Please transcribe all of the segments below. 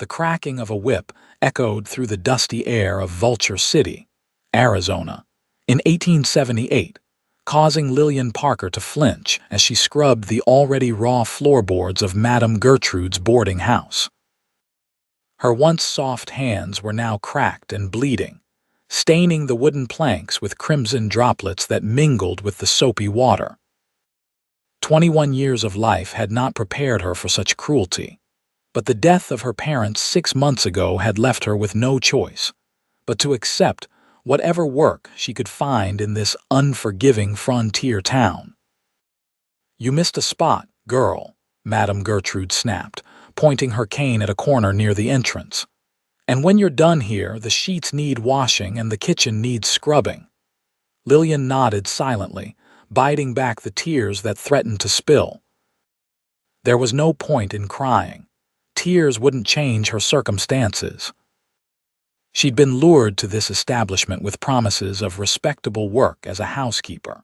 The cracking of a whip echoed through the dusty air of Vulture City, Arizona, in 1878, causing Lillian Parker to flinch as she scrubbed the already raw floorboards of Madame Gertrude's boarding house. Her once soft hands were now cracked and bleeding, staining the wooden planks with crimson droplets that mingled with the soapy water. 21 years of life had not prepared her for such cruelty, but the death of her parents 6 months ago had left her with no choice but to accept whatever work she could find in this unforgiving frontier town. "You missed a spot, girl," Madame Gertrude snapped, pointing her cane at a corner near the entrance. "And when you're done here, the sheets need washing and the kitchen needs scrubbing." Lillian nodded silently, biting back the tears that threatened to spill. There was no point in crying. Tears wouldn't change her circumstances. She'd been lured to this establishment with promises of respectable work as a housekeeper,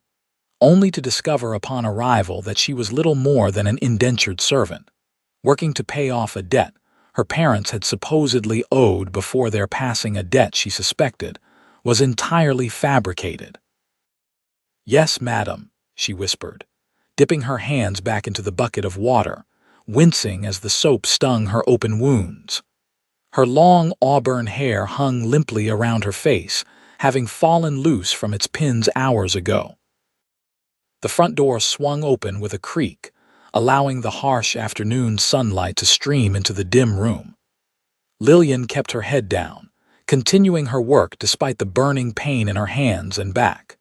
only to discover upon arrival that she was little more than an indentured servant, working to pay off a debt her parents had supposedly owed before their passing. A debt she suspected was entirely fabricated. "Yes, madam," she whispered, dipping her hands back into the bucket of water, wincing as the soap stung her open wounds. Her long auburn hair hung limply around her face, having fallen loose from its pins hours ago. The front door swung open with a creak, allowing the harsh afternoon sunlight to stream into the dim room. Lillian kept her head down, continuing her work despite the burning pain in her hands and back.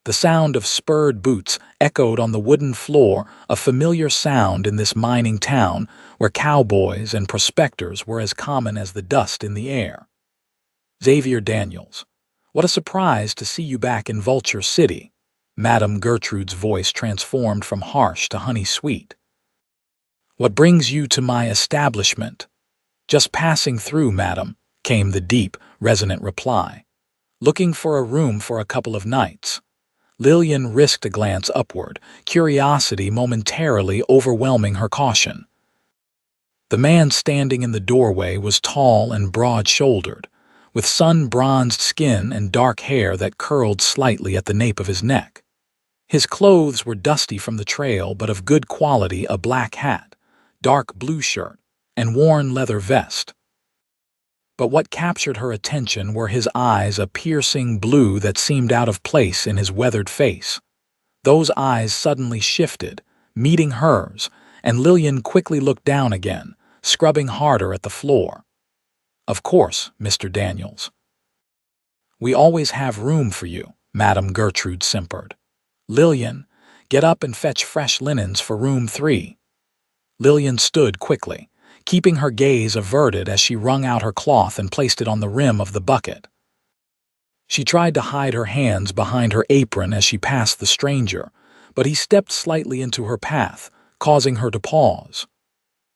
The sound of spurred boots echoed on the wooden floor, a familiar sound in this mining town where cowboys and prospectors were as common as the dust in the air. "Xavier Daniels, what a surprise to see you back in Vulture City." Madame Gertrude's voice transformed from harsh to honey-sweet. "What brings you to my establishment?" "Just passing through, madam," came the deep, resonant reply. "Looking for a room for a couple of nights." Lillian risked a glance upward, curiosity momentarily overwhelming her caution. The man standing in the doorway was tall and broad-shouldered, with sun-bronzed skin and dark hair that curled slightly at the nape of his neck. His clothes were dusty from the trail but of good quality: a black hat, dark blue shirt, and worn leather vest. But what captured her attention were his eyes, a piercing blue that seemed out of place in his weathered face. Those eyes suddenly shifted, meeting hers, and Lillian quickly looked down again, scrubbing harder at the floor. "Of course, Mr. Daniels. We always have room for you," Madame Gertrude simpered. "Lillian, get up and fetch fresh linens for room 3. Lillian stood quickly, keeping her gaze averted as she wrung out her cloth and placed it on the rim of the bucket. She tried to hide her hands behind her apron as she passed the stranger, but he stepped slightly into her path, causing her to pause.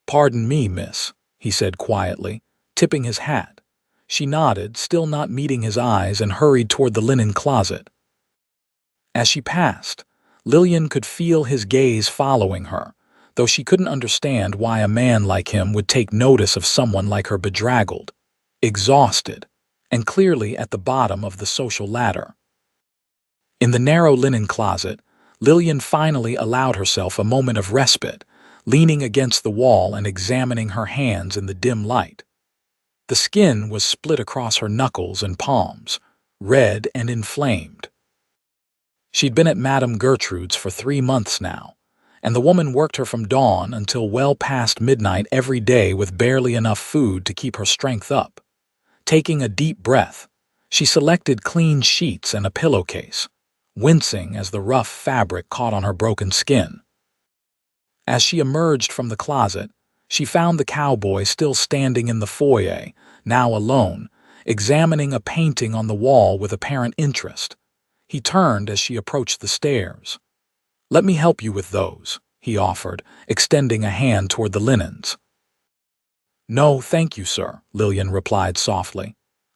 "Pardon me, miss," he said quietly, tipping his hat. She nodded, still not meeting his eyes, and hurried toward the linen closet. As she passed, Lillian could feel his gaze following her, though she couldn't understand why a man like him would take notice of someone like her, bedraggled, exhausted, and clearly at the bottom of the social ladder. In the narrow linen closet, Lillian finally allowed herself a moment of respite, leaning against the wall and examining her hands in the dim light. The skin was split across her knuckles and palms, red and inflamed. She'd been at Madame Gertrude's for 3 months now, and the woman worked her from dawn until well past midnight every day with barely enough food to keep her strength up. Taking a deep breath, she selected clean sheets and a pillowcase, wincing as the rough fabric caught on her broken skin. As she emerged from the closet, she found the cowboy still standing in the foyer, now alone, examining a painting on the wall with apparent interest. He turned as she approached the stairs. "Let me help you with those," he offered, extending a hand toward the linens. "No, thank you, sir," Lillian replied softly.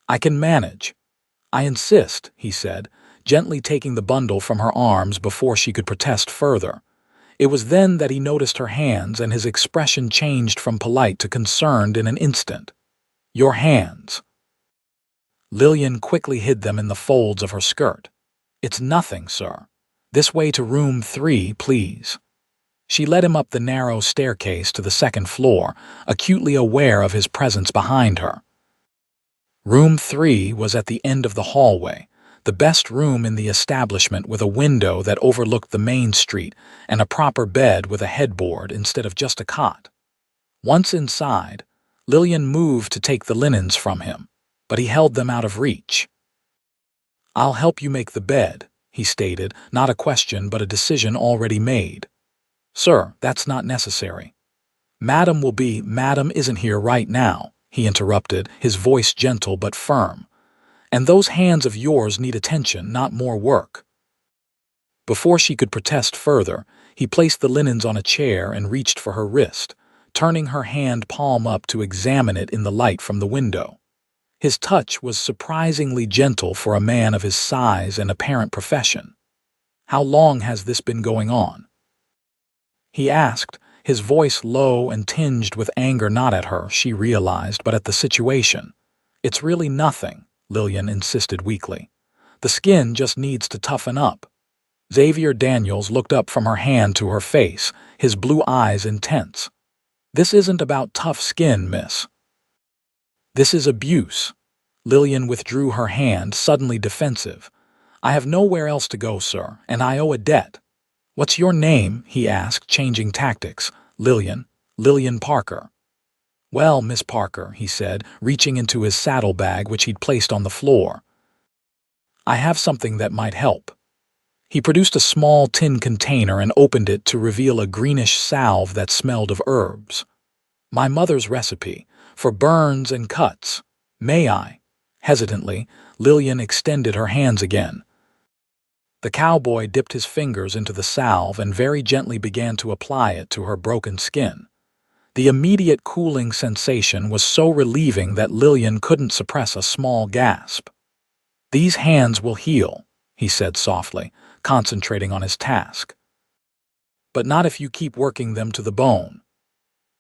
"I can manage." "I insist," he said, gently taking the bundle from her arms before she could protest further. It was then that he noticed her hands, and his expression changed from polite to concerned in an instant. "Your hands." Lillian quickly hid them in the folds of her skirt. "It's nothing, sir. This way to room 3, please." She led him up the narrow staircase to the second floor, acutely aware of his presence behind her. Room 3 was at the end of the hallway, the best room in the establishment, with a window that overlooked the main street and a proper bed with a headboard instead of just a cot. Once inside, Lillian moved to take the linens from him, but he held them out of reach. "I'll help you make the bed," he stated, not a question but a decision already made. "Sir, that's not necessary." "Madam will be—" "Madam isn't here right now," he interrupted, his voice gentle but firm. "And those hands of yours need attention, not more work." Before she could protest further, he placed the linens on a chair and reached for her wrist, turning her hand palm up to examine it in the light from the window. His touch was surprisingly gentle for a man of his size and apparent profession. "How long has this been going on?" he asked, his voice low and tinged with anger, not at her, she realized, but at the situation. "It's really nothing," Lillian insisted weakly. "The skin just needs to toughen up." Xavier Daniels looked up from her hand to her face, his blue eyes intense. "This isn't about tough skin, miss. This is abuse." Lillian withdrew her hand, suddenly defensive. "I have nowhere else to go, sir, and I owe a debt." "What's your name?" he asked, changing tactics. Lillian Parker." "Well, Miss Parker," he said, reaching into his saddlebag which he'd placed on the floor. "I have something that might help." He produced a small tin container and opened it to reveal a greenish salve that smelled of herbs. "My mother's recipe, for burns and cuts. May I?" Hesitantly, Lillian extended her hands again. The cowboy dipped his fingers into the salve and very gently began to apply it to her broken skin. The immediate cooling sensation was so relieving that Lillian couldn't suppress a small gasp. "These hands will heal," he said softly, concentrating on his task. "But not if you keep working them to the bone."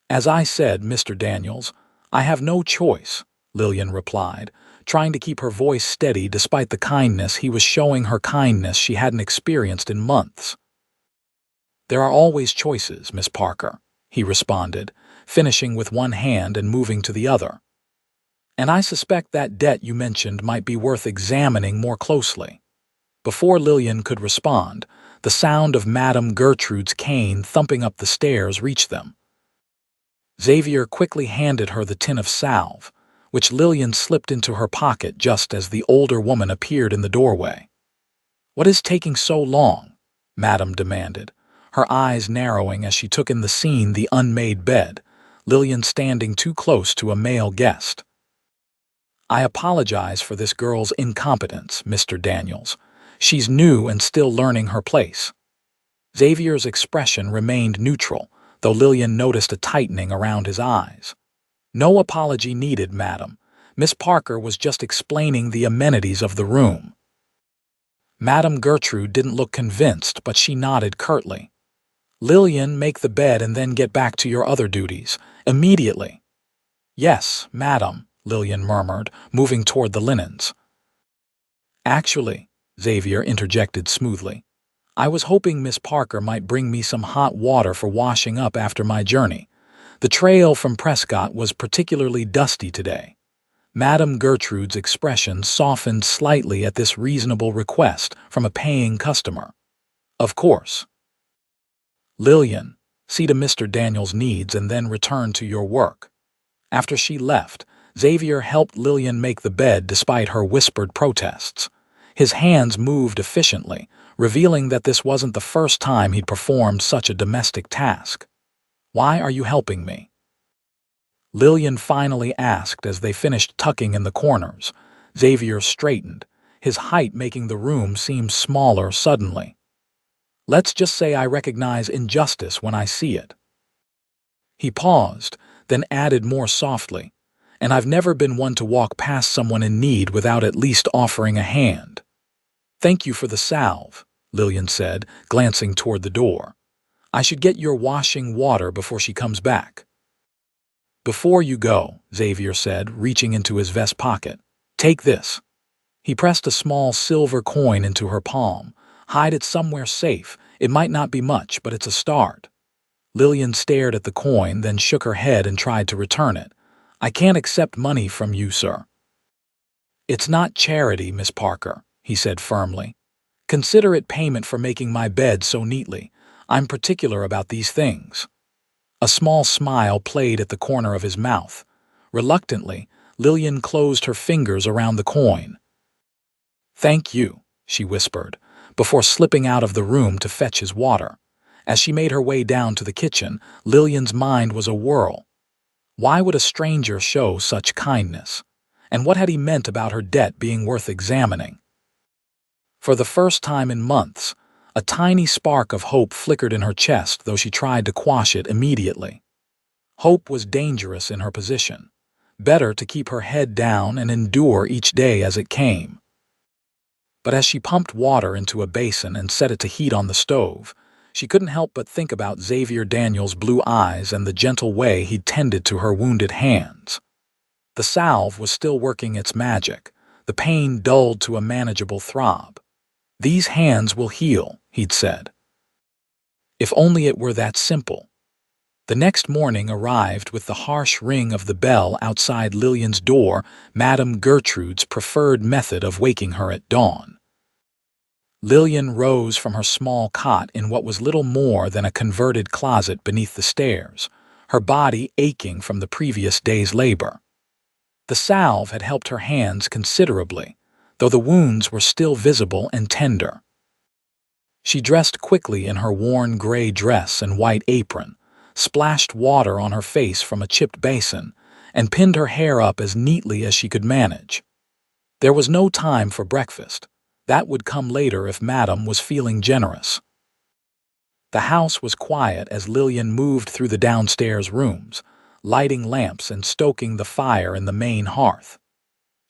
"As I said, Mr. Daniels, I have no choice," Lillian replied, trying to keep her voice steady despite the kindness he was showing her, kindness she hadn't experienced in months. "There are always choices, Miss Parker," he responded, finishing with one hand and moving to the other. "And I suspect that debt you mentioned might be worth examining more closely." Before Lillian could respond, the sound of Madame Gertrude's cane thumping up the stairs reached them. Xavier quickly handed her the tin of salve, which Lillian slipped into her pocket just as the older woman appeared in the doorway. "What is taking so long?" Madame demanded, her eyes narrowing as she took in the scene, the unmade bed, Lillian standing too close to a male guest. "I apologize for this girl's incompetence, Mr. Daniels. She's new and still learning her place." Xavier's expression remained neutral, though Lillian noticed a tightening around his eyes. "No apology needed, madam. Miss Parker was just explaining the amenities of the room." Madame Gertrude didn't look convinced, but she nodded curtly. "Lillian, make the bed and then get back to your other duties, immediately." "Yes, madam," Lillian murmured, moving toward the linens. "Actually," Xavier interjected smoothly, "I was hoping Miss Parker might bring me some hot water for washing up after my journey. The trail from Prescott was particularly dusty today." Madame Gertrude's expression softened slightly at this reasonable request from a paying customer. "Of course." "Lillian, see to Mr. Daniels' needs and then return to your work." After she left, Xavier helped Lillian make the bed despite her whispered protests. His hands moved efficiently, revealing that this wasn't the first time he'd performed such a domestic task. "Why are you helping me?" Lillian finally asked as they finished tucking in the corners. Xavier straightened, his height making the room seem smaller suddenly. "Let's just say I recognize injustice when I see it." He paused, then added more softly, "And I've never been one to walk past someone in need without at least offering a hand." "Thank you for the salve," Lillian said, glancing toward the door. I should get your washing water before she comes back. Before you go, Xavier said, reaching into his vest pocket. Take this. He pressed a small silver coin into her palm. Hide it somewhere safe. It might not be much, but it's a start. Lillian stared at the coin, then shook her head and tried to return it. I can't accept money from you, sir. It's not charity, Miss Parker, he said firmly. Consider it payment for making my bed so neatly. I'm particular about these things. A small smile played at the corner of his mouth. Reluctantly, Lillian closed her fingers around the coin. Thank you, she whispered, before slipping out of the room to fetch his water. As she made her way down to the kitchen, Lillian's mind was a whirl. Why would a stranger show such kindness? And what had he meant about her debt being worth examining? For the first time in months, a tiny spark of hope flickered in her chest, though she tried to quash it immediately. Hope was dangerous in her position. Better to keep her head down and endure each day as it came. But as she pumped water into a basin and set it to heat on the stove, she couldn't help but think about Xavier Daniels' blue eyes and the gentle way he'd tended to her wounded hands. The salve was still working its magic, the pain dulled to a manageable throb. These hands will heal, he'd said. If only it were that simple. The next morning arrived with the harsh ring of the bell outside Lillian's door, Madame Gertrude's preferred method of waking her at dawn. Lillian rose from her small cot in what was little more than a converted closet beneath the stairs, her body aching from the previous day's labor. The salve had helped her hands considerably, though the wounds were still visible and tender. She dressed quickly in her worn gray dress and white apron, splashed water on her face from a chipped basin, and pinned her hair up as neatly as she could manage. There was no time for breakfast. That would come later if Madame was feeling generous. The house was quiet as Lillian moved through the downstairs rooms, lighting lamps and stoking the fire in the main hearth.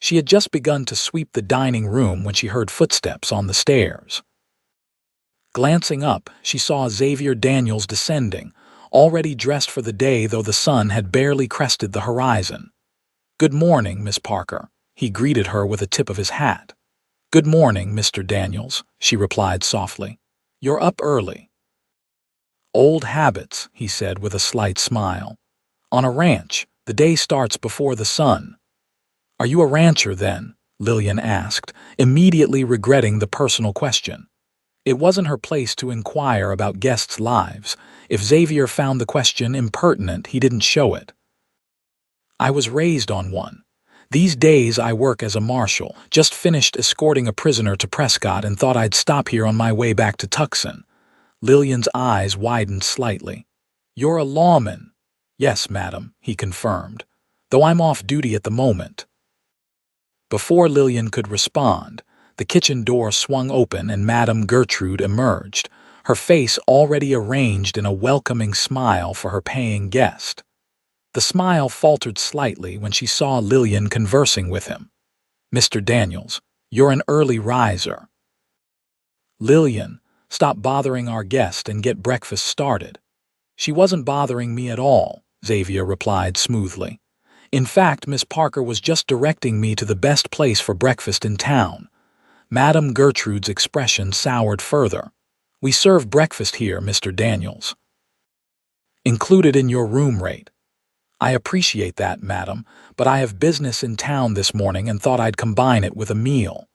She had just begun to sweep the dining room when she heard footsteps on the stairs. Glancing up, she saw Xavier Daniels descending, already dressed for the day though the sun had barely crested the horizon. "Good morning, Miss Parker," he greeted her with a tip of his hat. "Good morning, Mr. Daniels," she replied softly. "You're up early." "Old habits," he said with a slight smile. "On a ranch, the day starts before the sun." "Are you a rancher, then?" Lillian asked, immediately regretting the personal question. It wasn't her place to inquire about guests' lives. If Xavier found the question impertinent, he didn't show it. "I was raised on one. These days I work as a marshal, just finished escorting a prisoner to Prescott and thought I'd stop here on my way back to Tucson." Lillian's eyes widened slightly. "You're a lawman?" "Yes, madam," he confirmed, "though I'm off duty at the moment." Before Lillian could respond, the kitchen door swung open and Madame Gertrude emerged, her face already arranged in a welcoming smile for her paying guest. The smile faltered slightly when she saw Lillian conversing with him. "Mr. Daniels, you're an early riser." "Lillian, stop bothering our guest and get breakfast started." "She wasn't bothering me at all," Xavier replied smoothly. "In fact, Miss Parker was just directing me to the best place for breakfast in town." Madame Gertrude's expression soured further. "We serve breakfast here, Mr. Daniels. Included in your room rate." "I appreciate that, madam, but I have business in town this morning and thought I'd combine it with a meal."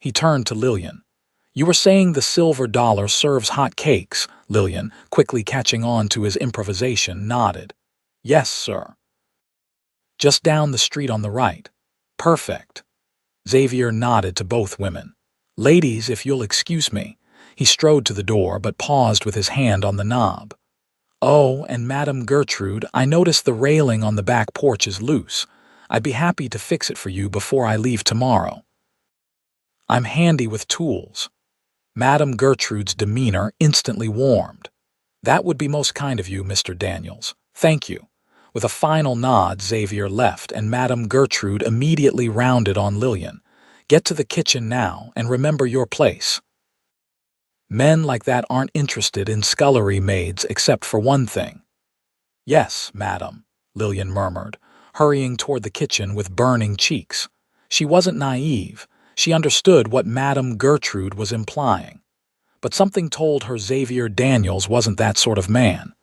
He turned to Lillian. "You were saying the Silver Dollar serves hot cakes?" Lillian, quickly catching on to his improvisation, nodded. "Yes, sir." "Just down the street on the right." "Perfect." Xavier nodded to both women. "Ladies, if you'll excuse me." He strode to the door but paused with his hand on the knob. "Oh, and Madame Gertrude, I noticed the railing on the back porch is loose. I'd be happy to fix it for you before I leave tomorrow." "I'm handy with tools." Madame Gertrude's demeanor instantly warmed. "That would be most kind of you, Mr. Daniels. Thank you." With a final nod, Xavier left, and Madame Gertrude immediately rounded on Lillian. "Get to the kitchen now, and remember your place." Men like that aren't interested in scullery maids except for one thing. Yes, madam, Lillian murmured, hurrying toward the kitchen with burning cheeks. She wasn't naive. She understood what Madame Gertrude was implying. But something told her Xavier Daniels wasn't that sort of man.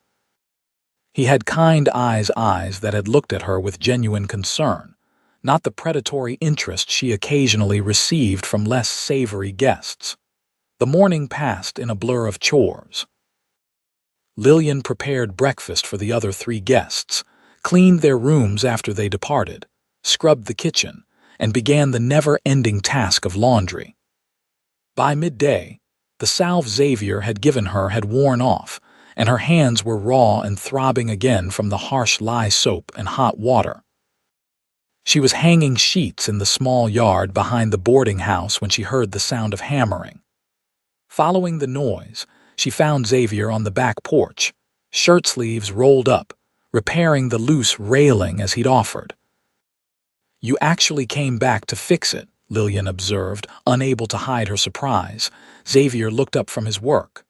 He had kind eyes that had looked at her with genuine concern, not the predatory interest she occasionally received from less savory guests. The morning passed in a blur of chores. Lillian prepared breakfast for the other 3 guests, cleaned their rooms after they departed, scrubbed the kitchen, and began the never-ending task of laundry. By midday, the salve Xavier had given her had worn off, and her hands were raw and throbbing again from the harsh lye soap and hot water. She was hanging sheets in the small yard behind the boarding house when she heard the sound of hammering. Following the noise, she found Xavier on the back porch, shirt sleeves rolled up, repairing the loose railing as he'd offered. "You actually came back to fix it," Lillian observed, unable to hide her surprise. Xavier looked up from his work.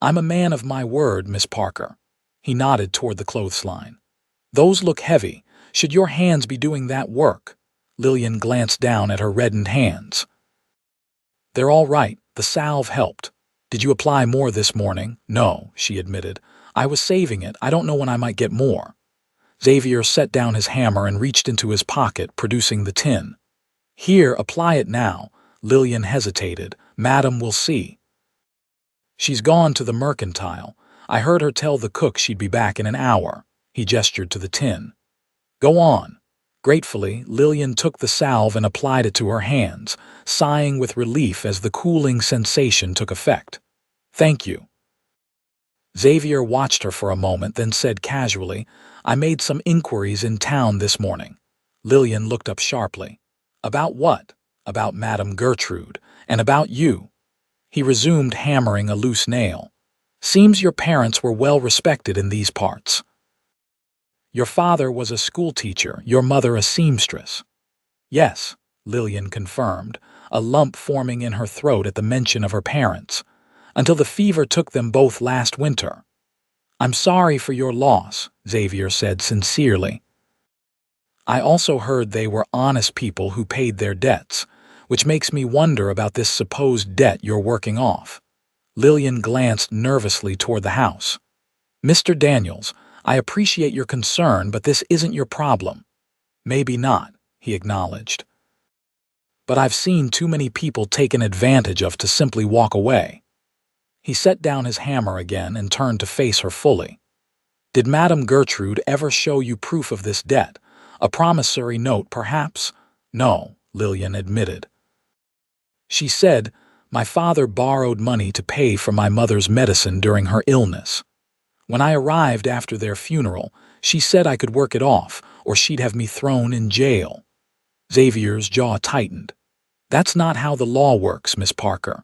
"I'm a man of my word, Miss Parker." He nodded toward the clothesline. "Those look heavy. Should your hands be doing that work?" Lillian glanced down at her reddened hands. "They're all right. The salve helped. Did you apply more this morning?" "No," she admitted. "I was saving it. I don't know when I might get more." Xavier set down his hammer and reached into his pocket, producing the tin. "Here, apply it now." Lillian hesitated. "Madam will see." "She's gone to the mercantile. I heard her tell the cook she'd be back in an hour." He gestured to the tin. "Go on." Gratefully, Lillian took the salve and applied it to her hands, sighing with relief as the cooling sensation took effect. "Thank you." Xavier watched her for a moment, then said casually, "I made some inquiries in town this morning." Lillian looked up sharply. "About what?" "About Madame Gertrude, and about you." He resumed hammering a loose nail. "Seems your parents were well respected in these parts." "Your father was a schoolteacher, your mother a seamstress." "Yes," Lillian confirmed, a lump forming in her throat at the mention of her parents, "until the fever took them both last winter." "I'm sorry for your loss," Xavier said sincerely. "I also heard they were honest people who paid their debts, which makes me wonder about this supposed debt you're working off." Lillian glanced nervously toward the house. "Mr. Daniels, I appreciate your concern, but this isn't your problem." "Maybe not," he acknowledged. "But I've seen too many people taken advantage of to simply walk away." He set down his hammer again and turned to face her fully. "Did Madame Gertrude ever show you proof of this debt? A promissory note, perhaps?" "No," Lillian admitted. "She said, 'My father borrowed money to pay for my mother's medicine during her illness. When I arrived after their funeral, she said I could work it off, or she'd have me thrown in jail.'" Xavier's jaw tightened. "That's not how the law works, Miss Parker.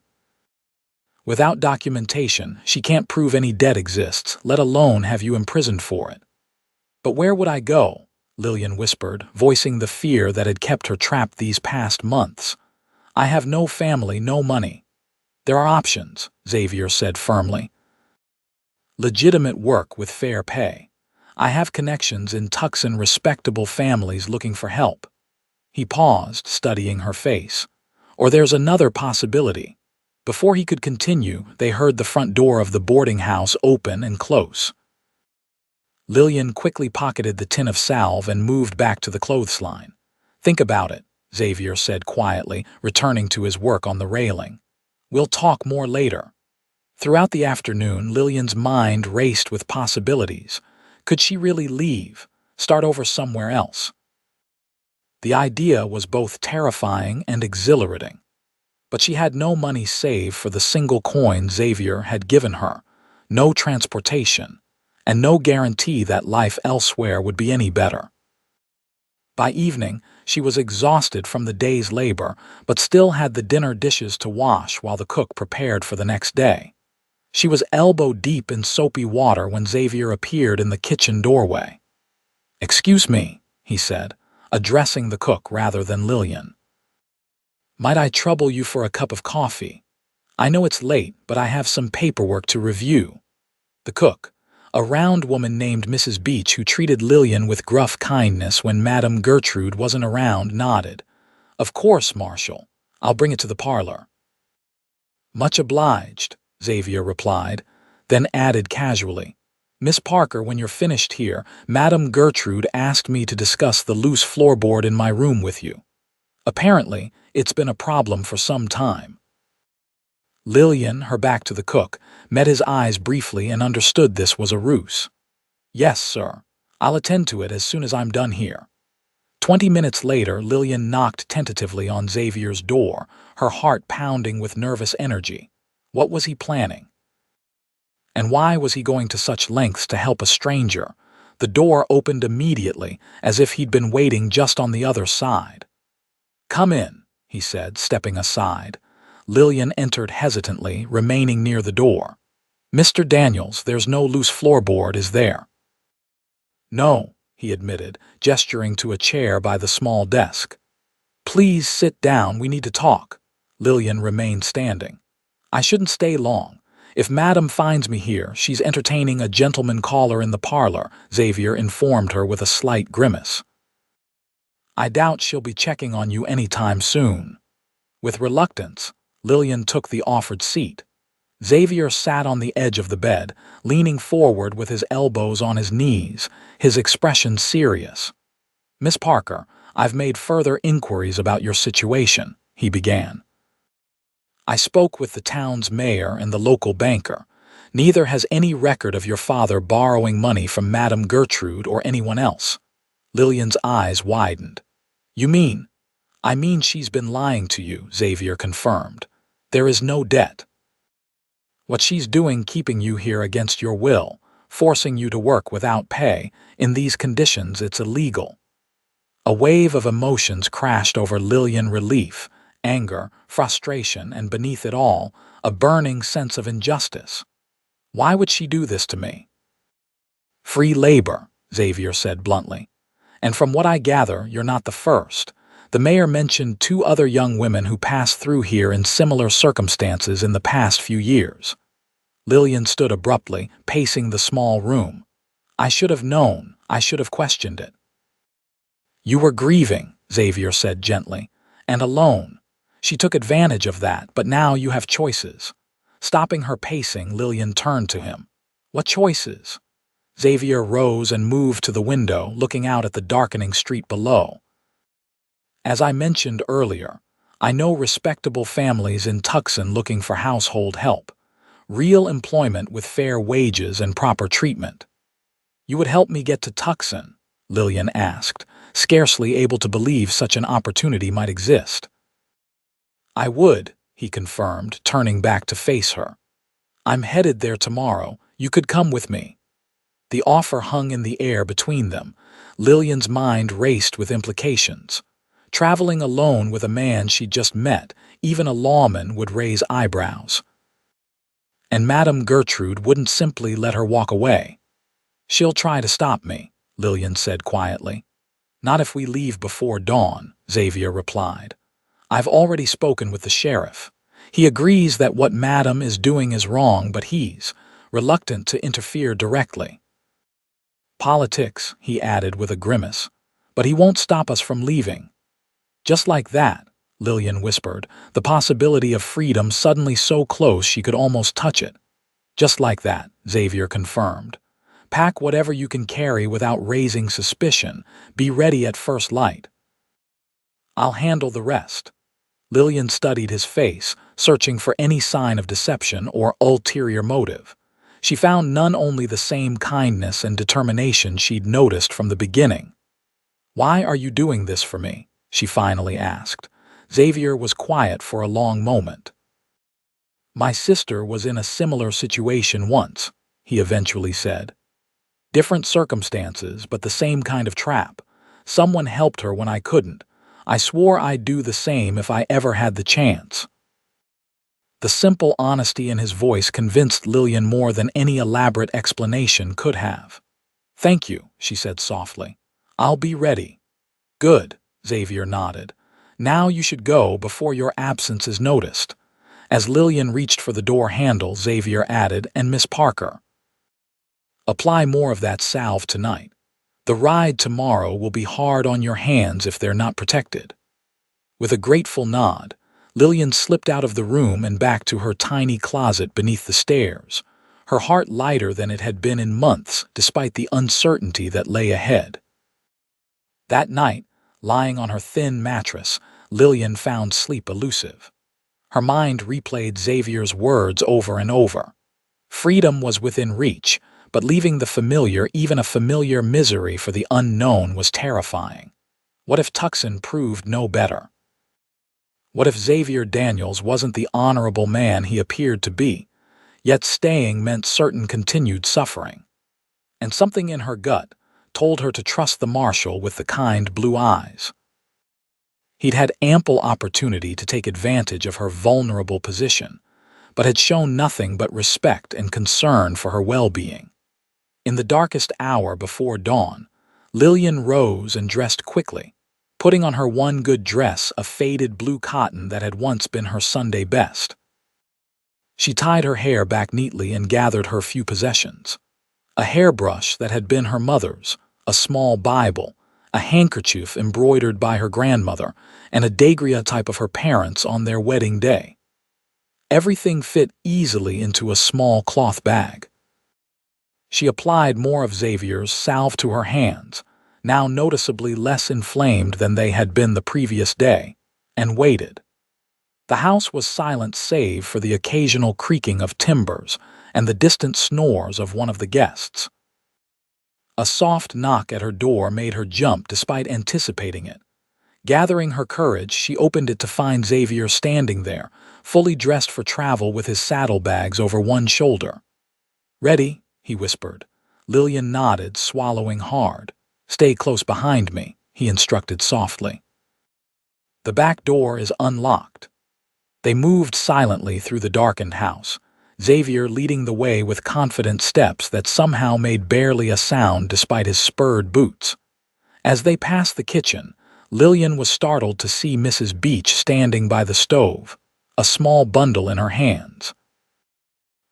Without documentation, she can't prove any debt exists, let alone have you imprisoned for it." "But where would I go?" Lillian whispered, voicing the fear that had kept her trapped these past months. "I have no family, no money." "There are options," Xavier said firmly. "Legitimate work with fair pay. I have connections in Tucson, respectable families looking for help." He paused, studying her face. "Or there's another possibility." Before he could continue, they heard the front door of the boarding house open and close. Lillian quickly pocketed the tin of salve and moved back to the clothesline. "Think about it," Xavier said quietly, returning to his work on the railing. "We'll talk more later." Throughout the afternoon, Lillian's mind raced with possibilities. Could she really leave, start over somewhere else? The idea was both terrifying and exhilarating. But she had no money saved for the single coin Xavier had given her, no transportation, and no guarantee that life elsewhere would be any better. By evening, she was exhausted from the day's labor, but still had the dinner dishes to wash while the cook prepared for the next day. She was elbow-deep in soapy water when Xavier appeared in the kitchen doorway. "Excuse me," he said, addressing the cook rather than Lillian. "Might I trouble you for a cup of coffee? I know it's late, but I have some paperwork to review. The cook, a round woman named Mrs. Beach who treated Lillian with gruff kindness when Madame Gertrude wasn't around, nodded. Of course, Marshal. I'll bring it to the parlor. Much obliged, Xavier replied, then added casually. Miss Parker, when you're finished here, Madame Gertrude asked me to discuss the loose floorboard in my room with you. Apparently, it's been a problem for some time. Lillian, her back to the cook, met his eyes briefly and understood this was a ruse. Yes, sir. I'll attend to it as soon as I'm done here. 20 minutes later, Lillian knocked tentatively on Xavier's door, her heart pounding with nervous energy. What was he planning? And why was he going to such lengths to help a stranger? The door opened immediately, as if he'd been waiting just on the other side. Come in, he said, stepping aside. Lillian entered hesitantly, remaining near the door. Mr. Daniels, there's no loose floorboard, is there? No, he admitted, gesturing to a chair by the small desk. Please sit down, we need to talk. Lillian remained standing. I shouldn't stay long. If Madam finds me here, she's entertaining a gentleman caller in the parlor, Xavier informed her with a slight grimace. I doubt she'll be checking on you any time soon. With reluctance, Lillian took the offered seat. Xavier sat on the edge of the bed, leaning forward with his elbows on his knees, his expression serious. Miss Parker, I've made further inquiries about your situation, he began. I spoke with the town's mayor and the local banker. Neither has any record of your father borrowing money from Madame Gertrude or anyone else. Lillian's eyes widened. You mean? I mean she's been lying to you, Xavier confirmed. There is no debt. What she's doing keeping you here against your will, forcing you to work without pay, in these conditions it's illegal. A wave of emotions crashed over Lillian: relief, anger, frustration, and beneath it all, a burning sense of injustice. Why would she do this to me? Free labor, Xavier said bluntly. And from what I gather, you're not the first. The mayor mentioned 2 other young women who passed through here in similar circumstances in the past few years. Lillian stood abruptly, pacing the small room. I should have known. I should have questioned it. You were grieving, Xavier said gently, and alone. She took advantage of that, but now you have choices. Stopping her pacing, Lillian turned to him. What choices? Xavier rose and moved to the window, looking out at the darkening street below. As I mentioned earlier, I know respectable families in Tucson looking for household help. Real employment with fair wages and proper treatment. You would help me get to Tucson? Lillian asked, scarcely able to believe such an opportunity might exist. I would, he confirmed, turning back to face her. I'm headed there tomorrow. You could come with me. The offer hung in the air between them. Lillian's mind raced with implications. Traveling alone with a man she'd just met, even a lawman would raise eyebrows. And Madame Gertrude wouldn't simply let her walk away. She'll try to stop me, Lillian said quietly. Not if we leave before dawn, Xavier replied. I've already spoken with the sheriff. He agrees that what Madame is doing is wrong, but he's reluctant to interfere directly. Politics, he added with a grimace, but he won't stop us from leaving. Just like that, Lillian whispered, the possibility of freedom suddenly so close she could almost touch it. Just like that, Xavier confirmed. Pack whatever you can carry without raising suspicion. Be ready at first light. I'll handle the rest. Lillian studied his face, searching for any sign of deception or ulterior motive. She found none, only the same kindness and determination she'd noticed from the beginning. Why are you doing this for me? She finally asked. Xavier was quiet for a long moment. My sister was in a similar situation once, he eventually said. Different circumstances, but the same kind of trap. Someone helped her when I couldn't. I swore I'd do the same if I ever had the chance. The simple honesty in his voice convinced Lillian more than any elaborate explanation could have. Thank you, she said softly. I'll be ready. Good, Xavier nodded. Now you should go before your absence is noticed. As Lillian reached for the door handle, Xavier added, "And Miss Parker, apply more of that salve tonight. The ride tomorrow will be hard on your hands if they're not protected." With a grateful nod, Lillian slipped out of the room and back to her tiny closet beneath the stairs, her heart lighter than it had been in months despite the uncertainty that lay ahead. That night, lying on her thin mattress, Lillian found sleep elusive. Her mind replayed Xavier's words over and over. Freedom was within reach, but leaving the familiar, even a familiar misery for the unknown, was terrifying. What if Tucson proved no better? What if Xavier Daniels wasn't the honorable man he appeared to be, yet staying meant certain continued suffering? And something in her gut told her to trust the marshal with the kind blue eyes. He'd had ample opportunity to take advantage of her vulnerable position, but had shown nothing but respect and concern for her well-being. In the darkest hour before dawn, Lillian rose and dressed quickly, putting on her one good dress, a faded blue cotton that had once been her Sunday best. She tied her hair back neatly and gathered her few possessions: a hairbrush that had been her mother's, a small Bible, a handkerchief embroidered by her grandmother, and a daguerreotype of her parents on their wedding day. Everything fit easily into a small cloth bag. She applied more of Xavier's salve to her hands, now noticeably less inflamed than they had been the previous day, and waited. The house was silent save for the occasional creaking of timbers and the distant snores of one of the guests. A soft knock at her door made her jump despite anticipating it. Gathering her courage, she opened it to find Xavier standing there, fully dressed for travel with his saddlebags over one shoulder. "Ready?" he whispered. Lillian nodded, swallowing hard. "Stay close behind me," he instructed softly. "The back door is unlocked." They moved silently through the darkened house, Xavier leading the way with confident steps that somehow made barely a sound despite his spurred boots. As they passed the kitchen, Lillian was startled to see Mrs. Beach standing by the stove, a small bundle in her hands.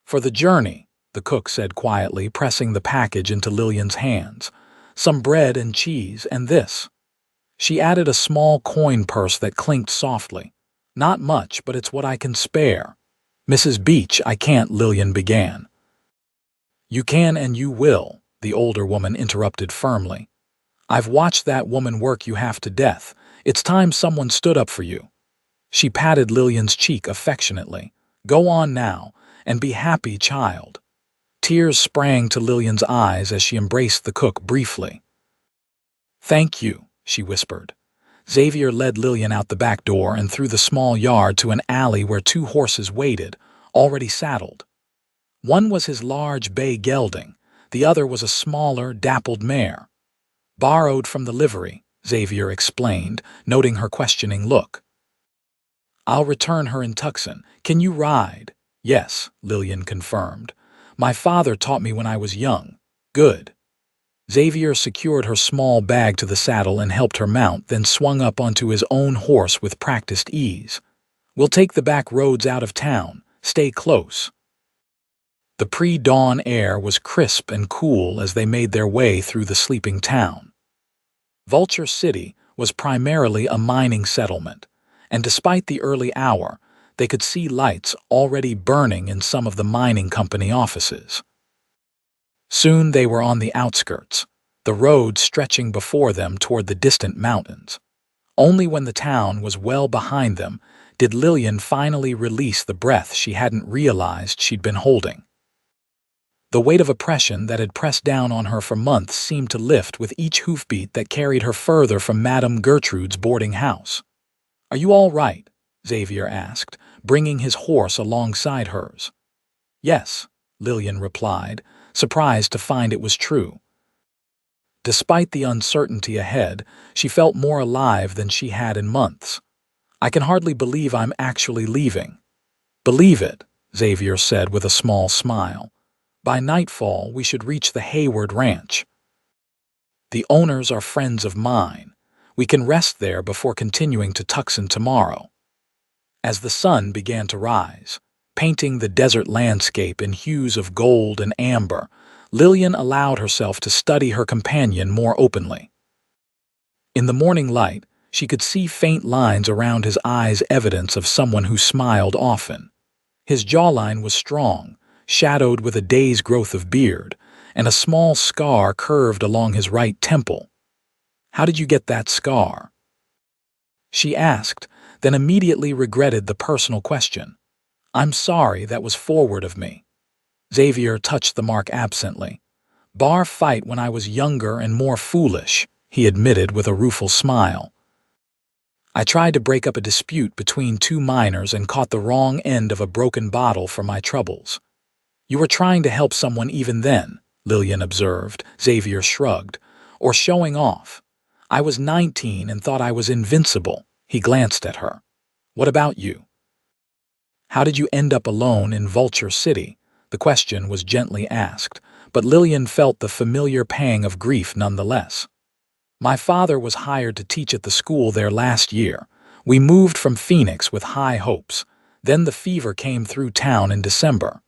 "For the journey," the cook said quietly, pressing the package into Lillian's hands. "Some bread and cheese, and this." She added a small coin purse that clinked softly. "Not much, but it's what I can spare." "Mrs. Beach, I can't," Lillian began. "You can and you will," the older woman interrupted firmly. "I've watched that woman work you half to death. It's time someone stood up for you." She patted Lillian's cheek affectionately. "Go on now, and be happy, child." Tears sprang to Lillian's eyes as she embraced the cook briefly. "Thank you," she whispered. Xavier led Lillian out the back door and through the small yard to an alley where two horses waited, already saddled. One was his large bay gelding, the other was a smaller, dappled mare. "Borrowed from the livery," Xavier explained, noting her questioning look. "I'll return her in Tucson. Can you ride?" "Yes," Lillian confirmed. "My father taught me when I was young." "Good." Xavier secured her small bag to the saddle and helped her mount, then swung up onto his own horse with practiced ease. "We'll take the back roads out of town. Stay close." The pre-dawn air was crisp and cool as they made their way through the sleeping town. Vulture City was primarily a mining settlement, and despite the early hour, they could see lights already burning in some of the mining company offices. Soon they were on the outskirts, the road stretching before them toward the distant mountains. Only when the town was well behind them did Lillian finally release the breath she hadn't realized she'd been holding. The weight of oppression that had pressed down on her for months seemed to lift with each hoofbeat that carried her further from Madame Gertrude's boarding house. "Are you all right?" Xavier asked, bringing his horse alongside hers. "Yes," Lillian replied, surprised to find it was true. Despite the uncertainty ahead, she felt more alive than she had in months. "I can hardly believe I'm actually leaving." "Believe it," Xavier said with a small smile. "By nightfall, we should reach the Hayward Ranch. The owners are friends of mine. We can rest there before continuing to Tucson tomorrow." As the sun began to rise, painting the desert landscape in hues of gold and amber, Lillian allowed herself to study her companion more openly. In the morning light, she could see faint lines around his eyes, evidence of someone who smiled often. His jawline was strong, shadowed with a day's growth of beard, and a small scar curved along his right temple. "How did you get that scar?" she asked, then immediately regretted the personal question. "I'm sorry, that was forward of me." Xavier touched the mark absently. "Bar fight when I was younger and more foolish," he admitted with a rueful smile. "I tried to break up a dispute between two miners and caught the wrong end of a broken bottle for my troubles." "You were trying to help someone even then," Lillian observed. Xavier shrugged. "Or showing off. I was 19 and thought I was invincible." He glanced at her. "What about you? How did you end up alone in Vulture City?" The question was gently asked, but Lillian felt the familiar pang of grief nonetheless. "My father was hired to teach at the school there last year. We moved from Phoenix with high hopes. Then the fever came through town in December."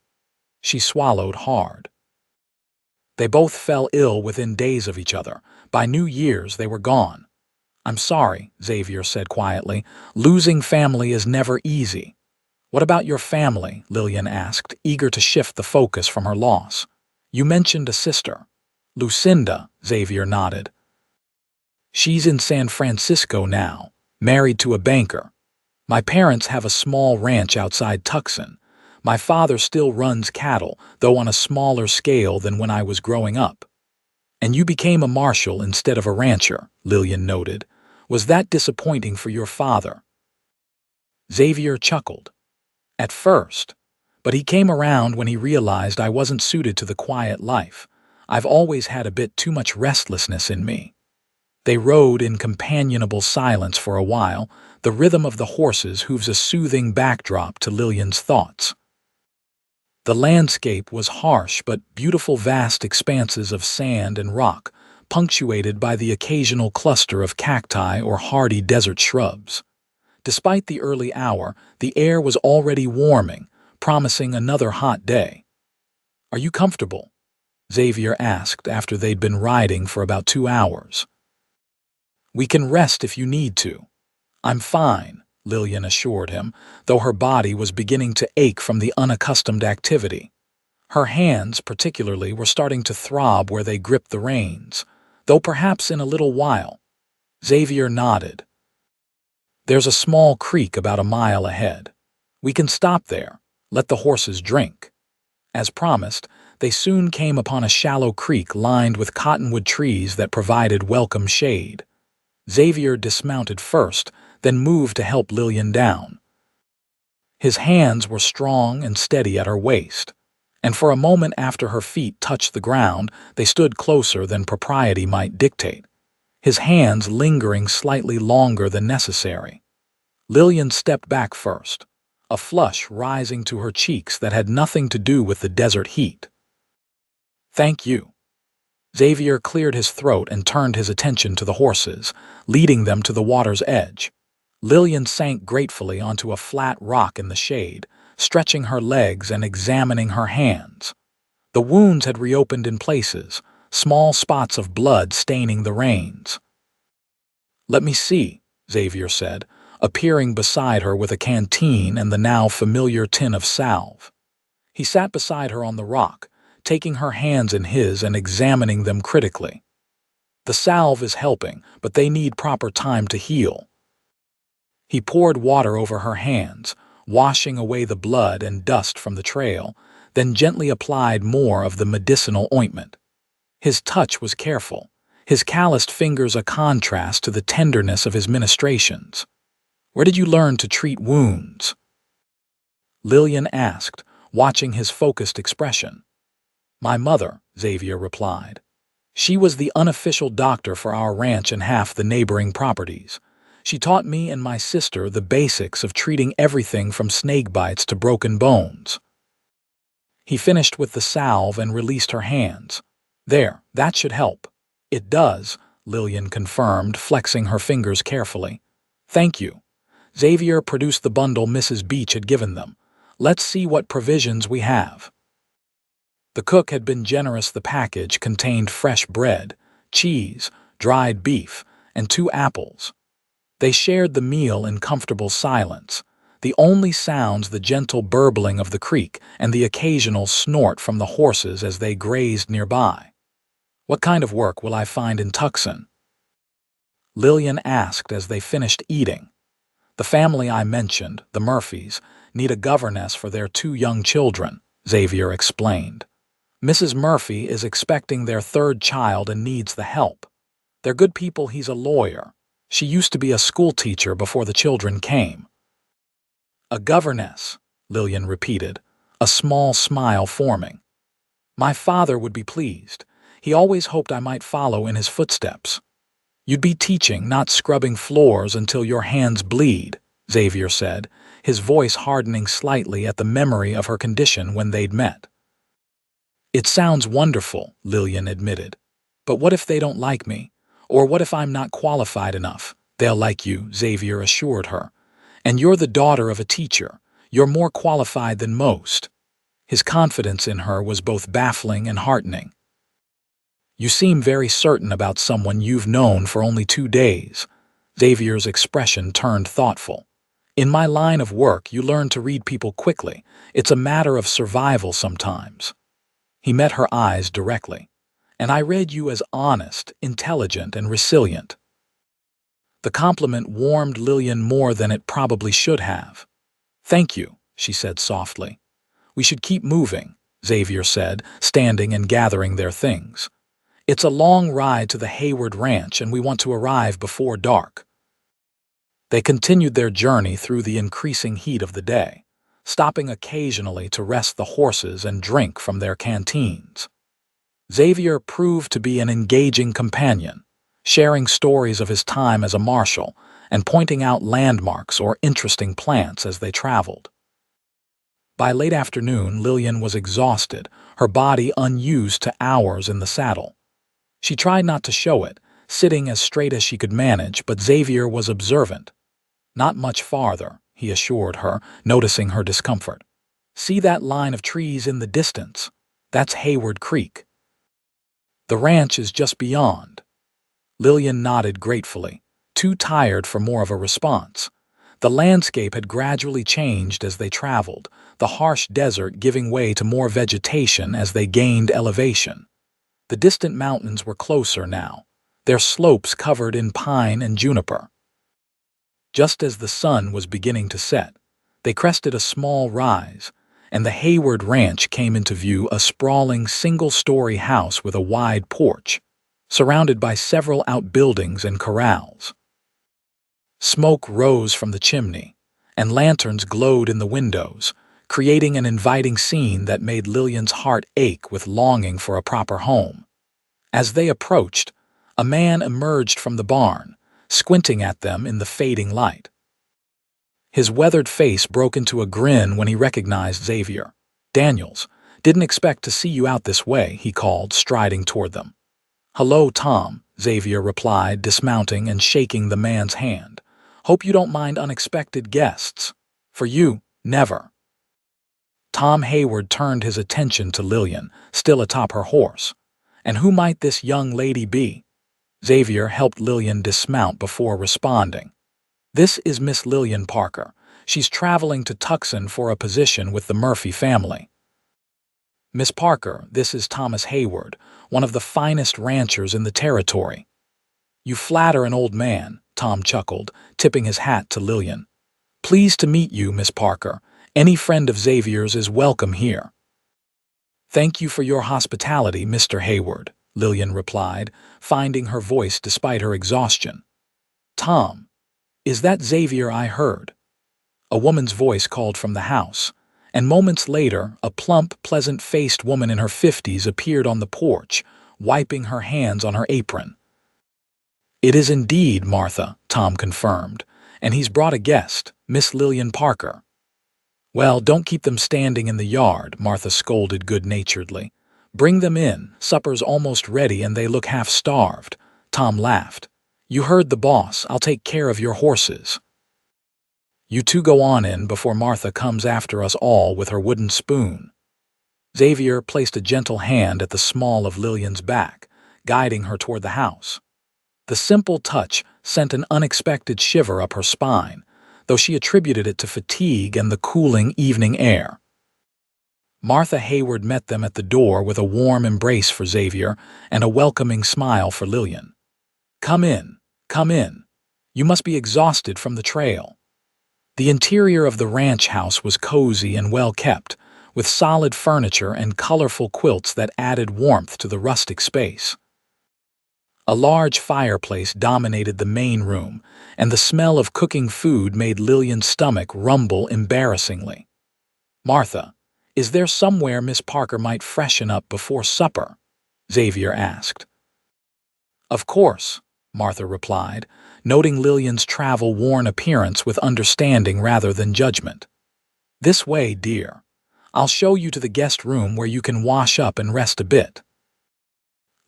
She swallowed hard. "They both fell ill within days of each other. By New Year's they were gone." "I'm sorry," Xavier said quietly. "Losing family is never easy." "What about your family?" Lillian asked, eager to shift the focus from her loss. "You mentioned a sister." "Lucinda," Xavier nodded. "She's in San Francisco now, married to a banker. My parents have a small ranch outside Tucson. My father still runs cattle, though on a smaller scale than when I was growing up." "And you became a marshal instead of a rancher," Lillian noted. "Was that disappointing for your father?" Xavier chuckled. "At first. But he came around when he realized I wasn't suited to the quiet life. I've always had a bit too much restlessness in me." They rode in companionable silence for a while, the rhythm of the horses' hooves a soothing backdrop to Lillian's thoughts. The landscape was harsh but beautiful, vast expanses of sand and rock, punctuated by the occasional cluster of cacti or hardy desert shrubs. Despite the early hour, the air was already warming, promising another hot day. "Are you comfortable?" Xavier asked after they'd been riding for about 2 hours. "We can rest if you need to." "I'm fine," Lillian assured him, though her body was beginning to ache from the unaccustomed activity. Her hands, particularly, were starting to throb where they gripped the reins, though perhaps in a little while. Xavier nodded. "There's a small creek about a mile ahead. We can stop there, let the horses drink." As promised, they soon came upon a shallow creek lined with cottonwood trees that provided welcome shade. Xavier dismounted first, then moved to help Lillian down. His hands were strong and steady at her waist, and for a moment after her feet touched the ground, they stood closer than propriety might dictate, his hands lingering slightly longer than necessary. Lillian stepped back first, a flush rising to her cheeks that had nothing to do with the desert heat. "Thank you." Xavier cleared his throat and turned his attention to the horses, leading them to the water's edge. Lillian sank gratefully onto a flat rock in the shade, stretching her legs and examining her hands. The wounds had reopened in places, small spots of blood staining the reins. "Let me see," Xavier said, appearing beside her with a canteen and the now familiar tin of salve. He sat beside her on the rock, taking her hands in his and examining them critically. "The salve is helping, but they need proper time to heal." He poured water over her hands, washing away the blood and dust from the trail, then gently applied more of the medicinal ointment. His touch was careful, his calloused fingers a contrast to the tenderness of his ministrations. "Where did you learn to treat wounds?" Lillian asked, watching his focused expression. "My mother," Xavier replied. "She was the unofficial doctor for our ranch and half the neighboring properties. She taught me and my sister the basics of treating everything from snake bites to broken bones." He finished with the salve and released her hands. "There, that should help." "It does," Lillian confirmed, flexing her fingers carefully. "Thank you." Xavier produced the bundle Mrs. Beach had given them. "Let's see what provisions we have." The cook had been generous. The package contained fresh bread, cheese, dried beef, and 2 apples. They shared the meal in comfortable silence, the only sounds the gentle burbling of the creek and the occasional snort from the horses as they grazed nearby. "What kind of work will I find in Tucson?" Lillian asked as they finished eating. "The family I mentioned, the Murphys, need a governess for their 2 young children," Xavier explained. "Mrs. Murphy is expecting their 3rd child and needs the help. They're good people. He's a lawyer. She used to be a school teacher before the children came." "A governess," Lillian repeated, a small smile forming. "My father would be pleased. He always hoped I might follow in his footsteps." "You'd be teaching, not scrubbing floors until your hands bleed," Xavier said, his voice hardening slightly at the memory of her condition when they'd met. "It sounds wonderful," Lillian admitted. "But what if they don't like me? Or what if I'm not qualified enough?" "They'll like you," Xavier assured her. "And you're the daughter of a teacher. You're more qualified than most." His confidence in her was both baffling and heartening. "You seem very certain about someone you've known for only 2 days." Xavier's expression turned thoughtful. "In my line of work, you learn to read people quickly. It's a matter of survival sometimes." He met her eyes directly. "And I read you as honest, intelligent, and resilient." The compliment warmed Lillian more than it probably should have. "Thank you," she said softly. "We should keep moving," Xavier said, standing and gathering their things. "It's a long ride to the Hayward Ranch, and we want to arrive before dark." They continued their journey through the increasing heat of the day, stopping occasionally to rest the horses and drink from their canteens. Xavier proved to be an engaging companion, sharing stories of his time as a marshal and pointing out landmarks or interesting plants as they traveled. By late afternoon, Lillian was exhausted, her body unused to hours in the saddle. She tried not to show it, sitting as straight as she could manage, but Xavier was observant. "Not much farther," he assured her, noticing her discomfort. "See that line of trees in the distance? That's Hayward Creek. The ranch is just beyond." Lillian nodded gratefully, too tired for more of a response. The landscape had gradually changed as they traveled, the harsh desert giving way to more vegetation as they gained elevation. The distant mountains were closer now, their slopes covered in pine and juniper. Just as the sun was beginning to set, they crested a small rise, and the Hayward Ranch came into view, a sprawling single-story house with a wide porch, surrounded by several outbuildings and corrals. Smoke rose from the chimney, and lanterns glowed in the windows, creating an inviting scene that made Lillian's heart ache with longing for a proper home. As they approached, a man emerged from the barn, squinting at them in the fading light. His weathered face broke into a grin when he recognized Xavier. "Daniels, didn't expect to see you out this way," he called, striding toward them. "Hello, Tom," Xavier replied, dismounting and shaking the man's hand. "Hope you don't mind unexpected guests." "For you, never." Tom Hayward turned his attention to Lillian, still atop her horse. "And who might this young lady be?" Xavier helped Lillian dismount before responding. "This is Miss Lillian Parker. She's traveling to Tucson for a position with the Murphy family." "Miss Parker, this is Thomas Hayward, one of the finest ranchers in the territory." "You flatter an old man," Tom chuckled, tipping his hat to Lillian. "Pleased to meet you, Miss Parker. Any friend of Xavier's is welcome here." "Thank you for your hospitality, Mr. Hayward," Lillian replied, finding her voice despite her exhaustion. "Tom, is that Xavier I heard?" A woman's voice called from the house, and moments later, a plump, pleasant-faced woman in her 50s appeared on the porch, wiping her hands on her apron. "It is indeed Martha," Tom confirmed, "and he's brought a guest, Miss Lillian Parker." "Well, don't keep them standing in the yard," Martha scolded good-naturedly. "Bring them in. Supper's almost ready and they look half-starved." Tom laughed. "You heard the boss. I'll take care of your horses." You two go on in before Martha comes after us all with her wooden spoon." Xavier placed a gentle hand at the small of Lillian's back, guiding her toward the house. The simple touch sent an unexpected shiver up her spine, though she attributed it to fatigue and the cooling evening air. Martha Hayward met them at the door with a warm embrace for Xavier and a welcoming smile for Lillian. "Come in, come in. You must be exhausted from the trail." The interior of the ranch house was cozy and well kept, with solid furniture and colorful quilts that added warmth to the rustic space. A large fireplace dominated the main room, and the smell of cooking food made Lillian's stomach rumble embarrassingly. "Martha, is there somewhere Miss Parker might freshen up before supper?" Xavier asked. "Of course," Martha replied, noting Lillian's travel-worn appearance with understanding rather than judgment. "This way, dear. I'll show you to the guest room where you can wash up and rest a bit."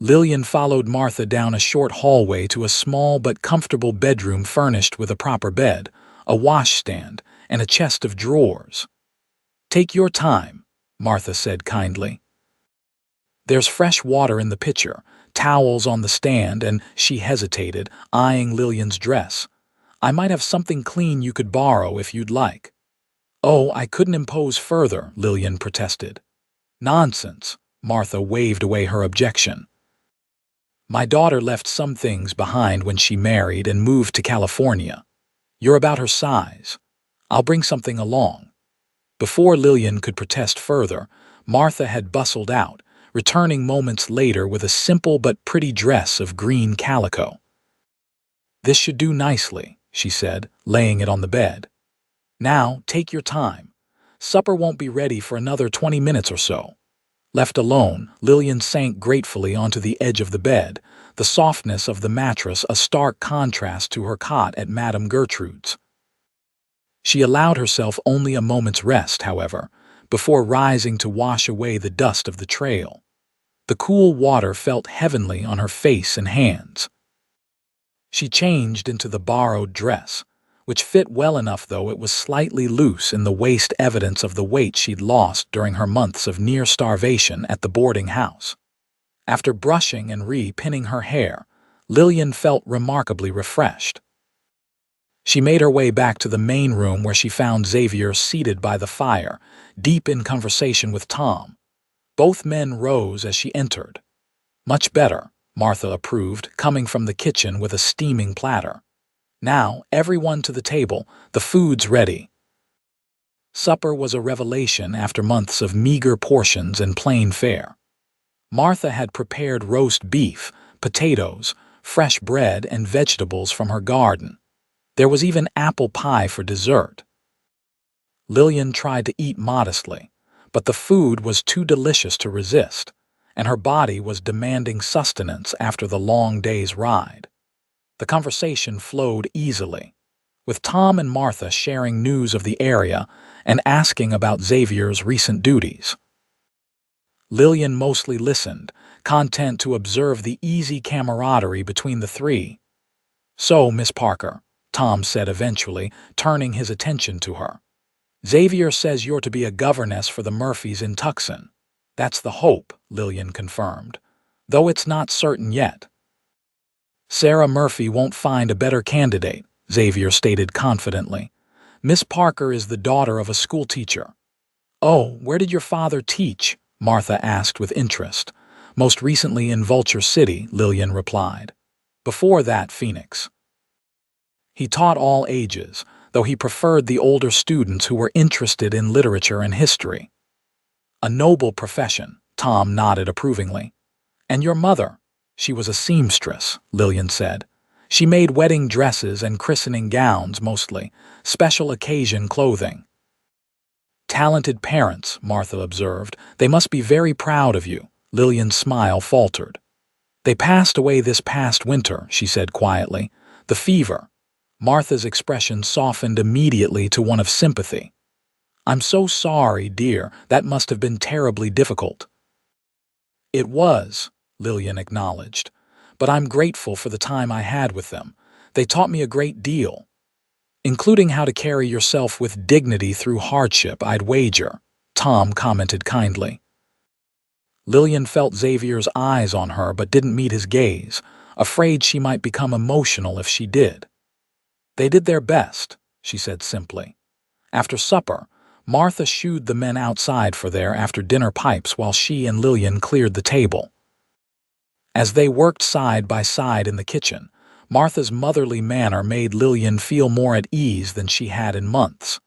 Lillian followed Martha down a short hallway to a small but comfortable bedroom furnished with a proper bed, a washstand, and a chest of drawers. "Take your time," Martha said kindly. "There's fresh water in the pitcher, towels on the stand," and she hesitated, eyeing Lillian's dress. "I might have something clean you could borrow if you'd like." "Oh, I couldn't impose further," Lillian protested. "Nonsense," Martha waved away her objection. "My daughter left some things behind when she married and moved to California. You're about her size. I'll bring something along." Before Lillian could protest further, Martha had bustled out, returning moments later with a simple but pretty dress of green calico. "This should do nicely," she said, laying it on the bed. "Now, take your time. Supper won't be ready for another 20 minutes or so." Left alone, Lillian sank gratefully onto the edge of the bed, the softness of the mattress a stark contrast to her cot at Madame Gertrude's. She allowed herself only a moment's rest, however, before rising to wash away the dust of the trail. The cool water felt heavenly on her face and hands. She changed into the borrowed dress, which fit well enough though it was slightly loose in the waist, evidence of the weight she'd lost during her months of near starvation at the boarding house. After brushing and re-pinning her hair, Lillian felt remarkably refreshed. She made her way back to the main room where she found Xavier seated by the fire, deep in conversation with Tom. Both men rose as she entered. "Much better," Martha approved, coming from the kitchen with a steaming platter. "Now, everyone to the table, the food's ready." Supper was a revelation after months of meager portions and plain fare. Martha had prepared roast beef, potatoes, fresh bread, and vegetables from her garden. There was even apple pie for dessert. Lillian tried to eat modestly, but the food was too delicious to resist, and her body was demanding sustenance after the long day's ride. The conversation flowed easily, with Tom and Martha sharing news of the area and asking about Xavier's recent duties. Lillian mostly listened, content to observe the easy camaraderie between the three. "So, Miss Parker," Tom said eventually, turning his attention to her, "Xavier says you're to be a governess for the Murphys in Tucson." "That's the hope," Lillian confirmed, "though it's not certain yet." "Sarah Murphy won't find a better candidate," Xavier stated confidently. "Miss Parker is the daughter of a schoolteacher." "Oh, where did your father teach?" Martha asked with interest. "Most recently in Vulture City," Lillian replied. "Before that, Phoenix." He taught all ages, though he preferred the older students who were interested in literature and history. "A noble profession," Tom nodded approvingly. "And your mother?" "She was a seamstress," Lillian said. "She made wedding dresses and christening gowns mostly, special occasion clothing." "Talented parents," Martha observed. "They must be very proud of you." Lillian's smile faltered. "They passed away this past winter," she said quietly. "The fever." Martha's expression softened immediately to one of sympathy. "I'm so sorry, dear. That must have been terribly difficult." "It was," Lillian acknowledged, "but I'm grateful for the time I had with them. They taught me a great deal." Including how to carry yourself with dignity through hardship, I'd wager, Tom commented kindly. Lillian felt Xavier's eyes on her but didn't meet his gaze, afraid she might become emotional if she did. They did their best, she said simply. After supper, Martha shooed the men outside for their after-dinner pipes while she and Lillian cleared the table. As they worked side by side in the kitchen, Martha's motherly manner made Lillian feel more at ease than she had in months.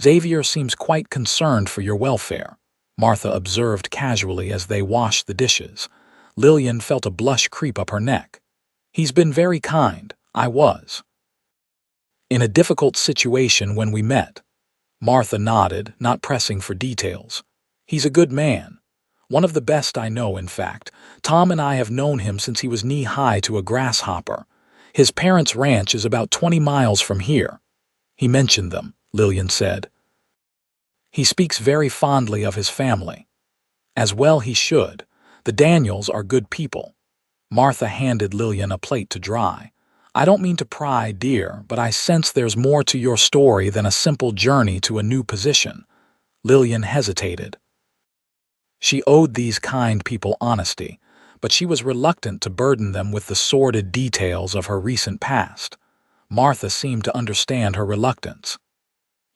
"Xavier seems quite concerned for your welfare," Martha observed casually as they washed the dishes. Lillian felt a blush creep up her neck. "He's been very kind. I was in a difficult situation when we met." Martha nodded, not pressing for details. "He's a good man. One of the best I know, in fact. Tom and I have known him since he was knee-high to a grasshopper. His parents' ranch is about 20 miles from here." "He mentioned them," Lillian said. "He speaks very fondly of his family." "As well he should. The Daniels are good people." Martha handed Lillian a plate to dry. "I don't mean to pry, dear, but I sense there's more to your story than a simple journey to a new position." Lillian hesitated. She owed these kind people honesty, but she was reluctant to burden them with the sordid details of her recent past. Martha seemed to understand her reluctance.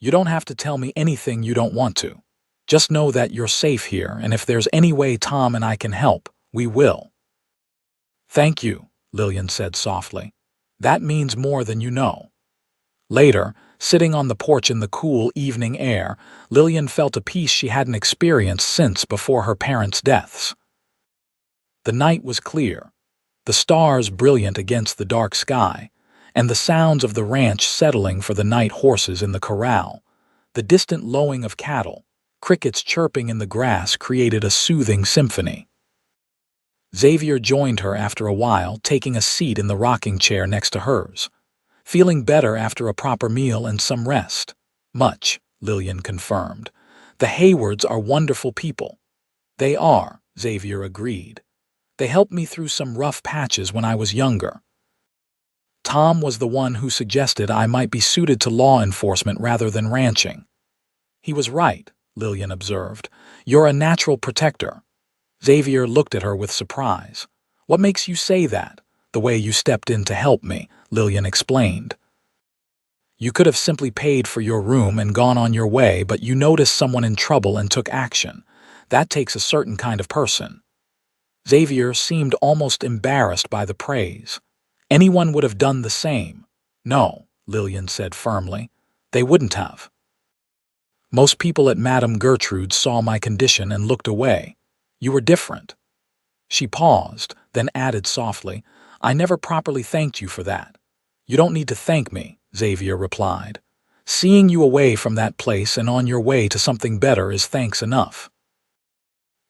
"You don't have to tell me anything you don't want to. Just know that you're safe here, and if there's any way Tom and I can help, we will." "Thank you," Lillian said softly. "That means more than you know." Later, sitting on the porch in the cool evening air, Lillian felt a peace she hadn't experienced since before her parents' deaths. The night was clear, the stars brilliant against the dark sky, and the sounds of the ranch settling for the night horses in the corral. The distant lowing of cattle, crickets chirping in the grass created a soothing symphony. Xavier joined her after a while, taking a seat in the rocking chair next to hers. "Feeling better after a proper meal and some rest?" "Much," Lillian confirmed. "The Haywards are wonderful people." "They are," Xavier agreed. "They helped me through some rough patches when I was younger." "Tom was the one who suggested I might be suited to law enforcement rather than ranching." "He was right," Lillian observed. "You're a natural protector." Xavier looked at her with surprise. "What makes you say that?" "The way you stepped in to help me," Lillian explained. "You could have simply paid for your room and gone on your way, but you noticed someone in trouble and took action. That takes a certain kind of person." Xavier seemed almost embarrassed by the praise. "Anyone would have done the same." "No," Lillian said firmly. "They wouldn't have. Most people at Madame Gertrude saw my condition and looked away. You were different." She paused, then added softly, "I never properly thanked you for that." "You don't need to thank me," Xavier replied. "Seeing you away from that place and on your way to something better is thanks enough."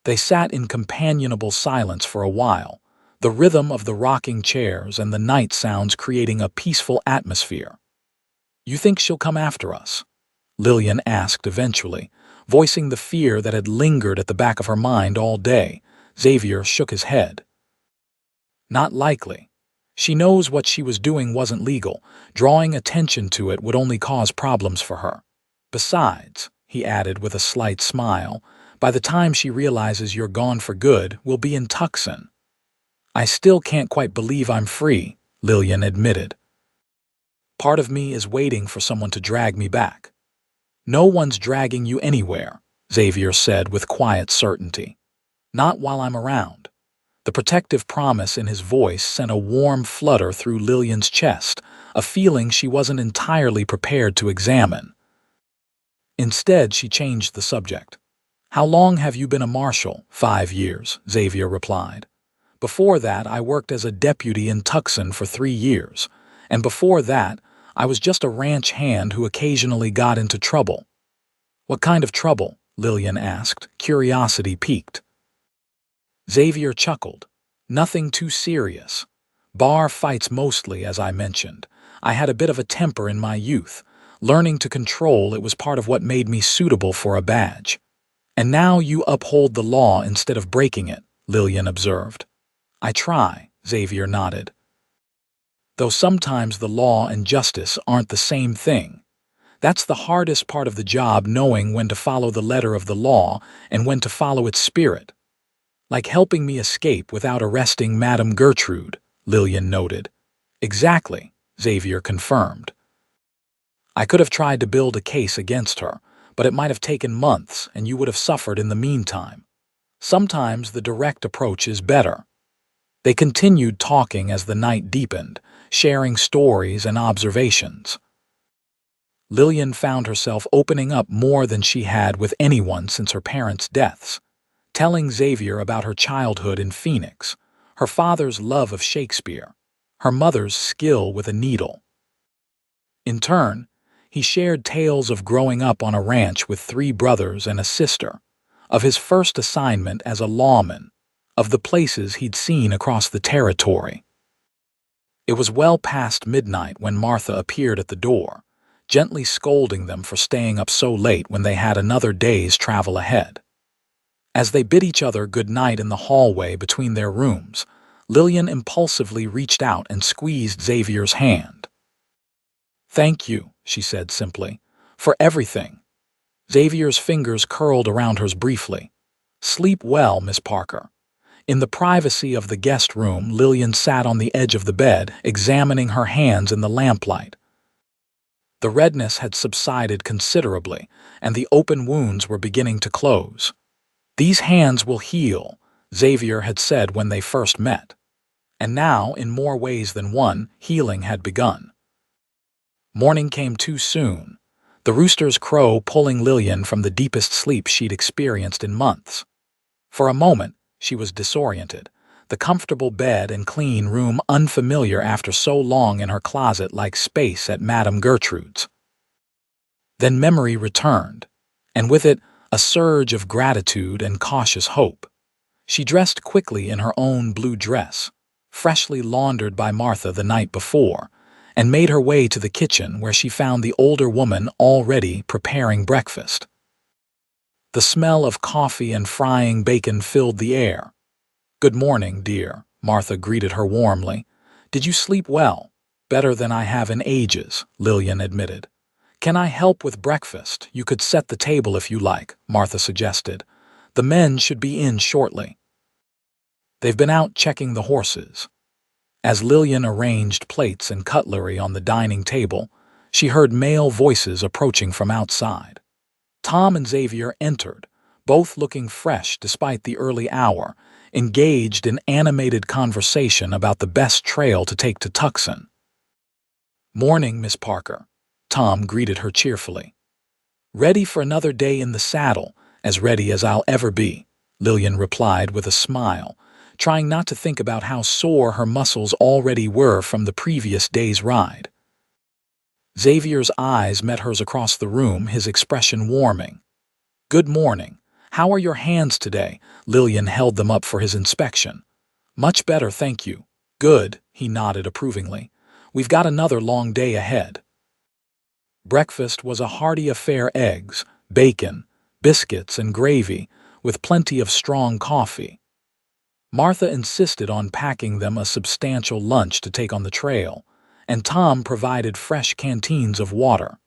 They sat in companionable silence for a while, the rhythm of the rocking chairs and the night sounds creating a peaceful atmosphere. "You think she'll come after us?" Lillian asked eventually, voicing the fear that had lingered at the back of her mind all day. Xavier shook his head. "Not likely. She knows what she was doing wasn't legal. Drawing attention to it would only cause problems for her. Besides," he added with a slight smile, "by the time she realizes you're gone for good, we'll be in Tucson." "I still can't quite believe I'm free," Lillian admitted. "Part of me is waiting for someone to drag me back." "No one's dragging you anywhere," Xavier said with quiet certainty. "Not while I'm around." The protective promise in his voice sent a warm flutter through Lillian's chest, a feeling she wasn't entirely prepared to examine. Instead, she changed the subject. "How long have you been a marshal?" "5 years," Xavier replied. "Before that, I worked as a deputy in Tucson for 3 years. And before that, I was just a ranch hand who occasionally got into trouble." "What kind of trouble?" Lillian asked, curiosity piqued. Xavier chuckled. "Nothing too serious. Bar fights mostly, as I mentioned. I had a bit of a temper in my youth. Learning to control it was part of what made me suitable for a badge." "And now you uphold the law instead of breaking it," Lillian observed. "I try," Xavier nodded. though sometimes the law and justice aren't the same thing. That's the hardest part of the job, knowing when to follow the letter of the law and when to follow its spirit. Like helping me escape without arresting Madame Gertrude, Lillian noted. Exactly, Xavier confirmed. I could have tried to build a case against her, but it might have taken months and you would have suffered in the meantime. Sometimes the direct approach is better. They continued talking as the night deepened, sharing stories and observations. Lillian found herself opening up more than she had with anyone since her parents' deaths, telling Xavier about her childhood in Phoenix, her father's love of Shakespeare, her mother's skill with a needle. In turn, he shared tales of growing up on a ranch with 3 brothers and a sister, of his first assignment as a lawman, of the places he'd seen across the territory. It was well past midnight when Martha appeared at the door, gently scolding them for staying up so late when they had another day's travel ahead. As they bid each other good night in the hallway between their rooms, Lillian impulsively reached out and squeezed Xavier's hand. "Thank you," she said simply, "for everything." Xavier's fingers curled around hers briefly. "Sleep well, Miss Parker." In the privacy of the guest room, Lillian sat on the edge of the bed, examining her hands in the lamplight. The redness had subsided considerably, and the open wounds were beginning to close. "These hands will heal," Xavier had said when they first met. And now, in more ways than one, healing had begun. Morning came too soon, the rooster's crow pulling Lillian from the deepest sleep she'd experienced in months. For a moment, she was disoriented, the comfortable bed and clean room unfamiliar after so long in her closet-like space at Madame Gertrude's. Then memory returned, and with it, a surge of gratitude and cautious hope. She dressed quickly in her own blue dress, freshly laundered by Martha the night before, and made her way to the kitchen where she found the older woman already preparing breakfast. The smell of coffee and frying bacon filled the air. "Good morning, dear," Martha greeted her warmly. "Did you sleep well?" "Better than I have in ages," Lillian admitted. "Can I help with breakfast? You could set the table if you like," Martha suggested. "The men should be in shortly." "They've been out checking the horses." As Lillian arranged plates and cutlery on the dining table, she heard male voices approaching from outside. Tom and Xavier entered, both looking fresh despite the early hour, engaged in animated conversation about the best trail to take to Tucson. "Morning, Miss Parker," Tom greeted her cheerfully. "Ready for another day in the saddle, as ready as I'll ever be," Lillian replied with a smile, trying not to think about how sore her muscles already were from the previous day's ride. Xavier's eyes met hers across the room, his expression warming. "Good morning. How are your hands today?" Lillian held them up for his inspection. "Much better, thank you." "Good," he nodded approvingly. "We've got another long day ahead." Breakfast was a hearty affair: eggs, bacon, biscuits, and gravy, with plenty of strong coffee. Martha insisted on packing them a substantial lunch to take on the trail, and Tom provided fresh canteens of water.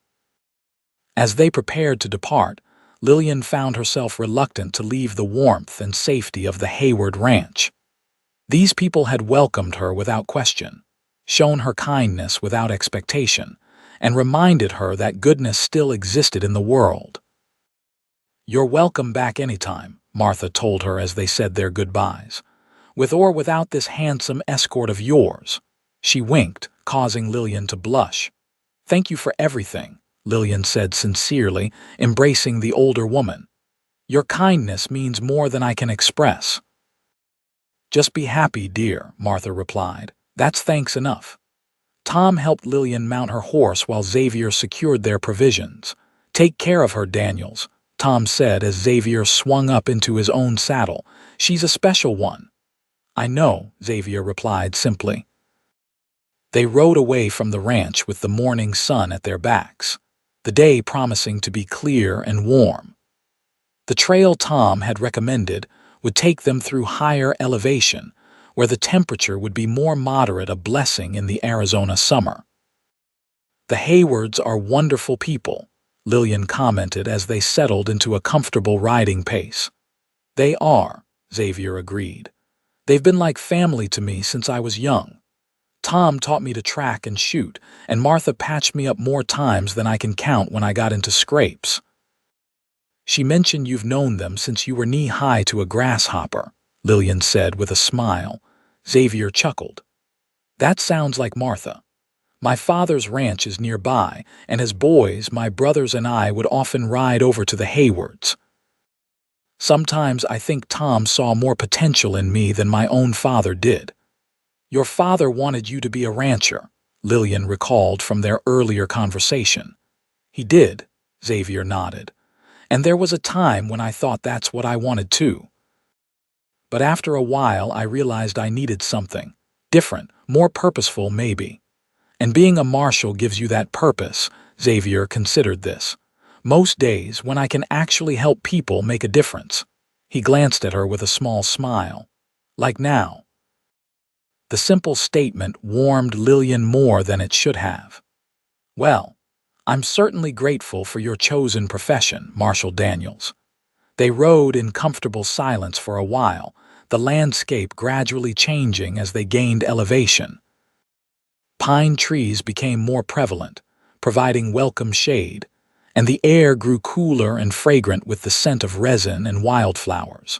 As they prepared to depart, Lillian found herself reluctant to leave the warmth and safety of the Hayward Ranch. These people had welcomed her without question, shown her kindness without expectation, and reminded her that goodness still existed in the world. "You're welcome back anytime," Martha told her as they said their goodbyes. "With or without this handsome escort of yours." She winked, causing Lillian to blush. "Thank you for everything," Lillian said sincerely, embracing the older woman. "Your kindness means more than I can express." "Just be happy, dear," Martha replied. "That's thanks enough." Tom helped Lillian mount her horse while Xavier secured their provisions. "Take care of her, Daniels," Tom said as Xavier swung up into his own saddle. "She's a special one." "I know," Xavier replied simply. They rode away from the ranch with the morning sun at their backs, the day promising to be clear and warm. The trail Tom had recommended would take them through higher elevation, where the temperature would be more moderate, a blessing in the Arizona summer. "The Haywards are wonderful people," Lillian commented as they settled into a comfortable riding pace. "They are," Xavier agreed. "They've been like family to me since I was young. Tom taught me to track and shoot, and Martha patched me up more times than I can count when I got into scrapes." "She mentioned you've known them since you were knee-high to a grasshopper," Lillian said with a smile. Xavier chuckled. "That sounds like Martha. My father's ranch is nearby, and as boys, my brothers and I would often ride over to the Haywards. Sometimes I think Tom saw more potential in me than my own father did." "Your father wanted you to be a rancher," Lillian recalled from their earlier conversation. "He did," Xavier nodded. "And there was a time when I thought that's what I wanted too. But after a while I realized I needed something different, more purposeful maybe. And being a marshal gives you that purpose." Xavier considered this. "Most days, when I can actually help people make a difference." He glanced at her with a small smile. "Like now." The simple statement warmed Lillian more than it should have. "Well, I'm certainly grateful for your chosen profession, Marshal Daniels." They rode in comfortable silence for a while, the landscape gradually changing as they gained elevation. Pine trees became more prevalent, providing welcome shade, and the air grew cooler and fragrant with the scent of resin and wildflowers.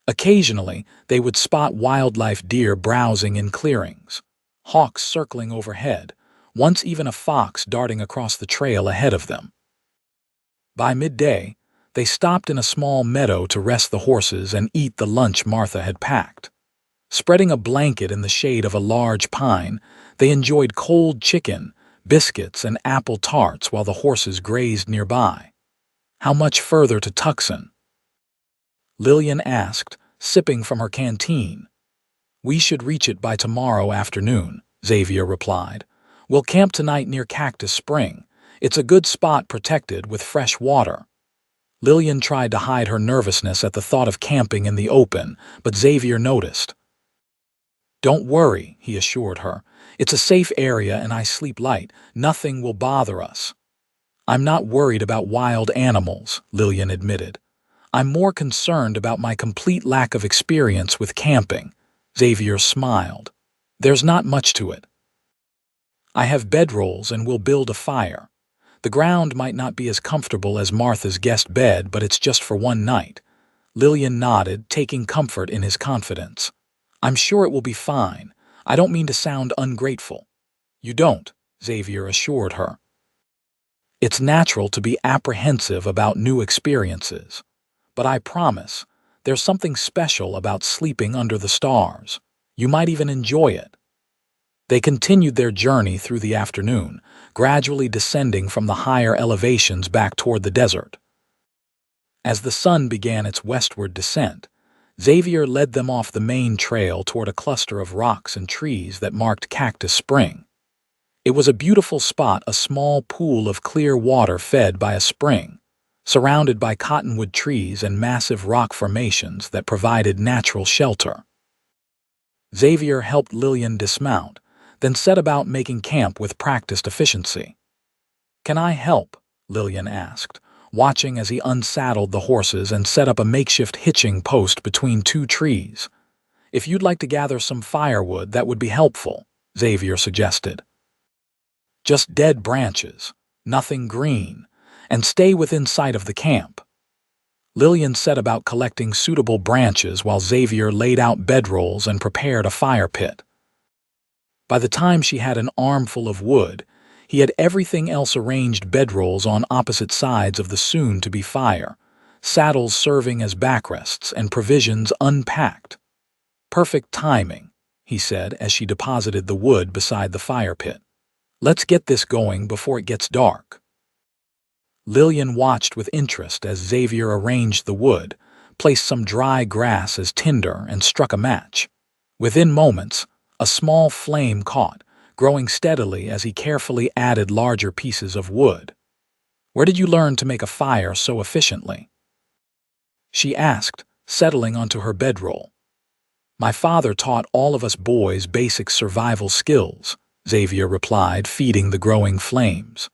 Occasionally, they would spot wildlife deer browsing in clearings, hawks circling overhead, once even a fox darting across the trail ahead of them. By midday, they stopped in a small meadow to rest the horses and eat the lunch Martha had packed. Spreading a blanket in the shade of a large pine, they enjoyed cold chicken, biscuits, and apple tarts while the horses grazed nearby. "How much further to Tucson?" Lillian asked, sipping from her canteen. "We should reach it by tomorrow afternoon," Xavier replied. "We'll camp tonight near Cactus Spring. It's a good spot protected with fresh water." Lillian tried to hide her nervousness at the thought of camping in the open, but Xavier noticed. "Don't worry," he assured her. "It's a safe area and I sleep light. Nothing will bother us." "I'm not worried about wild animals," Lillian admitted. "I'm more concerned about my complete lack of experience with camping." Xavier smiled. "There's not much to it. I have bedrolls and we'll build a fire. The ground might not be as comfortable as Martha's guest bed, but it's just for one night." Lillian nodded, taking comfort in his confidence. "I'm sure it will be fine. I don't mean to sound ungrateful." "You don't," Xavier assured her. "It's natural to be apprehensive about new experiences. But I promise, there's something special about sleeping under the stars. You might even enjoy it." They continued their journey through the afternoon, gradually descending from the higher elevations back toward the desert. As the sun began its westward descent, Xavier led them off the main trail toward a cluster of rocks and trees that marked Cactus Spring. It was a beautiful spot, a small pool of clear water fed by a spring, surrounded by cottonwood trees and massive rock formations that provided natural shelter. Xavier helped Lillian dismount, then set about making camp with practiced efficiency. "Can I help?" Lillian asked, watching as he unsaddled the horses and set up a makeshift hitching post between two trees. "If you'd like to gather some firewood, that would be helpful," Xavier suggested. "Just dead branches, nothing green, and stay within sight of the camp." Lillian set about collecting suitable branches while Xavier laid out bedrolls and prepared a fire pit. By the time she had an armful of wood, he had everything else arranged: bedrolls on opposite sides of the soon-to-be fire, saddles serving as backrests, and provisions unpacked. "Perfect timing," he said as she deposited the wood beside the fire pit. "Let's get this going before it gets dark." Lillian watched with interest as Xavier arranged the wood, placed some dry grass as tinder, and struck a match. Within moments, a small flame caught, growing steadily as he carefully added larger pieces of wood. "Where did you learn to make a fire so efficiently?" she asked, settling onto her bedroll. My father taught all of us boys basic survival skills, Xavier replied, feeding the growing flames.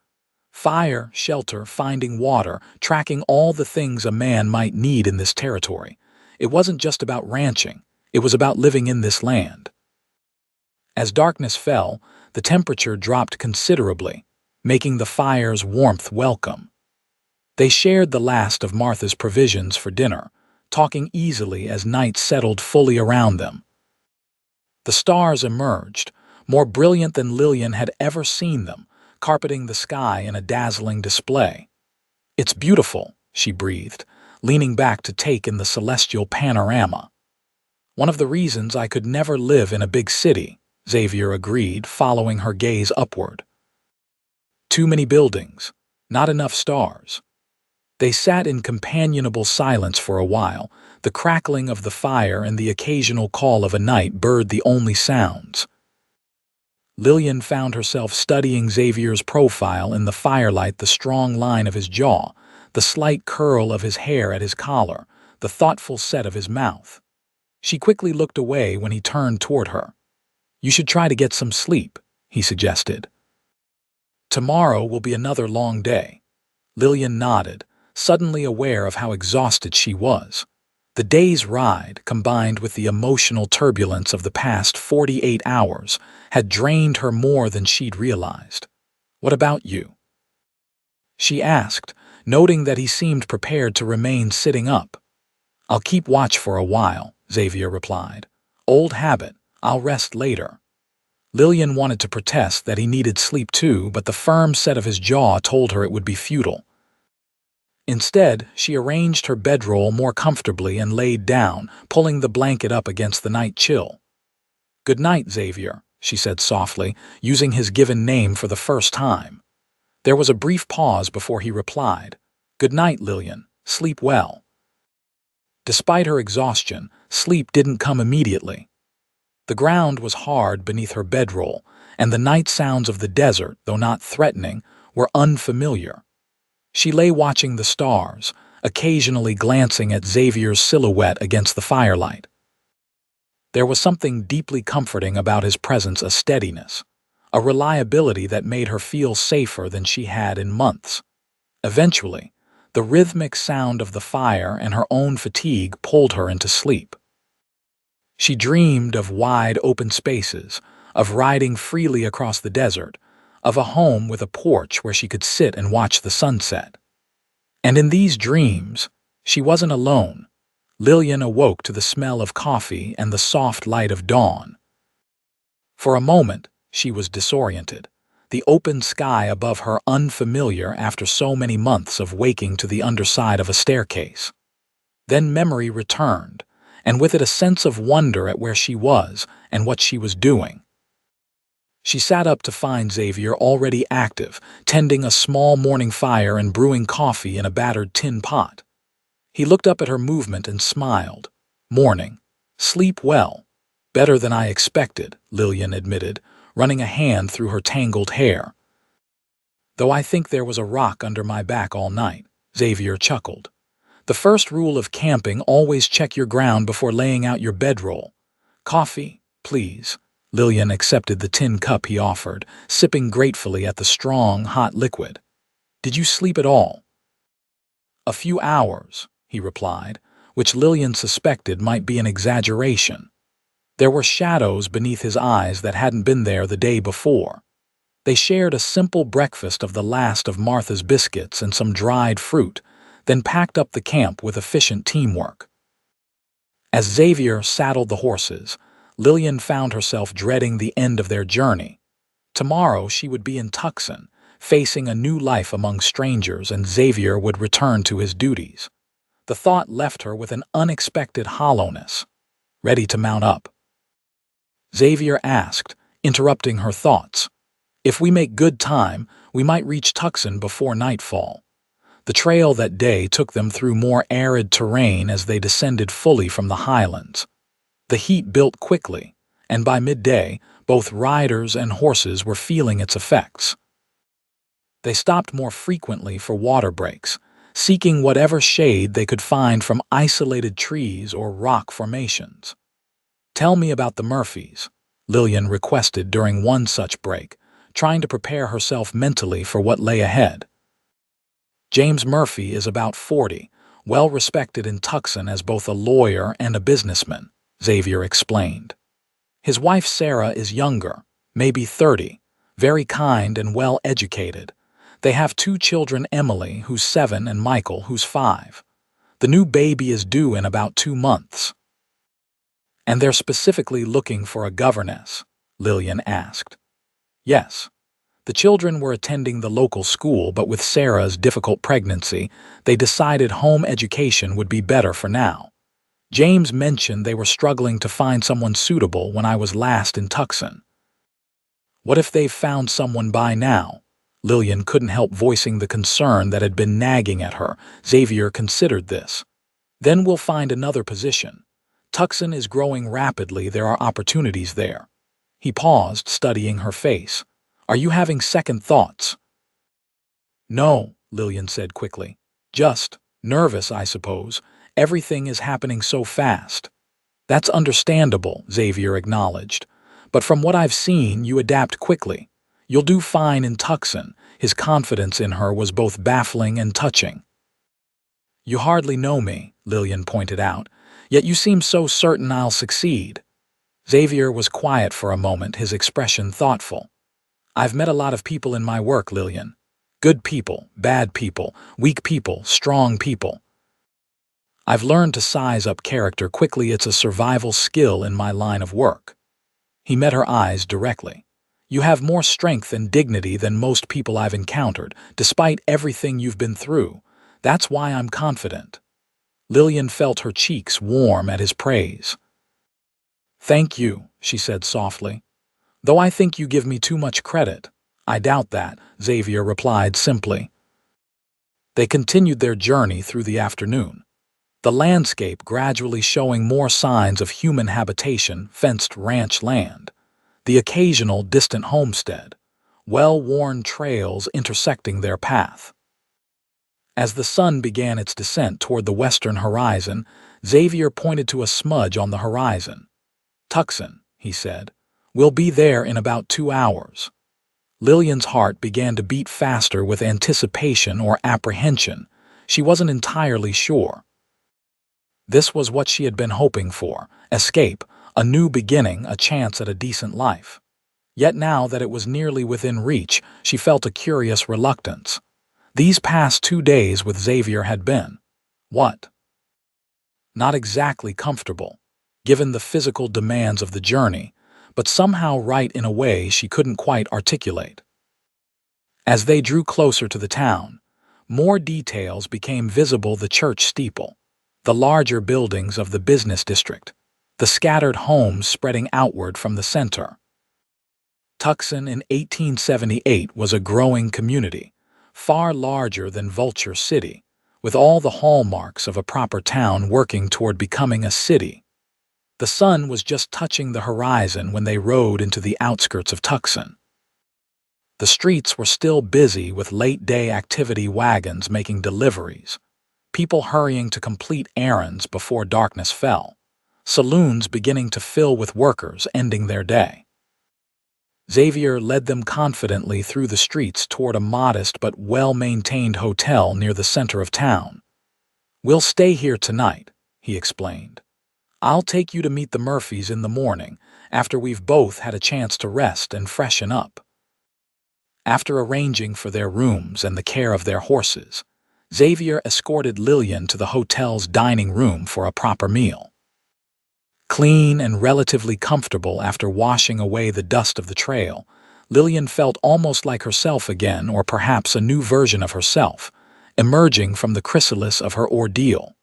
Fire, shelter, finding water, tracking all the things a man might need in this territory. It wasn't just about ranching, it was about living in this land. As darkness fell, the temperature dropped considerably, making the fire's warmth welcome. They shared the last of Martha's provisions for dinner, talking easily as night settled fully around them. The stars emerged, more brilliant than Lillian had ever seen them, carpeting the sky in a dazzling display. "It's beautiful," she breathed, leaning back to take in the celestial panorama. "One of the reasons I could never live in a big city," Xavier agreed, following her gaze upward. "Too many buildings, not enough stars." They sat in companionable silence for a while, the crackling of the fire and the occasional call of a night bird the only sounds. Lillian found herself studying Xavier's profile in the firelight, the strong line of his jaw, the slight curl of his hair at his collar, the thoughtful set of his mouth. She quickly looked away when he turned toward her. "You should try to get some sleep," he suggested. "Tomorrow will be another long day." Lillian nodded, suddenly aware of how exhausted she was. The day's ride, combined with the emotional turbulence of the past 48 hours, had drained her more than she'd realized. "What about you?" she asked, noting that he seemed prepared to remain sitting up. "I'll keep watch for a while," Xavier replied. "Old habit, I'll rest later." Lillian wanted to protest that he needed sleep too, but the firm set of his jaw told her it would be futile. Instead, she arranged her bedroll more comfortably and laid down, pulling the blanket up against the night chill. "Good night, Xavier," she said softly, using his given name for the first time. There was a brief pause before he replied, "Good night, Lillian. Sleep well." Despite her exhaustion, sleep didn't come immediately. The ground was hard beneath her bedroll, and the night sounds of the desert, though not threatening, were unfamiliar. She lay watching the stars, occasionally glancing at Xavier's silhouette against the firelight. There was something deeply comforting about his presence, a steadiness, a reliability that made her feel safer than she had in months. Eventually, the rhythmic sound of the fire and her own fatigue pulled her into sleep. She dreamed of wide open spaces, of riding freely across the desert, of a home with a porch where she could sit and watch the sunset. And in these dreams, she wasn't alone. Lillian awoke to the smell of coffee and the soft light of dawn. For a moment, she was disoriented, the open sky above her unfamiliar after so many months of waking to the underside of a staircase. Then memory returned, and with it a sense of wonder at where she was and what she was doing. She sat up to find Xavier already active, tending a small morning fire and brewing coffee in a battered tin pot. He looked up at her movement and smiled. "Morning. Sleep well." "Better than I expected," Lillian admitted, running a hand through her tangled hair. "Though I think there was a rock under my back all night," Xavier chuckled. "The first rule of camping: always check your ground before laying out your bedroll." "Coffee, please." Lillian accepted the tin cup he offered, sipping gratefully at the strong, hot liquid. "Did you sleep at all?" "A few hours," he replied, which Lillian suspected might be an exaggeration. There were shadows beneath his eyes that hadn't been there the day before. They shared a simple breakfast of the last of Martha's biscuits and some dried fruit, then packed up the camp with efficient teamwork. As Xavier saddled the horses, Lillian found herself dreading the end of their journey. Tomorrow she would be in Tucson, facing a new life among strangers, and Xavier would return to his duties. The thought left her with an unexpected hollowness. "Ready to mount up?" Xavier asked, interrupting her thoughts. "If we make good time, we might reach Tucson before nightfall." The trail that day took them through more arid terrain as they descended fully from the highlands. The heat built quickly, and by midday, both riders and horses were feeling its effects. They stopped more frequently for water breaks, seeking whatever shade they could find from isolated trees or rock formations. Tell me about the Murphys, Lillian requested during one such break, trying to prepare herself mentally for what lay ahead. James Murphy is about 40, well respected in Tucson as both a lawyer and a businessman, Xavier explained. His wife Sarah is younger, maybe 30, very kind and well educated. They have 2 children, Emily, who's 7, and Michael, who's 5. The new baby is due in about 2 months. And they're specifically looking for a governess, Lillian asked. Yes. The children were attending the local school, but with Sarah's difficult pregnancy, they decided home education would be better for now. James mentioned they were struggling to find someone suitable when I was last in Tucson. What if they've found someone by now? Lillian couldn't help voicing the concern that had been nagging at her. Xavier considered this. Then we'll find another position. Tucson is growing rapidly. There are opportunities there. He paused, studying her face. Are you having second thoughts? No, Lillian said quickly. Just nervous, I suppose. Everything is happening so fast. That's understandable, Xavier acknowledged. But from what I've seen, you adapt quickly. You'll do fine in Tucson. His confidence in her was both baffling and touching. You hardly know me, Lillian pointed out, yet you seem so certain I'll succeed. Xavier was quiet for a moment, his expression thoughtful. I've met a lot of people in my work, Lillian. Good people, bad people, weak people, strong people. I've learned to size up character quickly. It's a survival skill in my line of work. He met her eyes directly. You have more strength and dignity than most people I've encountered, despite everything you've been through. That's why I'm confident. Lillian felt her cheeks warm at his praise. Thank you, she said softly. Though I think you give me too much credit. I doubt that, Xavier replied simply. They continued their journey through the afternoon. The landscape gradually showing more signs of human habitation, fenced ranch land, the occasional distant homestead, well-worn trails intersecting their path. As the sun began its descent toward the western horizon, Xavier pointed to a smudge on the horizon. Tucson, he said. We'll be there in about 2 hours. Lillian's heart began to beat faster with anticipation or apprehension. She wasn't entirely sure. This was what she had been hoping for: escape, a new beginning, a chance at a decent life. Yet now that it was nearly within reach, she felt a curious reluctance. These past 2 days with Xavier had been, what? Not exactly comfortable, given the physical demands of the journey, but somehow right in a way she couldn't quite articulate. As they drew closer to the town, more details became visible: the church steeple, the larger buildings of the business district, the scattered homes spreading outward from the center. Tucson in 1878 was a growing community, far larger than Vulture City, with all the hallmarks of a proper town working toward becoming a city. The sun was just touching the horizon when they rode into the outskirts of Tucson. The streets were still busy with late-day activity, wagons making deliveries, people hurrying to complete errands before darkness fell, saloons beginning to fill with workers ending their day. Xavier led them confidently through the streets toward a modest but well-maintained hotel near the center of town. We'll stay here tonight, he explained. I'll take you to meet the Murphys in the morning, after we've both had a chance to rest and freshen up. After arranging for their rooms and the care of their horses, Xavier escorted Lillian to the hotel's dining room for a proper meal. Clean and relatively comfortable after washing away the dust of the trail, Lillian felt almost like herself again, or perhaps a new version of herself, emerging from the chrysalis of her ordeal.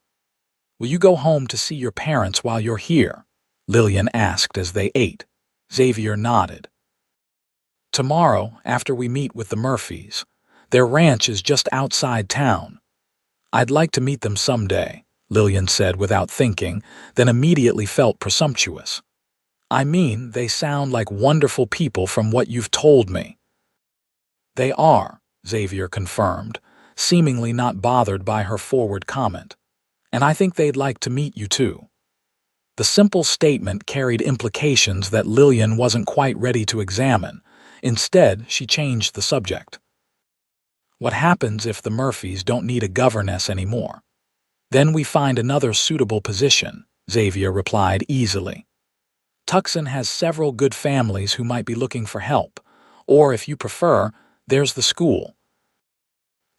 Will you go home to see your parents while you're here? Lillian asked as they ate. Xavier nodded. Tomorrow, after we meet with the Murphys. Their ranch is just outside town. I'd like to meet them someday, Lillian said without thinking, then immediately felt presumptuous. I mean, they sound like wonderful people from what you've told me. They are, Xavier confirmed, seemingly not bothered by her forward comment. And I think they'd like to meet you too. The simple statement carried implications that Lillian wasn't quite ready to examine. Instead, she changed the subject. What happens if the Murphys don't need a governess anymore? Then we find another suitable position, Xavier replied easily. Tucson has several good families who might be looking for help, or if you prefer, there's the school.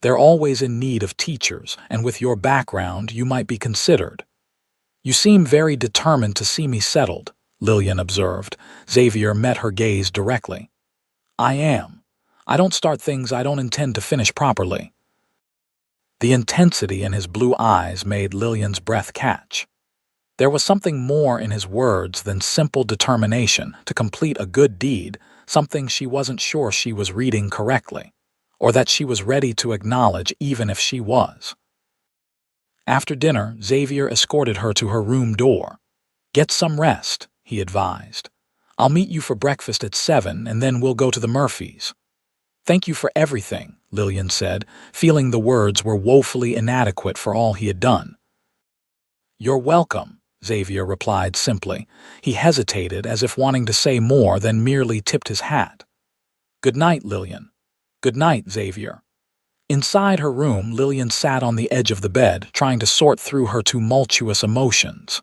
They're always in need of teachers, and with your background, you might be considered. You seem very determined to see me settled, Lillian observed. Xavier met her gaze directly. I am. I don't start things I don't intend to finish properly. The intensity in his blue eyes made Lillian's breath catch. There was something more in his words than simple determination to complete a good deed, something she wasn't sure she was reading correctly, or that she was ready to acknowledge even if she was. After dinner, Xavier escorted her to her room door. Get some rest, he advised. I'll meet you for breakfast at 7 and then we'll go to the Murphys. Thank you for everything, Lillian said, feeling the words were woefully inadequate for all he had done. You're welcome, Xavier replied simply. He hesitated as if wanting to say more than merely tipped his hat. Good night, Lillian. Good night, Xavier. Inside her room, Lillian sat on the edge of the bed, trying to sort through her tumultuous emotions.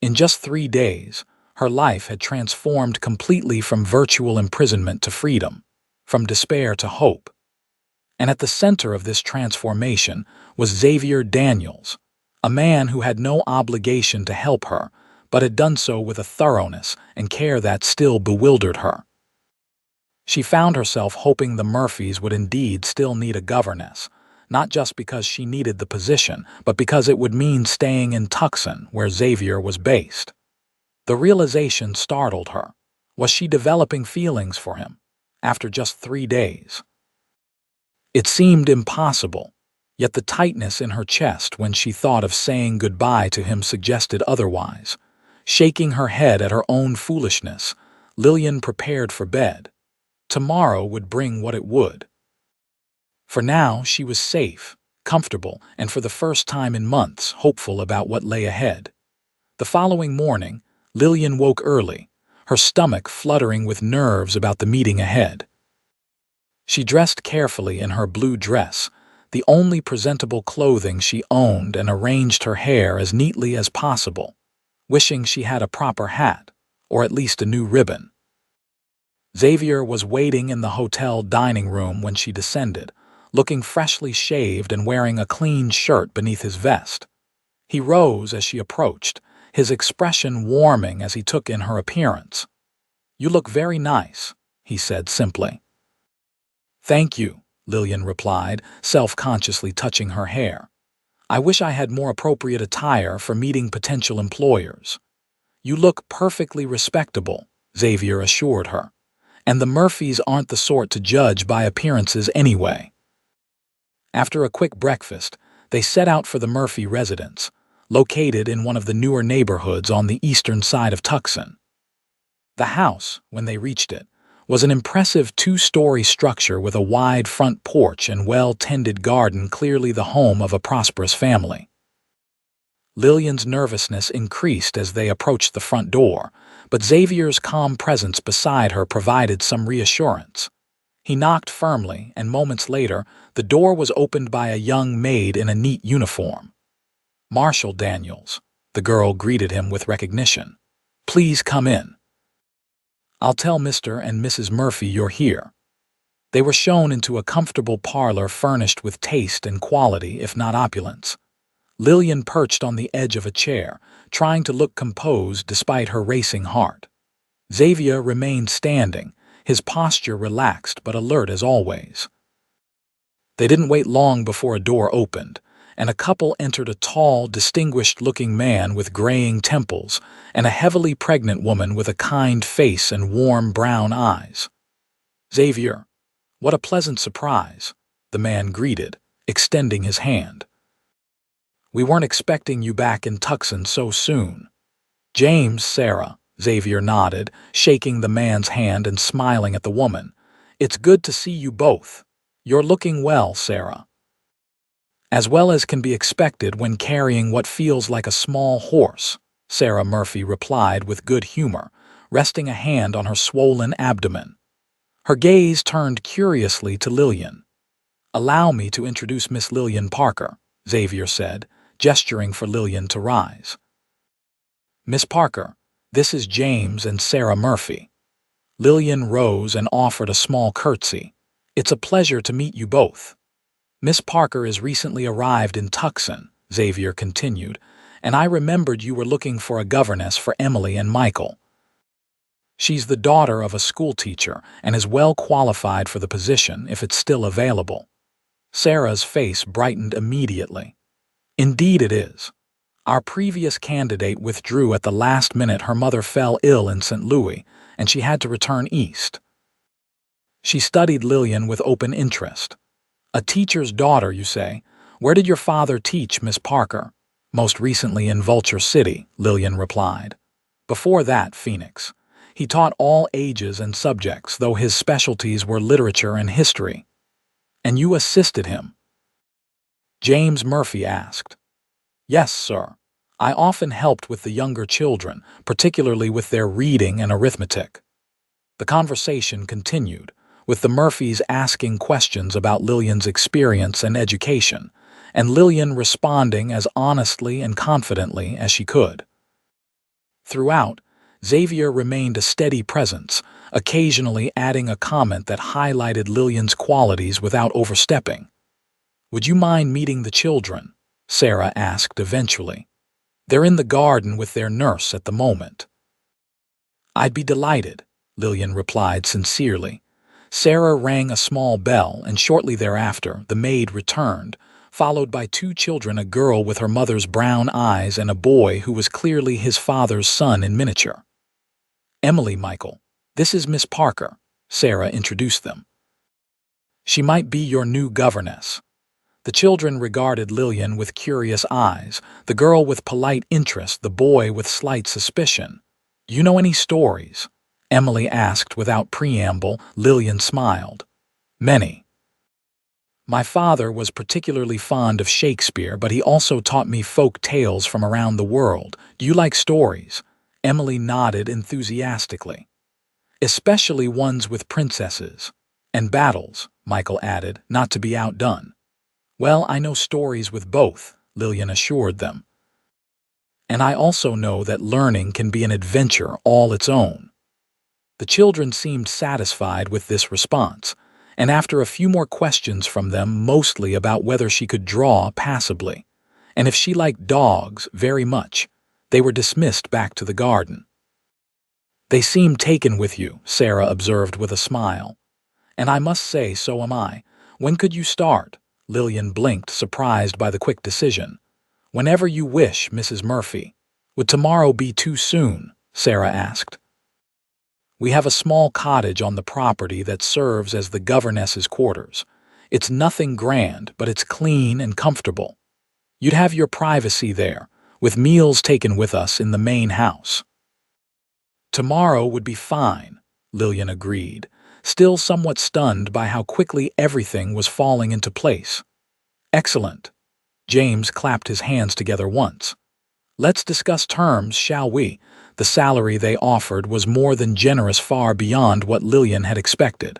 In just 3 days, her life had transformed completely from virtual imprisonment to freedom, from despair to hope. And at the center of this transformation was Xavier Daniels, a man who had no obligation to help her, but had done so with a thoroughness and care that still bewildered her. She found herself hoping the Murphys would indeed still need a governess, not just because she needed the position, but because it would mean staying in Tucson, where Xavier was based. The realization startled her. Was she developing feelings for him, after just 3 days? It seemed impossible. Yet the tightness in her chest when she thought of saying goodbye to him suggested otherwise. Shaking her head at her own foolishness, Lillian prepared for bed. Tomorrow would bring what it would. For now, she was safe, comfortable, and for the first time in months, hopeful about what lay ahead. The following morning, Lillian woke early, her stomach fluttering with nerves about the meeting ahead. She dressed carefully in her blue dress, the only presentable clothing she owned, and arranged her hair as neatly as possible, wishing she had a proper hat, or at least a new ribbon. Xavier was waiting in the hotel dining room when she descended, looking freshly shaved and wearing a clean shirt beneath his vest. He rose as she approached, his expression warming as he took in her appearance. You look very nice, he said simply. Thank you, Lillian replied, self-consciously touching her hair. I wish I had more appropriate attire for meeting potential employers. You look perfectly respectable, Xavier assured her. And the Murphys aren't the sort to judge by appearances anyway. After a quick breakfast, they set out for the Murphy residence, located in one of the newer neighborhoods on the eastern side of Tucson. The house, when they reached it, was an impressive 2-story structure with a wide front porch and well-tended garden, clearly the home of a prosperous family. Lillian's nervousness increased as they approached the front door, but Xavier's calm presence beside her provided some reassurance. He knocked firmly, and moments later, the door was opened by a young maid in a neat uniform. Marshall Daniels, the girl greeted him with recognition. Please come in. I'll tell Mr. and Mrs. Murphy you're here. They were shown into a comfortable parlor furnished with taste and quality, if not opulence. Lillian perched on the edge of a chair, trying to look composed despite her racing heart. Xavier remained standing, his posture relaxed but alert as always. They didn't wait long before a door opened, and a couple entered, a tall, distinguished-looking man with graying temples and a heavily pregnant woman with a kind face and warm brown eyes. Xavier, what a pleasant surprise, the man greeted, extending his hand. We weren't expecting you back in Tucson so soon. James, Sarah, Xavier nodded, shaking the man's hand and smiling at the woman. It's good to see you both. You're looking well, Sarah. As well as can be expected when carrying what feels like a small horse, Sarah Murphy replied with good humor, resting a hand on her swollen abdomen. Her gaze turned curiously to Lillian. "Allow me to introduce Miss Lillian Parker," Xavier said, gesturing for Lillian to rise. "Miss Parker, this is James and Sarah Murphy." Lillian rose and offered a small curtsy. "It's a pleasure to meet you both." "Miss Parker is recently arrived in Tucson," Xavier continued, "and I remembered you were looking for a governess for Emily and Michael. She's the daughter of a schoolteacher and is well qualified for the position if it's still available." Sarah's face brightened immediately. "Indeed it is. Our previous candidate withdrew at the last minute. Her mother fell ill in St. Louis, and she had to return east." She studied Lillian with open interest. "A teacher's daughter, you say? Where did your father teach, Miss Parker?" "Most recently in Vulture City," Lillian replied. "Before that, Phoenix. He taught all ages and subjects, though his specialties were literature and history." "And you assisted him?" James Murphy asked. "Yes, sir. I often helped with the younger children, particularly with their reading and arithmetic." The conversation continued, with the Murphys asking questions about Lillian's experience and education, and Lillian responding as honestly and confidently as she could. Throughout, Xavier remained a steady presence, occasionally adding a comment that highlighted Lillian's qualities without overstepping. "Would you mind meeting the children?" Sarah asked eventually. "They're in the garden with their nurse at the moment." "I'd be delighted," Lillian replied sincerely. Sarah rang a small bell, and shortly thereafter the maid returned, followed by two children, a girl with her mother's brown eyes and a boy who was clearly his father's son in miniature. "Emily, Michael, this is Miss Parker," Sarah introduced them. "She might be your new governess." The children regarded Lillian with curious eyes, the girl with polite interest, the boy with slight suspicion. "You know any stories?" Emily asked without preamble. Lillian smiled. "Many. My father was particularly fond of Shakespeare, but he also taught me folk tales from around the world. Do you like stories?" Emily nodded enthusiastically. "Especially ones with princesses. And battles," Michael added, not to be outdone. "Well, I know stories with both," Lillian assured them. "And I also know that learning can be an adventure all its own." The children seemed satisfied with this response, and after a few more questions from them, mostly about whether she could draw passably, and if she liked dogs very much, they were dismissed back to the garden. "They seem taken with you," Sarah observed with a smile. "And I must say, so am I. When could you start?" Lillian blinked, surprised by the quick decision. "Whenever you wish, Mrs. Murphy." "Would tomorrow be too soon?" Sarah asked. "We have a small cottage on the property that serves as the governess's quarters. It's nothing grand, but it's clean and comfortable. You'd have your privacy there, with meals taken with us in the main house." "Tomorrow would be fine," Lillian agreed, still somewhat stunned by how quickly everything was falling into place. "Excellent." James clapped his hands together once. "Let's discuss terms, shall we?" The salary they offered was more than generous, far beyond what Lillian had expected.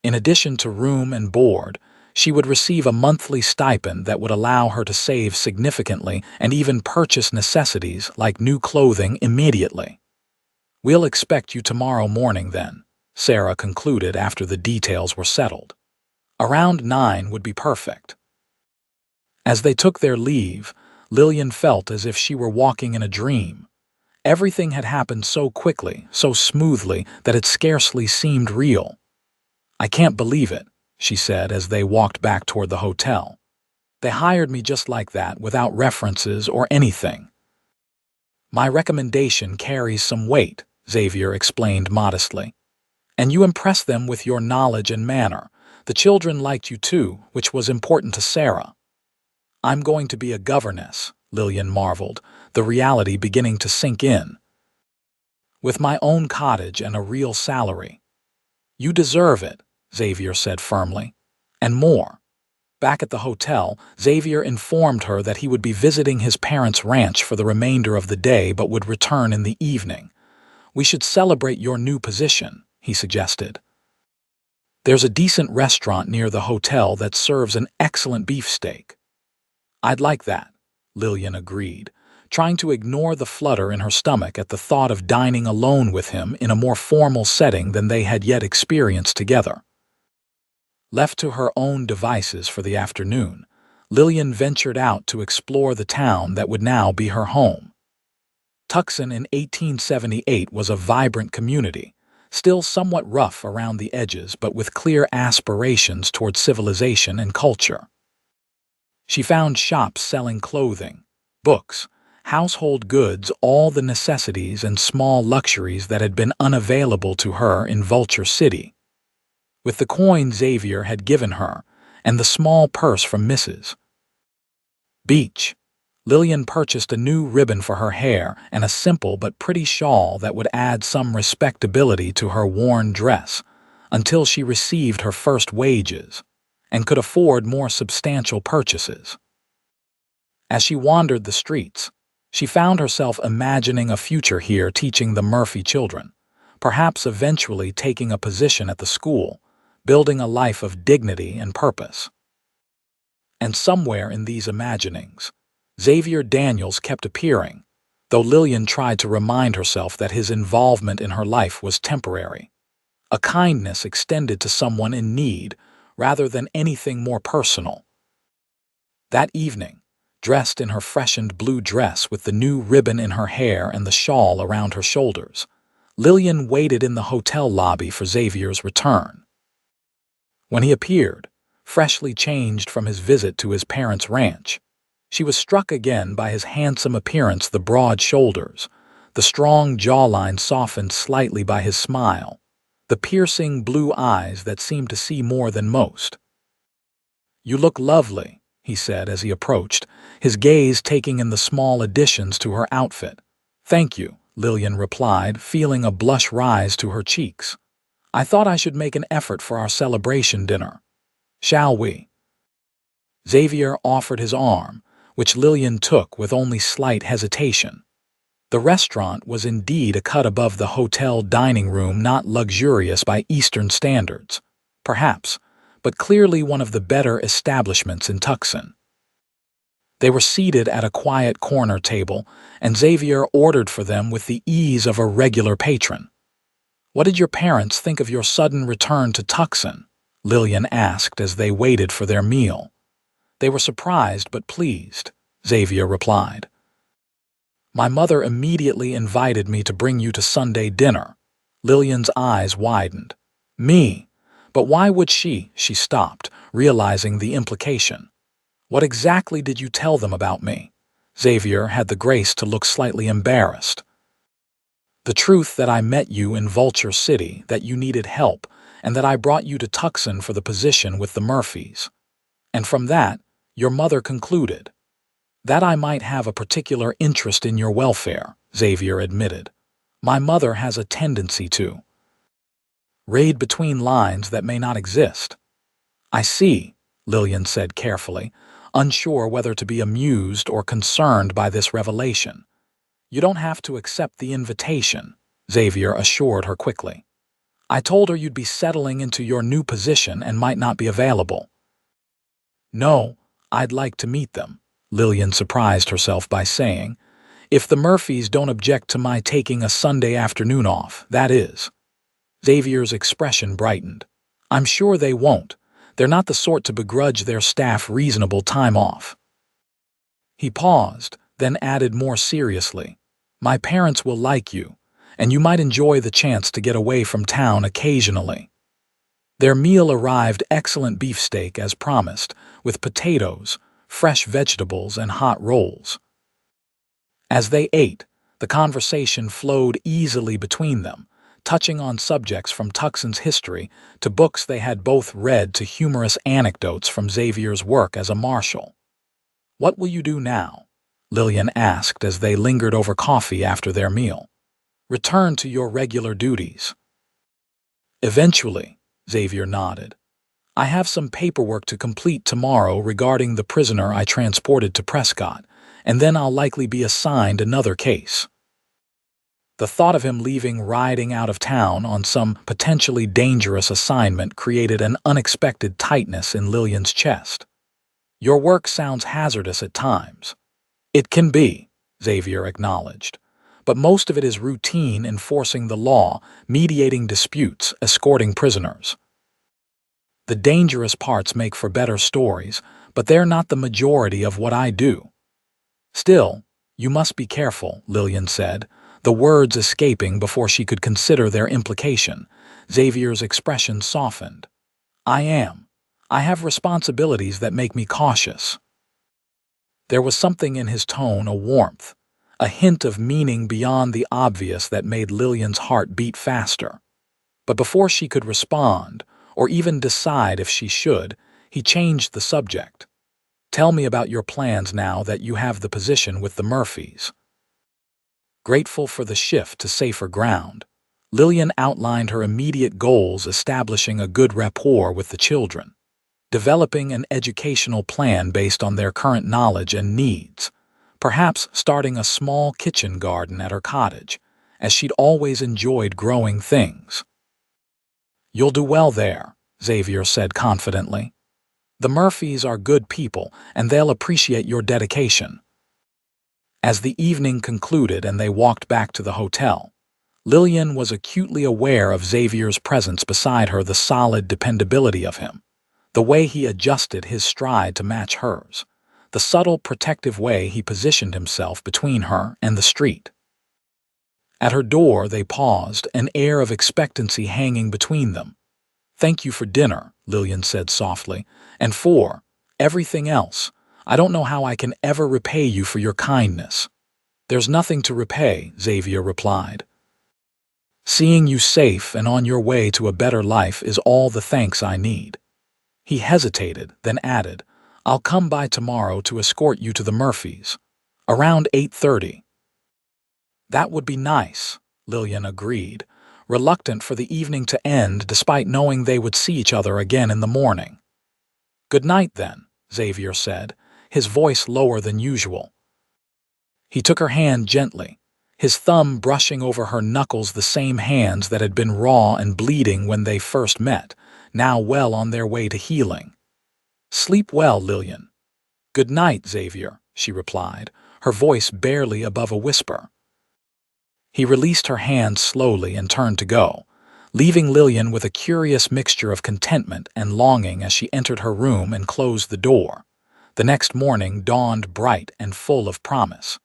In addition to room and board, she would receive a monthly stipend that would allow her to save significantly and even purchase necessities like new clothing immediately. "We'll expect you tomorrow morning then," Sarah concluded after the details were settled. "Around 9 would be perfect." As they took their leave, Lillian felt as if she were walking in a dream. Everything had happened so quickly, so smoothly, that it scarcely seemed real. "I can't believe it," she said as they walked back toward the hotel. "They hired me just like that, without references or anything." "My recommendation carries some weight," Xavier explained modestly. "And you impressed them with your knowledge and manner. The children liked you too, which was important to Sarah." "I'm going to be a governess," Lillian marveled, the reality beginning to sink in. "With my own cottage and a real salary." "You deserve it," Xavier said firmly. "And more." Back at the hotel, Xavier informed her that he would be visiting his parents' ranch for the remainder of the day but would return in the evening. "We should celebrate your new position," he suggested. "There's a decent restaurant near the hotel that serves an excellent beefsteak." "I'd like that," Lillian agreed, trying to ignore the flutter in her stomach at the thought of dining alone with him in a more formal setting than they had yet experienced together. Left to her own devices for the afternoon, Lillian ventured out to explore the town that would now be her home. Tucson in 1878 was a vibrant community, still somewhat rough around the edges but with clear aspirations toward civilization and culture. She found shops selling clothing, books, household goods, all the necessities and small luxuries that had been unavailable to her in Vulture City. With the coin Xavier had given her and the small purse from Mrs. Beach, Lillian purchased a new ribbon for her hair and a simple but pretty shawl that would add some respectability to her worn dress until she received her first wages and could afford more substantial purchases. As she wandered the streets, she found herself imagining a future here teaching the Murphy children, perhaps eventually taking a position at the school, building a life of dignity and purpose. And somewhere in these imaginings, Xavier Daniels kept appearing, though Lillian tried to remind herself that his involvement in her life was temporary, a kindness extended to someone in need rather than anything more personal. That evening, dressed in her freshened blue dress with the new ribbon in her hair and the shawl around her shoulders, Lillian waited in the hotel lobby for Xavier's return. When he appeared, freshly changed from his visit to his parents' ranch, she was struck again by his handsome appearance, the broad shoulders, the strong jawline softened slightly by his smile, the piercing blue eyes that seemed to see more than most. "You look lovely," he said as he approached, his gaze taking in the small additions to her outfit. "Thank you," Lillian replied, feeling a blush rise to her cheeks. "I thought I should make an effort for our celebration dinner. Shall we?" Xavier offered his arm, which Lillian took with only slight hesitation. The restaurant was indeed a cut above the hotel dining room, not luxurious by Eastern standards, perhaps, but clearly one of the better establishments in Tucson. They were seated at a quiet corner table, and Xavier ordered for them with the ease of a regular patron. "What did your parents think of your sudden return to Tucson?" Lillian asked as they waited for their meal. "They were surprised but pleased," Xavier replied. "My mother immediately invited me to bring you to Sunday dinner." Lillian's eyes widened. "Me? But why would she?" She stopped, realizing the implication. "What exactly did you tell them about me?" Xavier had the grace to look slightly embarrassed. "The truth that I met you in Vulture City, that you needed help, and that I brought you to Tucson for the position with the Murphys. And from that, your mother concluded that I might have a particular interest in your welfare," Xavier admitted. "My mother has a tendency to read between lines that may not exist." "I see," Lillian said carefully, unsure whether to be amused or concerned by this revelation. "You don't have to accept the invitation," Xavier assured her quickly. "I told her you'd be settling into your new position and might not be available." "No, I'd like to meet them," Lillian surprised herself by saying. "If the Murphys don't object to my taking a Sunday afternoon off, that is." Xavier's expression brightened. "I'm sure they won't. They're not the sort to begrudge their staff reasonable time off." He paused, then added more seriously, "My parents will like you, and you might enjoy the chance to get away from town occasionally." Their meal arrived, excellent beefsteak as promised, with potatoes, fresh vegetables, and hot rolls. As they ate, the conversation flowed easily between them, touching on subjects from Tucson's history to books they had both read to humorous anecdotes from Xavier's work as a marshal. "What will you do now?" Lillian asked as they lingered over coffee after their meal. "Return to your regular duties." "Eventually," Xavier nodded. I have some paperwork to complete tomorrow regarding the prisoner I transported to Prescott, and then I'll likely be assigned another case. The thought of him leaving riding out of town on some potentially dangerous assignment created an unexpected tightness in Lillian's chest. Your work sounds hazardous at times. It can be, Xavier acknowledged, but most of it is routine enforcing the law, mediating disputes, escorting prisoners. The dangerous parts make for better stories, but they're not the majority of what I do. Still, you must be careful, Lillian said, the words escaping before she could consider their implication. Xavier's expression softened. I am. I have responsibilities that make me cautious. There was something in his tone, a warmth, a hint of meaning beyond the obvious that made Lillian's heart beat faster. But before she could respond, or even decide if she should, he changed the subject. Tell me about your plans now that you have the position with the Murphys. Grateful for the shift to safer ground, Lillian outlined her immediate goals, establishing a good rapport with the children, developing an educational plan based on their current knowledge and needs, perhaps starting a small kitchen garden at her cottage, as she'd always enjoyed growing things. You'll do well there, Xavier said confidently. The Murphys are good people, and they'll appreciate your dedication. As the evening concluded and they walked back to the hotel, Lillian was acutely aware of Xavier's presence beside her, the solid dependability of him, the way he adjusted his stride to match hers, the subtle protective way he positioned himself between her and the street. At her door they paused, an air of expectancy hanging between them. Thank you for dinner, Lillian said softly, and for everything else. I don't know how I can ever repay you for your kindness. There's nothing to repay, Xavier replied. Seeing you safe and on your way to a better life is all the thanks I need. He hesitated, then added, I'll come by tomorrow to escort you to the Murphys. Around 8:30. That would be nice, Lillian agreed, reluctant for the evening to end despite knowing they would see each other again in the morning. Good night, then, Xavier said, his voice lower than usual. He took her hand gently, his thumb brushing over her knuckles, the same hands that had been raw and bleeding when they first met, now well on their way to healing. Sleep well, Lillian. Good night, Xavier, she replied, her voice barely above a whisper. He released her hand slowly and turned to go, leaving Lillian with a curious mixture of contentment and longing as she entered her room and closed the door. The next morning dawned bright and full of promise.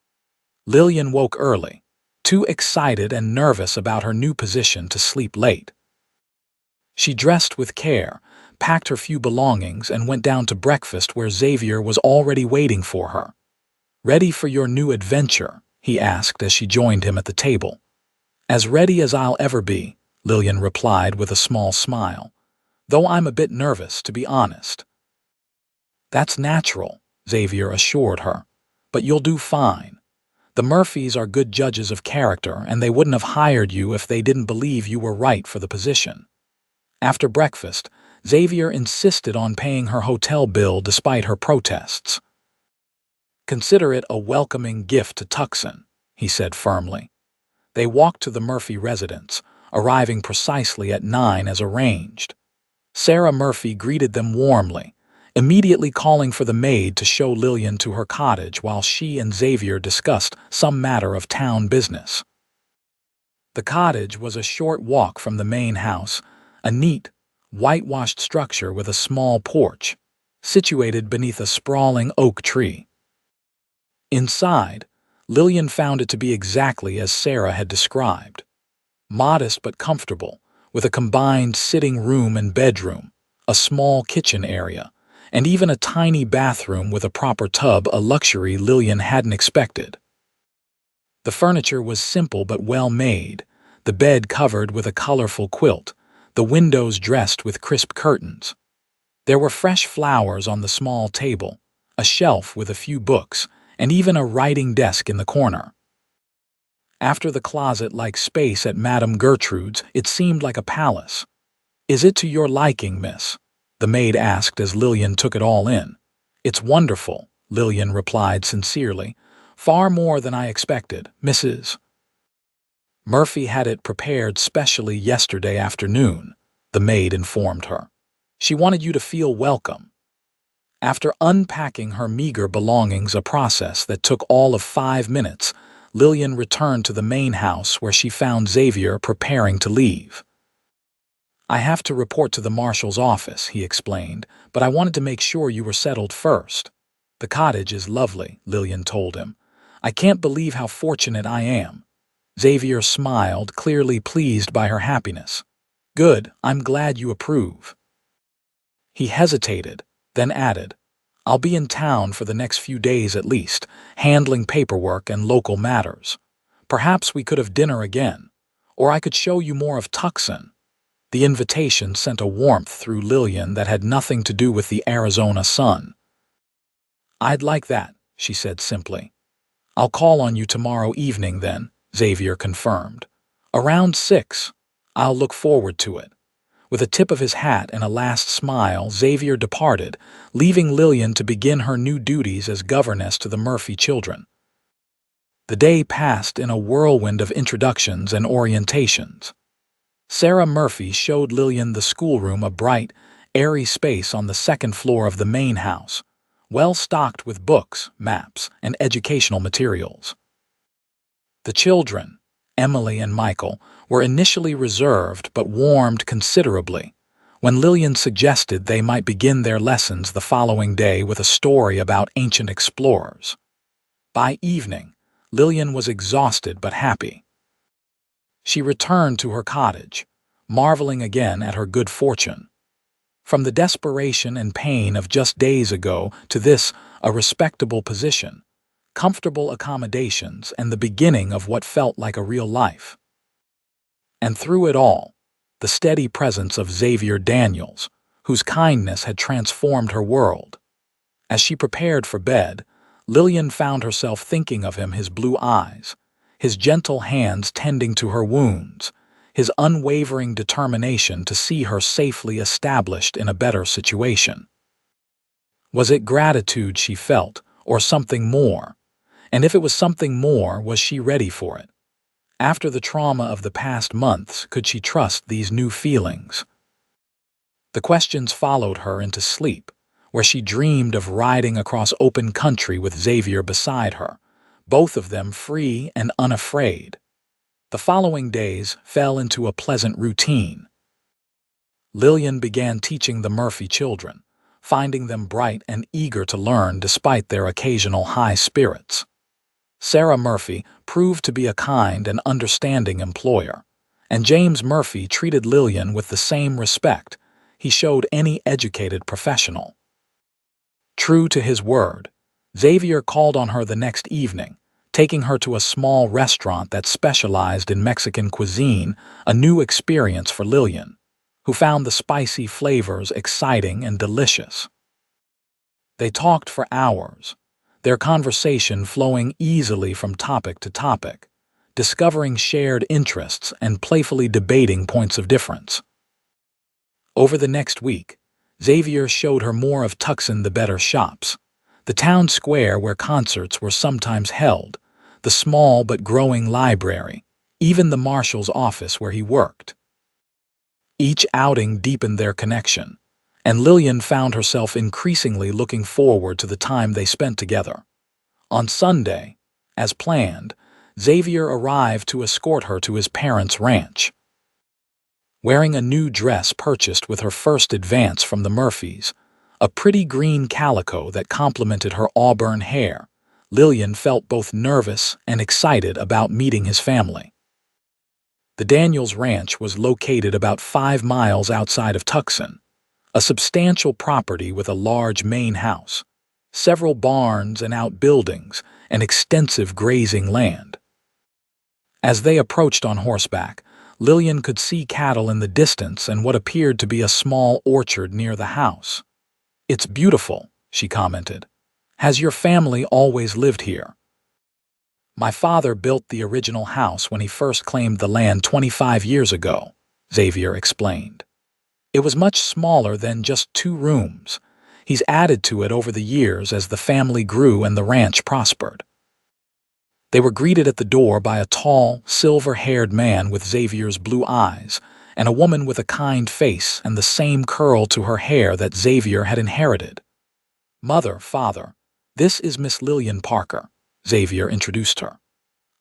Lillian woke early, too excited and nervous about her new position to sleep late. She dressed with care, packed her few belongings, and went down to breakfast where Xavier was already waiting for her. Ready for your new adventure? He asked as she joined him at the table. As ready as I'll ever be, Lillian replied with a small smile, though I'm a bit nervous, to be honest. That's natural, Xavier assured her, but you'll do fine. The Murphys are good judges of character, and they wouldn't have hired you if they didn't believe you were right for the position. After breakfast, Xavier insisted on paying her hotel bill despite her protests. Consider it a welcoming gift to Tucson, he said firmly. They walked to the Murphy residence, arriving precisely at 9 as arranged. Sarah Murphy greeted them warmly, immediately calling for the maid to show Lillian to her cottage while she and Xavier discussed some matter of town business. The cottage was a short walk from the main house, a neat, whitewashed structure with a small porch, situated beneath a sprawling oak tree. Inside, Lillian found it to be exactly as Sarah had described. Modest but comfortable, with a combined sitting room and bedroom, a small kitchen area, and even a tiny bathroom with a proper tub, a luxury Lillian hadn't expected. The furniture was simple but well made, the bed covered with a colorful quilt, the windows dressed with crisp curtains. There were fresh flowers on the small table, a shelf with a few books, and even a writing desk in the corner. After the closet-like space at Madame Gertrude's, it seemed like a palace. Is it to your liking, miss? the maid asked as Lillian took it all in. "It's wonderful," Lillian replied sincerely. "Far more than I expected, Mrs. Murphy had it prepared specially yesterday afternoon," the maid informed her. "She wanted you to feel welcome." After unpacking her meager belongings, a process that took all of 5 minutes, Lillian returned to the main house where she found Xavier preparing to leave. "I have to report to the marshal's office," he explained, "but I wanted to make sure you were settled first." "The cottage is lovely," Lillian told him. "I can't believe how fortunate I am." Xavier smiled, clearly pleased by her happiness. "Good, I'm glad you approve." He hesitated, then added, "I'll be in town for the next few days at least, handling paperwork and local matters. Perhaps we could have dinner again, or I could show you more of Tucson." The invitation sent a warmth through Lillian that had nothing to do with the Arizona sun. "I'd like that," she said simply. "I'll call on you tomorrow evening then," Xavier confirmed. "Around 6. I'll look forward to it." With a tip of his hat and a last smile, Xavier departed, leaving Lillian to begin her new duties as governess to the Murphy children. The day passed in a whirlwind of introductions and orientations. Sarah Murphy showed Lillian the schoolroom, a bright, airy space on the second floor of the main house, well stocked with books, maps, and educational materials. The children, Emily and Michael, were initially reserved but warmed considerably when Lillian suggested they might begin their lessons the following day with a story about ancient explorers. By evening, Lillian was exhausted but happy. She returned to her cottage, marveling again at her good fortune. From the desperation and pain of just days ago to this, a respectable position, comfortable accommodations, and the beginning of what felt like a real life. And through it all, the steady presence of Xavier Daniels, whose kindness had transformed her world. As she prepared for bed, Lillian found herself thinking of him, his blue eyes, his gentle hands tending to her wounds, his unwavering determination to see her safely established in a better situation. Was it gratitude she felt, or something more? And if it was something more, was she ready for it? After the trauma of the past months, could she trust these new feelings? The questions followed her into sleep, where she dreamed of riding across open country with Xavier beside her, both of them free and unafraid. The following days fell into a pleasant routine. Lillian began teaching the Murphy children, finding them bright and eager to learn despite their occasional high spirits. Sarah Murphy proved to be a kind and understanding employer, and James Murphy treated Lillian with the same respect he showed any educated professional. True to his word, Xavier called on her the next evening, taking her to a small restaurant that specialized in Mexican cuisine, a new experience for Lillian, who found the spicy flavors exciting and delicious. They talked for hours, their conversation flowing easily from topic to topic, discovering shared interests and playfully debating points of difference. Over the next week, Xavier showed her more of Tucson the Better shops, the town square where concerts were sometimes held, the small but growing library, even the marshal's office where he worked. Each outing deepened their connection, and Lillian found herself increasingly looking forward to the time they spent together. On Sunday, as planned, Xavier arrived to escort her to his parents' ranch. Wearing a new dress purchased with her first advance from the Murphys, a pretty green calico that complemented her auburn hair, Lillian felt both nervous and excited about meeting his family. The Daniels Ranch was located about 5 miles outside of Tucson, a substantial property with a large main house, several barns and outbuildings, and extensive grazing land. As they approached on horseback, Lillian could see cattle in the distance and what appeared to be a small orchard near the house. "It's beautiful," she commented. "Has your family always lived here?" "My father built the original house when he first claimed the land 25 years ago," Xavier explained. It was much smaller than just 2 rooms. He's added to it over the years as the family grew and the ranch prospered. They were greeted at the door by a tall, silver-haired man with Xavier's blue eyes, and a woman with a kind face and the same curl to her hair that Xavier had inherited. "Mother, father, this is Miss Lillian Parker," Xavier introduced her.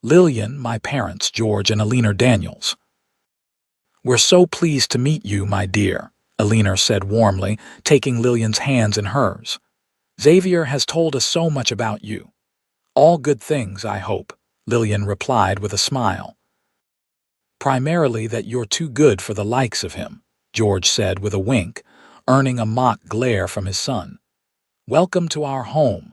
"Lillian, my parents, George and Alina Daniels." "We're so pleased to meet you, my dear," Alina said warmly, taking Lillian's hands in hers. "Xavier has told us so much about you." "All good things, I hope," Lillian replied with a smile. "Primarily that you're too good for the likes of him," George said with a wink, earning a mock glare from his son. "Welcome to our home."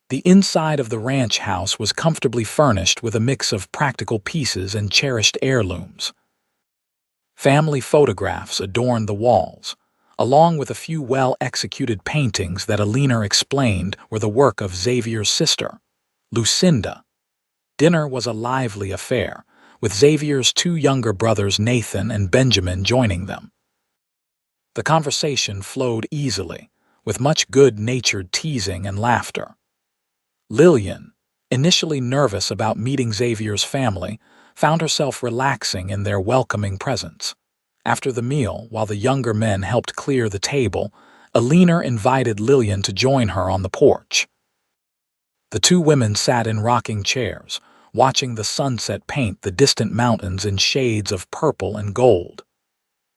The inside of the ranch house was comfortably furnished with a mix of practical pieces and cherished heirlooms. Family photographs adorned the walls, along with a few well-executed paintings that Alina explained were the work of Xavier's sister, Lucinda. Dinner was a lively affair, with Xavier's 2 younger brothers Nathan and Benjamin joining them. The conversation flowed easily, with much good-natured teasing and laughter. Lillian, initially nervous about meeting Xavier's family, found herself relaxing in their welcoming presence. After the meal, while the younger men helped clear the table, Alina invited Lillian to join her on the porch. The 2 women sat in rocking chairs, watching the sunset paint the distant mountains in shades of purple and gold.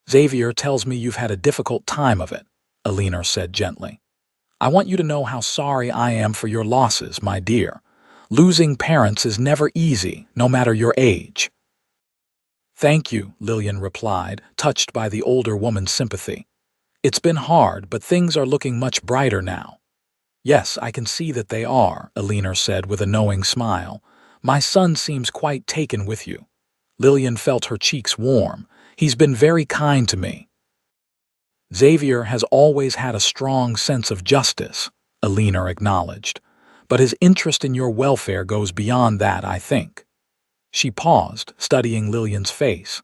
"Xavier tells me you've had a difficult time of it," Alina said gently. "I want you to know how sorry I am for your losses, my dear. Losing parents is never easy, no matter your age." "Thank you," Lillian replied, touched by the older woman's sympathy. "It's been hard, but things are looking much brighter now." "Yes, I can see that they are," Alina said with a knowing smile. "My son seems quite taken with you." Lillian felt her cheeks warm. "He's been very kind to me." "Xavier has always had a strong sense of justice," Alina acknowledged. "But his interest in your welfare goes beyond that, I think." She paused, studying Lillian's face.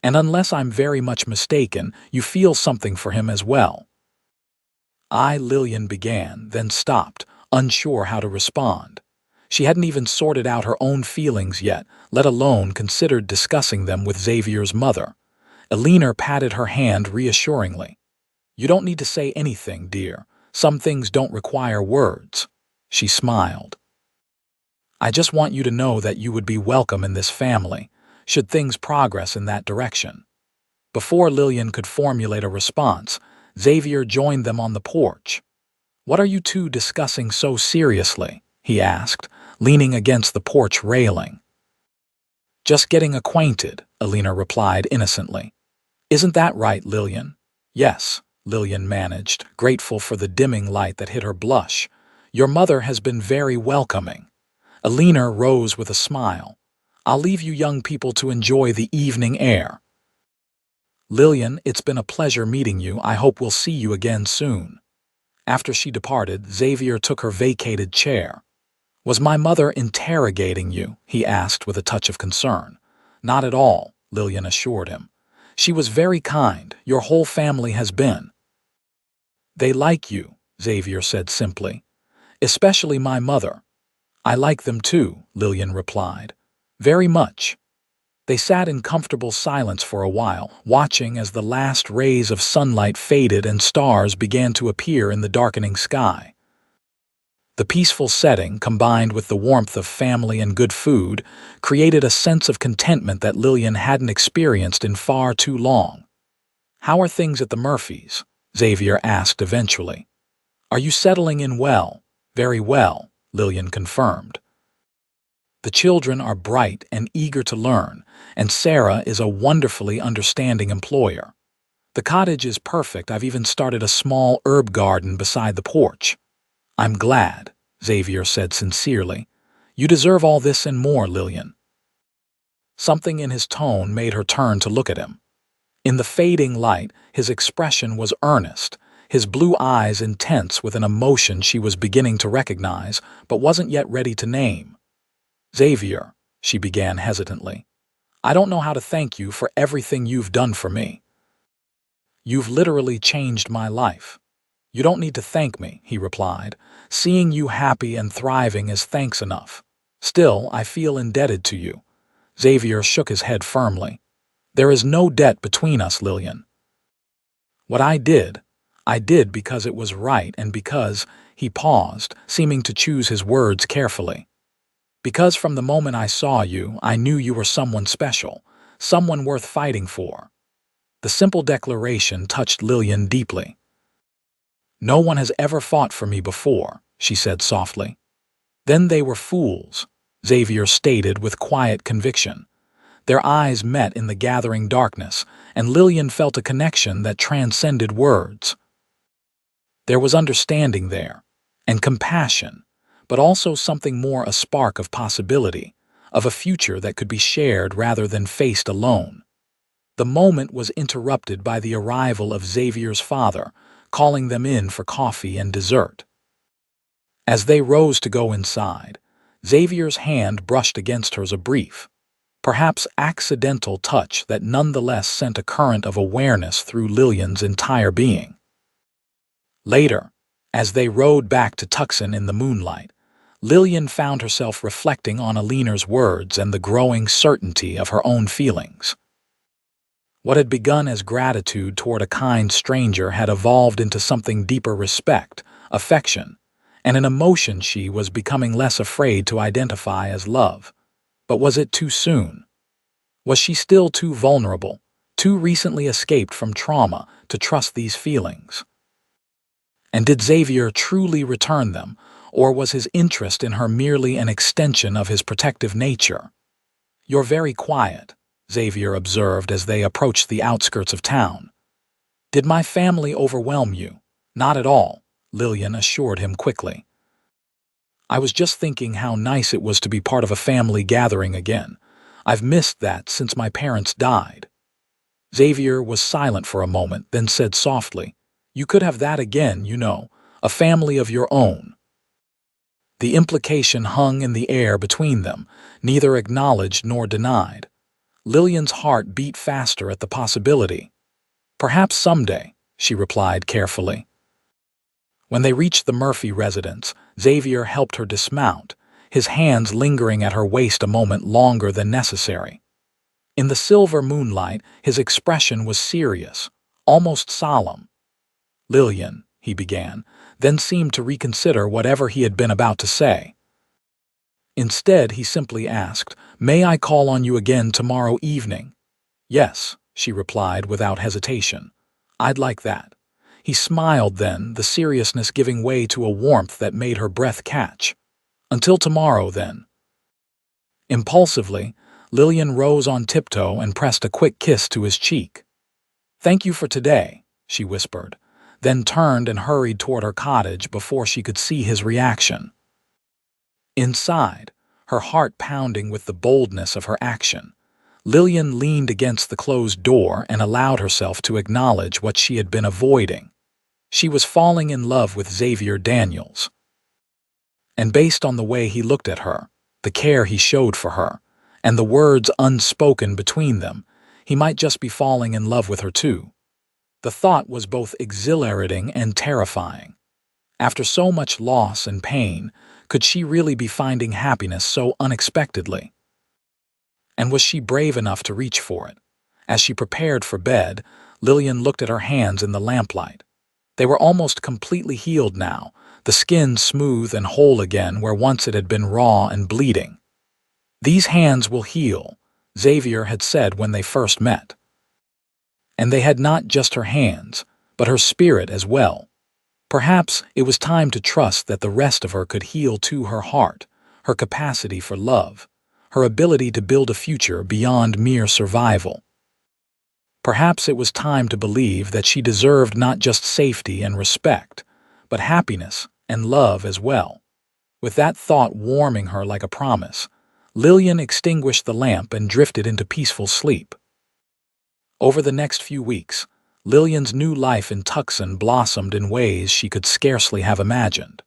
"And unless I'm very much mistaken, you feel something for him as well." Lillian began, then stopped, unsure how to respond. She hadn't even sorted out her own feelings yet, let alone considered discussing them with Xavier's mother. Alina patted her hand reassuringly. "You don't need to say anything, dear. Some things don't require words." She smiled. "I just want you to know that you would be welcome in this family, should things progress in that direction." Before Lillian could formulate a response, Xavier joined them on the porch. "What are you 2 discussing so seriously?" he asked, leaning against the porch railing. "Just getting acquainted," Alina replied innocently. "Isn't that right, Lillian?" "Yes," Lillian managed, grateful for the dimming light that hid her blush. "Your mother has been very welcoming." Alina rose with a smile. "I'll leave you young people to enjoy the evening air." "Lillian, it's been a pleasure meeting you. I hope we'll see you again soon." After she departed, Xavier took her vacated chair. "Was my mother interrogating you?" he asked with a touch of concern. "Not at all," Lillian assured him. "She was very kind. Your whole family has been." "They like you," Xavier said simply. "Especially my mother." "I like them too," Lillian replied. "Very much." They sat in comfortable silence for a while, watching as the last rays of sunlight faded and stars began to appear in the darkening sky. The peaceful setting, combined with the warmth of family and good food, created a sense of contentment that Lillian hadn't experienced in far too long. "How are things at the Murphys?" Xavier asked eventually. "Are you settling in well?" "Very well," Lillian confirmed. "The children are bright and eager to learn, and Sarah is a wonderfully understanding employer. The cottage is perfect. I've even started a small herb garden beside the porch." "I'm glad," Xavier said sincerely. "You deserve all this and more, Lillian." Something in his tone made her turn to look at him. In the fading light, his expression was earnest, his blue eyes intense with an emotion she was beginning to recognize, but wasn't yet ready to name. "Xavier," she began hesitantly, "I don't know how to thank you for everything you've done for me." You've literally changed my life." "You don't need to thank me," he replied. "Seeing you happy and thriving is thanks enough. Still, I feel indebted to you." Xavier shook his head firmly. "There is no debt between us, Lillian. What I did because it was right and because—" He paused, seeming to choose his words carefully. "Because from the moment I saw you, I knew you were someone special, someone worth fighting for." The simple declaration touched Lillian deeply. "No one has ever fought for me before," she said softly. "Then they were fools," Xavier stated with quiet conviction. Their eyes met in the gathering darkness, and Lillian felt a connection that transcended words. There was understanding there, and compassion, but also something more, a spark of possibility, of a future that could be shared rather than faced alone. The moment was interrupted by the arrival of Xavier's father, calling them in for coffee and dessert. As they rose to go inside, Xavier's hand brushed against hers, a brief, perhaps accidental touch that nonetheless sent a current of awareness through Lillian's entire being. Later, as they rode back to Tucson in the moonlight, Lillian found herself reflecting on Aliner's words and the growing certainty of her own feelings. What had begun as gratitude toward a kind stranger had evolved into something deeper: respect, affection, and an emotion she was becoming less afraid to identify as love. But was it too soon? Was she still too vulnerable, too recently escaped from trauma, to trust these feelings? And did Xavier truly return them, or was his interest in her merely an extension of his protective nature? "You're very quiet," Xavier observed as they approached the outskirts of town. "Did my family overwhelm you?" "Not at all," Lillian assured him quickly. "I was just thinking how nice it was to be part of a family gathering again. I've missed that since my parents died." Xavier was silent for a moment, then said softly, "You could have that again, you know, a family of your own." The implication hung in the air between them, neither acknowledged nor denied. Lillian's heart beat faster at the possibility. "Perhaps someday," she replied carefully. When they reached the Murphy residence, Xavier helped her dismount, his hands lingering at her waist a moment longer than necessary. In the silver moonlight, his expression was serious, almost solemn. "Lillian," he began, then seemed to reconsider whatever he had been about to say. Instead, he simply asked, "May I call on you again tomorrow evening?" "Yes," she replied without hesitation. "I'd like that." He smiled then, the seriousness giving way to a warmth that made her breath catch. "Until tomorrow, then." Impulsively, Lillian rose on tiptoe and pressed a quick kiss to his cheek. "Thank you for today," she whispered, then turned and hurried toward her cottage before she could see his reaction. Inside, her heart pounding with the boldness of her action, Lillian leaned against the closed door and allowed herself to acknowledge what she had been avoiding. She was falling in love with Xavier Daniels. And based on the way he looked at her, the care he showed for her, and the words unspoken between them, he might just be falling in love with her too. The thought was both exhilarating and terrifying. After so much loss and pain, could she really be finding happiness so unexpectedly? And was she brave enough to reach for it? As she prepared for bed, Lillian looked at her hands in the lamplight. They were almost completely healed now, the skin smooth and whole again where once it had been raw and bleeding. "These hands will heal," Xavier had said when they first met. And they had not just her hands, but her spirit as well. Perhaps it was time to trust that the rest of her could heal too: her heart, her capacity for love, her ability to build a future beyond mere survival. Perhaps it was time to believe that she deserved not just safety and respect, but happiness and love as well. With that thought warming her like a promise, Lillian extinguished the lamp and drifted into peaceful sleep. Over the next few weeks, Lillian's new life in Tucson blossomed in ways she could scarcely have imagined.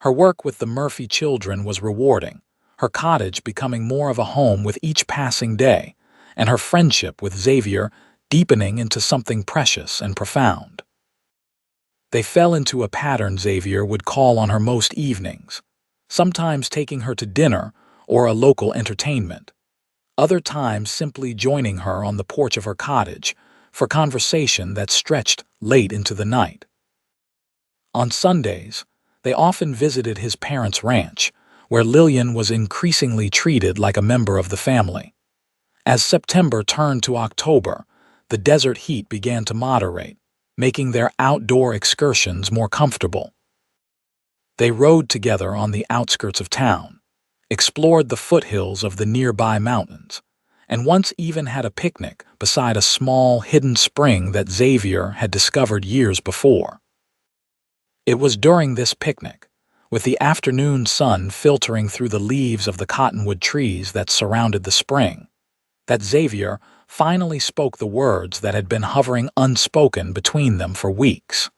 Her work with the Murphy children was rewarding, her cottage becoming more of a home with each passing day, and her friendship with Xavier deepening into something precious and profound. They fell into a pattern. Xavier would call on her most evenings, sometimes taking her to dinner or a local entertainment, other times simply joining her on the porch of her cottage for conversation that stretched late into the night. On Sundays, they often visited his parents' ranch, where Lillian was increasingly treated like a member of the family. As September turned to October, the desert heat began to moderate, making their outdoor excursions more comfortable. They rode together on the outskirts of town, explored the foothills of the nearby mountains, and once even had a picnic beside a small, hidden spring that Xavier had discovered years before. It was during this picnic, with the afternoon sun filtering through the leaves of the cottonwood trees that surrounded the spring, that Xavier finally spoke the words that had been hovering unspoken between them for weeks.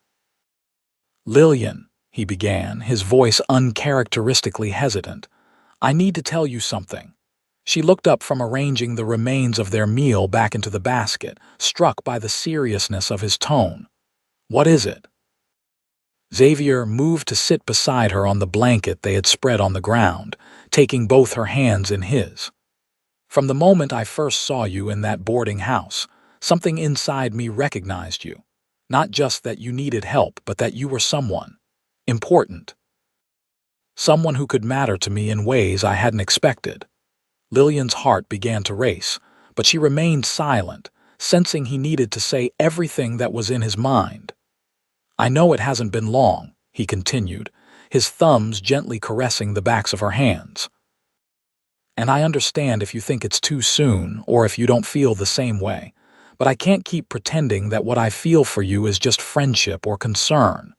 "Lillian," he began, his voice uncharacteristically hesitant, "I need to tell you something." She looked up from arranging the remains of their meal back into the basket, struck by the seriousness of his tone. "What is it?" Xavier moved to sit beside her on the blanket they had spread on the ground, taking both her hands in his. "From the moment I first saw you in that boarding house, something inside me recognized you. Not just that you needed help, but that you were someone important. Someone who could matter to me in ways I hadn't expected." Lillian's heart began to race, but she remained silent, sensing he needed to say everything that was in his mind. "I know it hasn't been long," he continued, his thumbs gently caressing the backs of her hands. "And I understand if you think it's too soon or if you don't feel the same way, but I can't keep pretending that what I feel for you is just friendship or concern."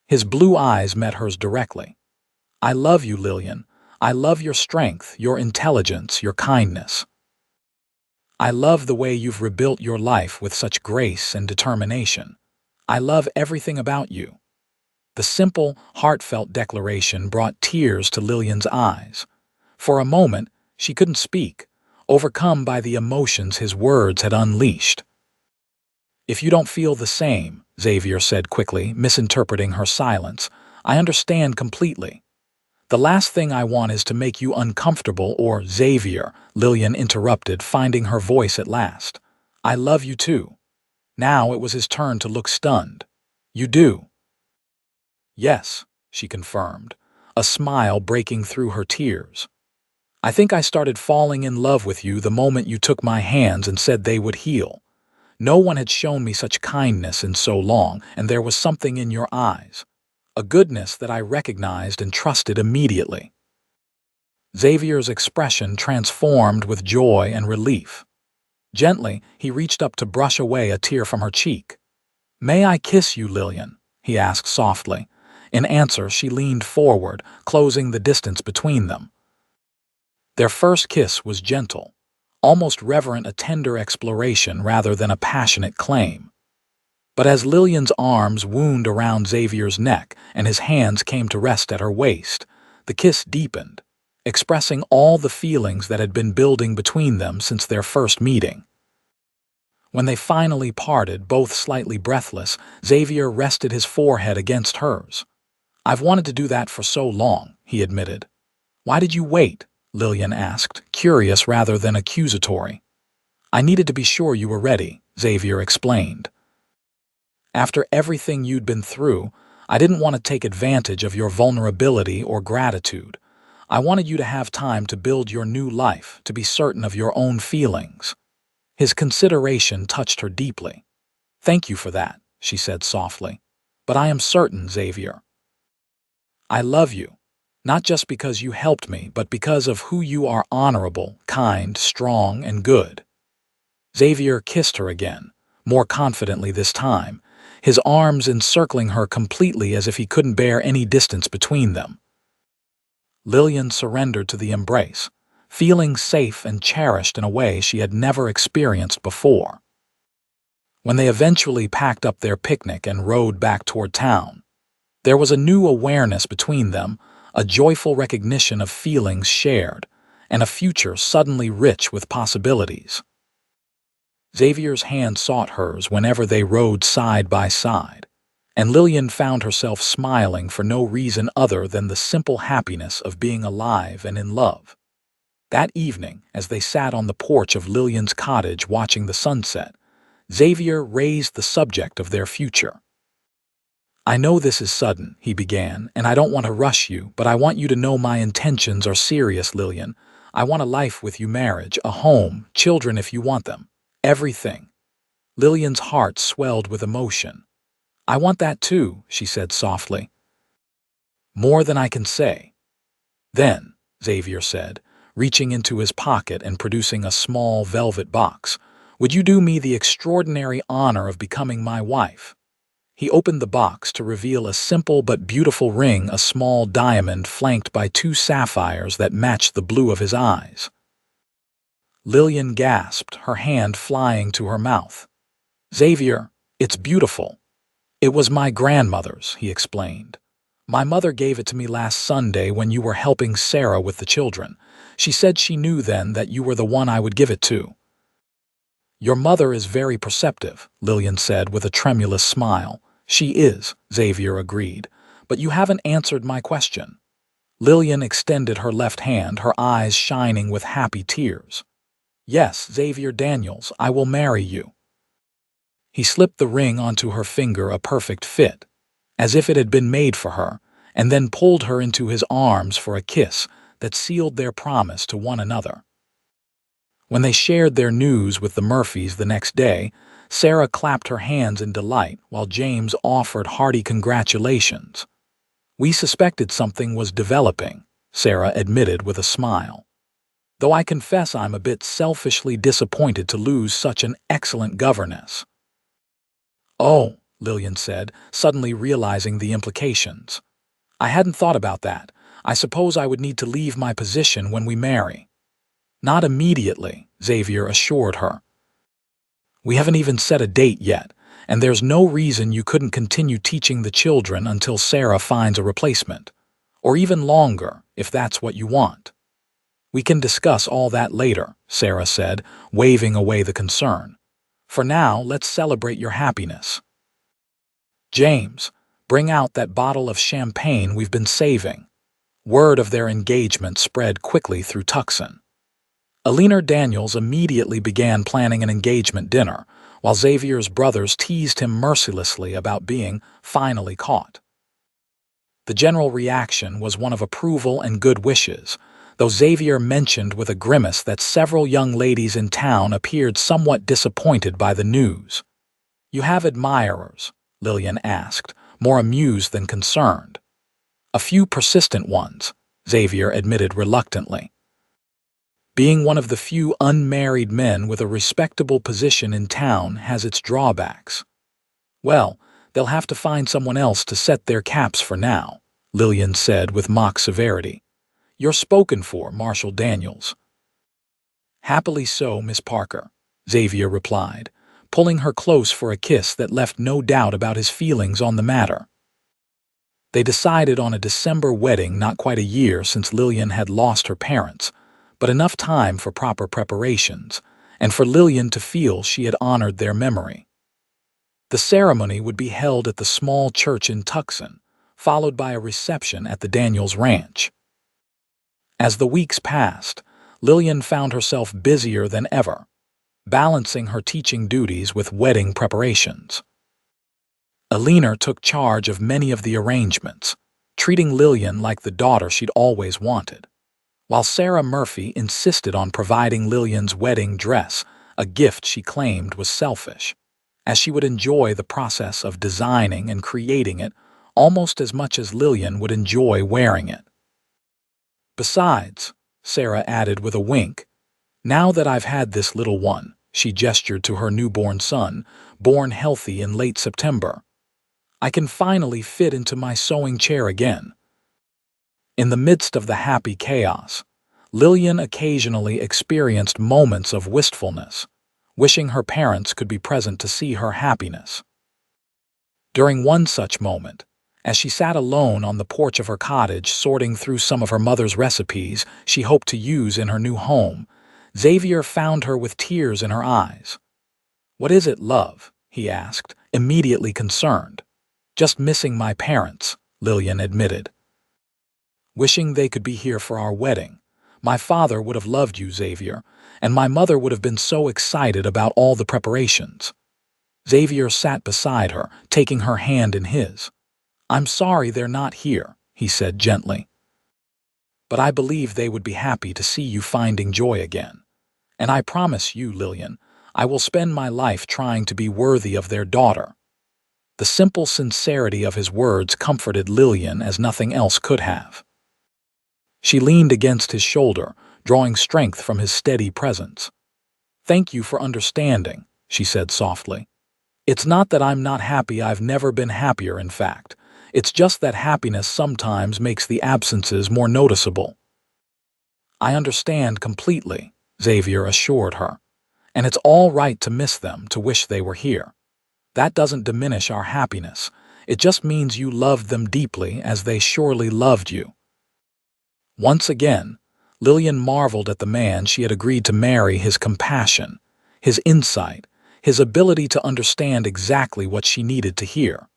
His blue eyes met hers directly. "I love you, Lillian. I love your strength, your intelligence, your kindness. I love the way you've rebuilt your life with such grace and determination. I love everything about you." The simple, heartfelt declaration brought tears to Lillian's eyes. For a moment, she couldn't speak, overcome by the emotions his words had unleashed. "If you don't feel the same," Xavier said quickly, misinterpreting her silence, "I understand completely. The last thing I want is to make you uncomfortable or—" "Xavier," Lillian interrupted, finding her voice at last. "I love you too." Now it was his turn to look stunned. "You do?" "Yes," she confirmed, a smile breaking through her tears. "I think I started falling in love with you the moment you took my hands and said they would heal. No one had shown me such kindness in so long, and there was something in your eyes, a goodness that I recognized and trusted immediately." Xavier's expression transformed with joy and relief. Gently, he reached up to brush away a tear from her cheek. "May I kiss you, Lillian?" he asked softly. In answer, she leaned forward, closing the distance between them. Their first kiss was gentle, almost reverent, a tender exploration rather than a passionate claim. But as Lillian's arms wound around Xavier's neck and his hands came to rest at her waist, the kiss deepened, expressing all the feelings that had been building between them since their first meeting. When they finally parted, both slightly breathless, Xavier rested his forehead against hers. "I've wanted to do that for so long," he admitted. "Why did you wait?" Lillian asked, curious rather than accusatory. "I needed to be sure you were ready," Xavier explained. "After everything you'd been through, I didn't want to take advantage of your vulnerability or gratitude. I wanted you to have time to build your new life, to be certain of your own feelings." His consideration touched her deeply. "Thank you for that," she said softly. "But I am certain, Xavier. I love you, not just because you helped me, but because of who you are: honorable, kind, strong, and good." Xavier kissed her again, more confidently this time, his arms encircling her completely as if he couldn't bear any distance between them. Lillian surrendered to the embrace, feeling safe and cherished in a way she had never experienced before. When they eventually packed up their picnic and rode back toward town, there was a new awareness between them, a joyful recognition of feelings shared, and a future suddenly rich with possibilities. Xavier's hand sought hers whenever they rode side by side, and Lillian found herself smiling for no reason other than the simple happiness of being alive and in love. That evening, as they sat on the porch of Lillian's cottage watching the sunset, Xavier raised the subject of their future. "I know this is sudden," he began, "and I don't want to rush you, but I want you to know my intentions are serious, Lillian. I want a life with you, marriage, a home, children if you want them. Everything." Lillian's heart swelled with emotion. "I want that too," she said softly. "More than I can say." "Then," Xavier said, reaching into his pocket and producing a small velvet box, "would you do me the extraordinary honor of becoming my wife?" He opened the box to reveal a simple but beautiful ring, a small diamond flanked by 2 sapphires that matched the blue of his eyes. Lillian gasped, her hand flying to her mouth. "Xavier, it's beautiful." "It was my grandmother's," he explained. "My mother gave it to me last Sunday when you were helping Sarah with the children. She said she knew then that you were the one I would give it to." "Your mother is very perceptive," Lillian said with a tremulous smile. "She is," Xavier agreed, "but you haven't answered my question." Lillian extended her left hand, her eyes shining with happy tears. "Yes, Xavier Daniels, I will marry you." He slipped the ring onto her finger, a perfect fit, as if it had been made for her, and then pulled her into his arms for a kiss that sealed their promise to one another. When they shared their news with the Murphys the next day, Sarah clapped her hands in delight while James offered hearty congratulations. "We suspected something was developing," Sarah admitted with a smile. "Though I confess I'm a bit selfishly disappointed to lose such an excellent governess." "Oh," Lillian said, suddenly realizing the implications. "I hadn't thought about that. I suppose I would need to leave my position when we marry." "Not immediately," Xavier assured her. "We haven't even set a date yet, and there's no reason you couldn't continue teaching the children until Sarah finds a replacement. Or even longer, if that's what you want." "We can discuss all that later," Sarah said, waving away the concern. "For now, let's celebrate your happiness. James, bring out that bottle of champagne we've been saving." Word of their engagement spread quickly through Tucson. Alina Daniels immediately began planning an engagement dinner, while Xavier's brothers teased him mercilessly about being finally caught. The general reaction was one of approval and good wishes, though Xavier mentioned with a grimace that several young ladies in town appeared somewhat disappointed by the news. "You have admirers?" Lillian asked, more amused than concerned. "A few persistent ones," Xavier admitted reluctantly. "Being one of the few unmarried men with a respectable position in town has its drawbacks." "Well, they'll have to find someone else to set their caps for now," Lillian said with mock severity. "You're spoken for, Marshal Daniels." "Happily so, Miss Parker," Xavier replied, pulling her close for a kiss that left no doubt about his feelings on the matter. They decided on a December wedding, not quite a year since Lillian had lost her parents, but enough time for proper preparations, and for Lillian to feel she had honored their memory. The ceremony would be held at the small church in Tucson, followed by a reception at the Daniels Ranch. As the weeks passed, Lillian found herself busier than ever, balancing her teaching duties with wedding preparations. Alina took charge of many of the arrangements, treating Lillian like the daughter she'd always wanted, while Sarah Murphy insisted on providing Lillian's wedding dress, a gift she claimed was selfish, as she would enjoy the process of designing and creating it almost as much as Lillian would enjoy wearing it. "Besides," Sarah added with a wink, "now that I've had this little one," she gestured to her newborn son, born healthy in late September, "I can finally fit into my sewing chair again." In the midst of the happy chaos, Lillian occasionally experienced moments of wistfulness, wishing her parents could be present to see her happiness. During one such moment, as she sat alone on the porch of her cottage sorting through some of her mother's recipes she hoped to use in her new home, Xavier found her with tears in her eyes. "What is it, love?" he asked, immediately concerned. "Just missing my parents," Lillian admitted. "Wishing they could be here for our wedding. My father would have loved you, Xavier, and my mother would have been so excited about all the preparations." Xavier sat beside her, taking her hand in his. "I'm sorry they're not here," he said gently. "But I believe they would be happy to see you finding joy again. And I promise you, Lillian, I will spend my life trying to be worthy of their daughter." The simple sincerity of his words comforted Lillian as nothing else could have. She leaned against his shoulder, drawing strength from his steady presence. "Thank you for understanding," she said softly. "It's not that I'm not happy. I've never been happier, in fact. It's just that happiness sometimes makes the absences more noticeable." "I understand completely," Xavier assured her. "And it's all right to miss them, to wish they were here. That doesn't diminish our happiness. It just means you loved them deeply, as they surely loved you." Once again, Lillian marveled at the man she had agreed to marry, his compassion, his insight, his ability to understand exactly what she needed to hear.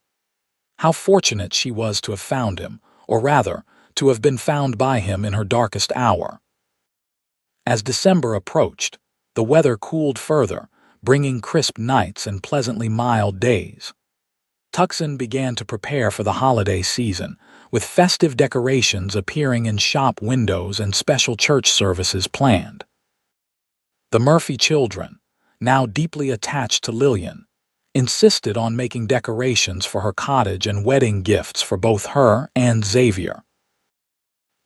How fortunate she was to have found him, or rather, to have been found by him in her darkest hour. As December approached, the weather cooled further, bringing crisp nights and pleasantly mild days. Tucson began to prepare for the holiday season, with festive decorations appearing in shop windows and special church services planned. The Murphy children, now deeply attached to Lillian, insisted on making decorations for her cottage and wedding gifts for both her and Xavier.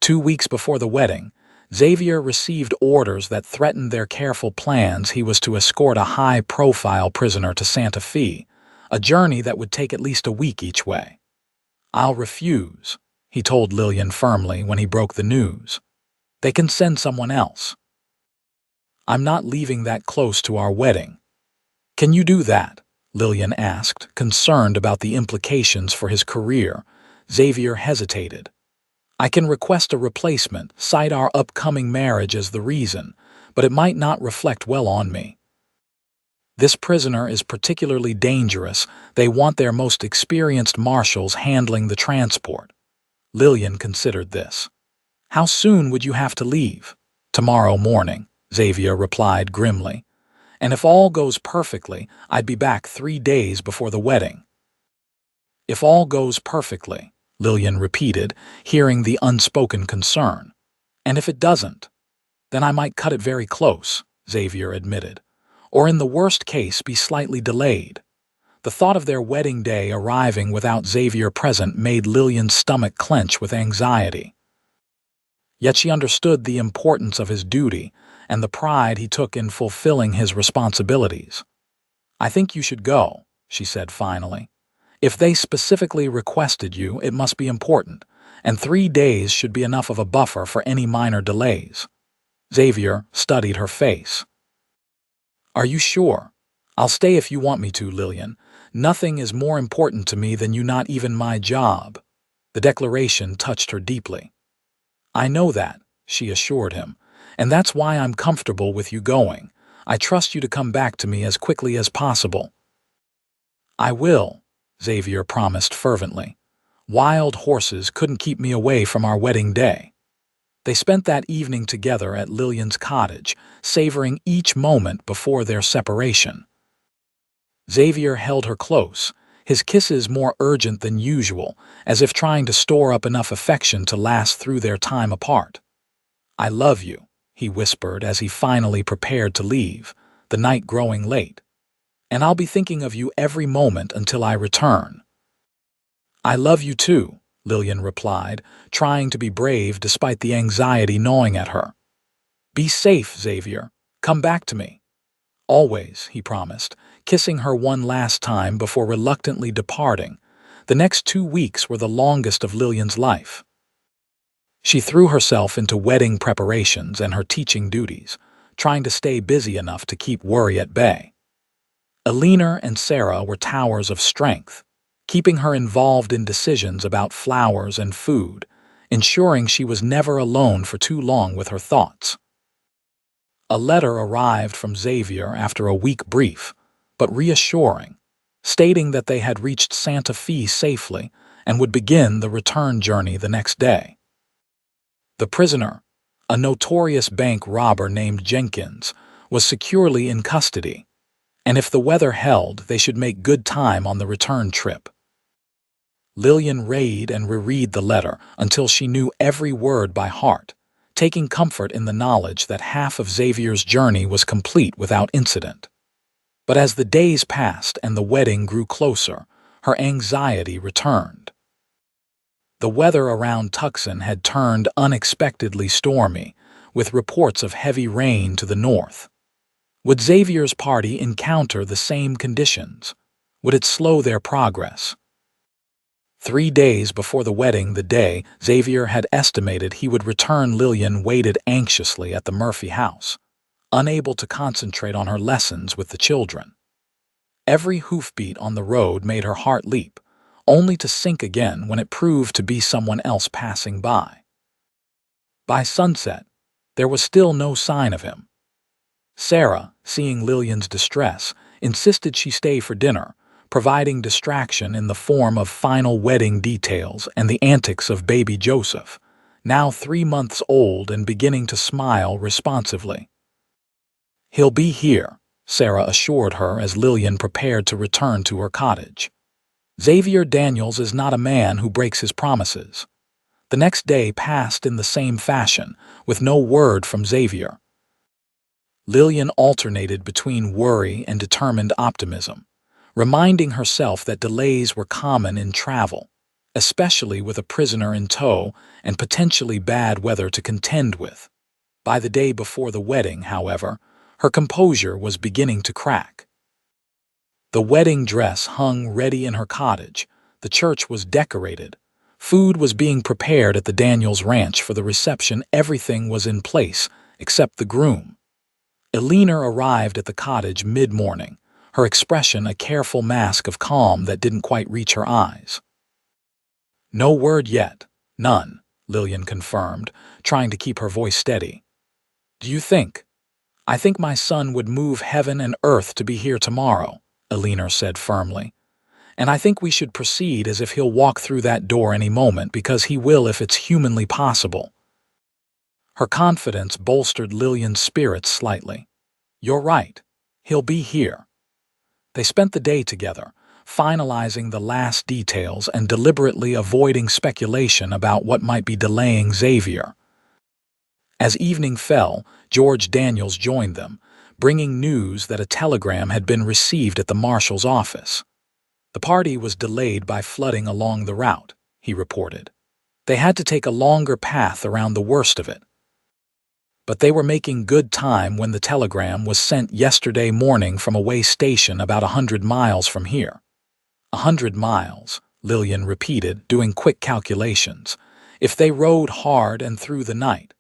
2 weeks before the wedding, Xavier received orders that threatened their careful plans. He was to escort a high-profile prisoner to Santa Fe, a journey that would take at least a week each way. "I'll refuse," he told Lillian firmly when he broke the news. "They can send someone else. I'm not leaving that close to our wedding." "Can you do that?" Lillian asked, concerned about the implications for his career. Xavier hesitated. "I can request a replacement, cite our upcoming marriage as the reason, but it might not reflect well on me. This prisoner is particularly dangerous. They want their most experienced marshals handling the transport." Lillian considered this. "How soon would you have to leave?" "Tomorrow morning," Xavier replied grimly. "And if all goes perfectly, I'd be back 3 days before the wedding." "If all goes perfectly," Lillian repeated, hearing the unspoken concern. "And if it doesn't?" "Then I might cut it very close," Xavier admitted. "Or in the worst case, be slightly delayed." The thought of their wedding day arriving without Xavier present made Lillian's stomach clench with anxiety. Yet she understood the importance of his duty and the pride he took in fulfilling his responsibilities. "I think you should go," she said finally. "If they specifically requested you, it must be important, and 3 days should be enough of a buffer for any minor delays." Xavier studied her face. "Are you sure?" "I'll stay if you want me to, Lillian. Nothing is more important to me than you, not even my job." The declaration touched her deeply. "I know that," she assured him, "and that's why I'm comfortable with you going. I trust you to come back to me as quickly as possible." "I will," Xavier promised fervently. "Wild horses couldn't keep me away from our wedding day." They spent that evening together at Lillian's cottage, savoring each moment before their separation. Xavier held her close, his kisses more urgent than usual, as if trying to store up enough affection to last through their time apart. "I love you," he whispered as he finally prepared to leave, the night growing late. "And I'll be thinking of you every moment until I return." "I love you too," Lillian replied, trying to be brave despite the anxiety gnawing at her. "Be safe, Xavier. Come back to me." "Always," he promised, kissing her one last time before reluctantly departing. The next 2 weeks were the longest of Lillian's life. She threw herself into wedding preparations and her teaching duties, trying to stay busy enough to keep worry at bay. Eleanor and Sarah were towers of strength, keeping her involved in decisions about flowers and food, ensuring she was never alone for too long with her thoughts. A letter arrived from Xavier after a week brief. but reassuring, stating that they had reached Santa Fe safely and would begin the return journey the next day. The prisoner, a notorious bank robber named Jenkins, was securely in custody, and if the weather held, they should make good time on the return trip. Lillian read and reread the letter until she knew every word by heart, taking comfort in the knowledge that half of Xavier's journey was complete without incident. But as the days passed and the wedding grew closer, her anxiety returned. The weather around Tucson had turned unexpectedly stormy, with reports of heavy rain to the north. Would Xavier's party encounter the same conditions? Would it slow their progress? 3 days before the wedding, the day Xavier had estimated he would return, Lillian waited anxiously at the Murphy house, unable to concentrate on her lessons with the children. Every hoofbeat on the road made her heart leap, only to sink again when it proved to be someone else passing by. By sunset, there was still no sign of him. Sarah, seeing Lillian's distress, insisted she stay for dinner, providing distraction in the form of final wedding details and the antics of baby Joseph, now 3 months old and beginning to smile responsively. "He'll be here," Sarah assured her as Lillian prepared to return to her cottage. "Xavier Daniels is not a man who breaks his promises." The next day passed in the same fashion, with no word from Xavier. Lillian alternated between worry and determined optimism, reminding herself that delays were common in travel, especially with a prisoner in tow and potentially bad weather to contend with. By the day before the wedding, however, her composure was beginning to crack. The wedding dress hung ready in her cottage, the church was decorated, food was being prepared at the Daniels Ranch for the reception, everything was in place except the groom. Eleanor arrived at the cottage mid-morning, her expression a careful mask of calm that didn't quite reach her eyes. "No word yet, none," Lillian confirmed, trying to keep her voice steady. "Do you think? I think my son would move heaven and earth to be here tomorrow," Eleanor said firmly. "And I think we should proceed as if he'll walk through that door any moment, because he will if it's humanly possible." Her confidence bolstered Lillian's spirits slightly. "You're right. He'll be here." They spent the day together, finalizing the last details and deliberately avoiding speculation about what might be delaying Xavier. As evening fell, George Daniels joined them, bringing news that a telegram had been received at the marshal's office. "The party was delayed by flooding along the route," he reported. "They had to take a longer path around the worst of it. But they were making good time when the telegram was sent yesterday morning from a way station about 100 miles from here." 100 miles, Lillian repeated, doing quick calculations. "If they rode hard and through the night."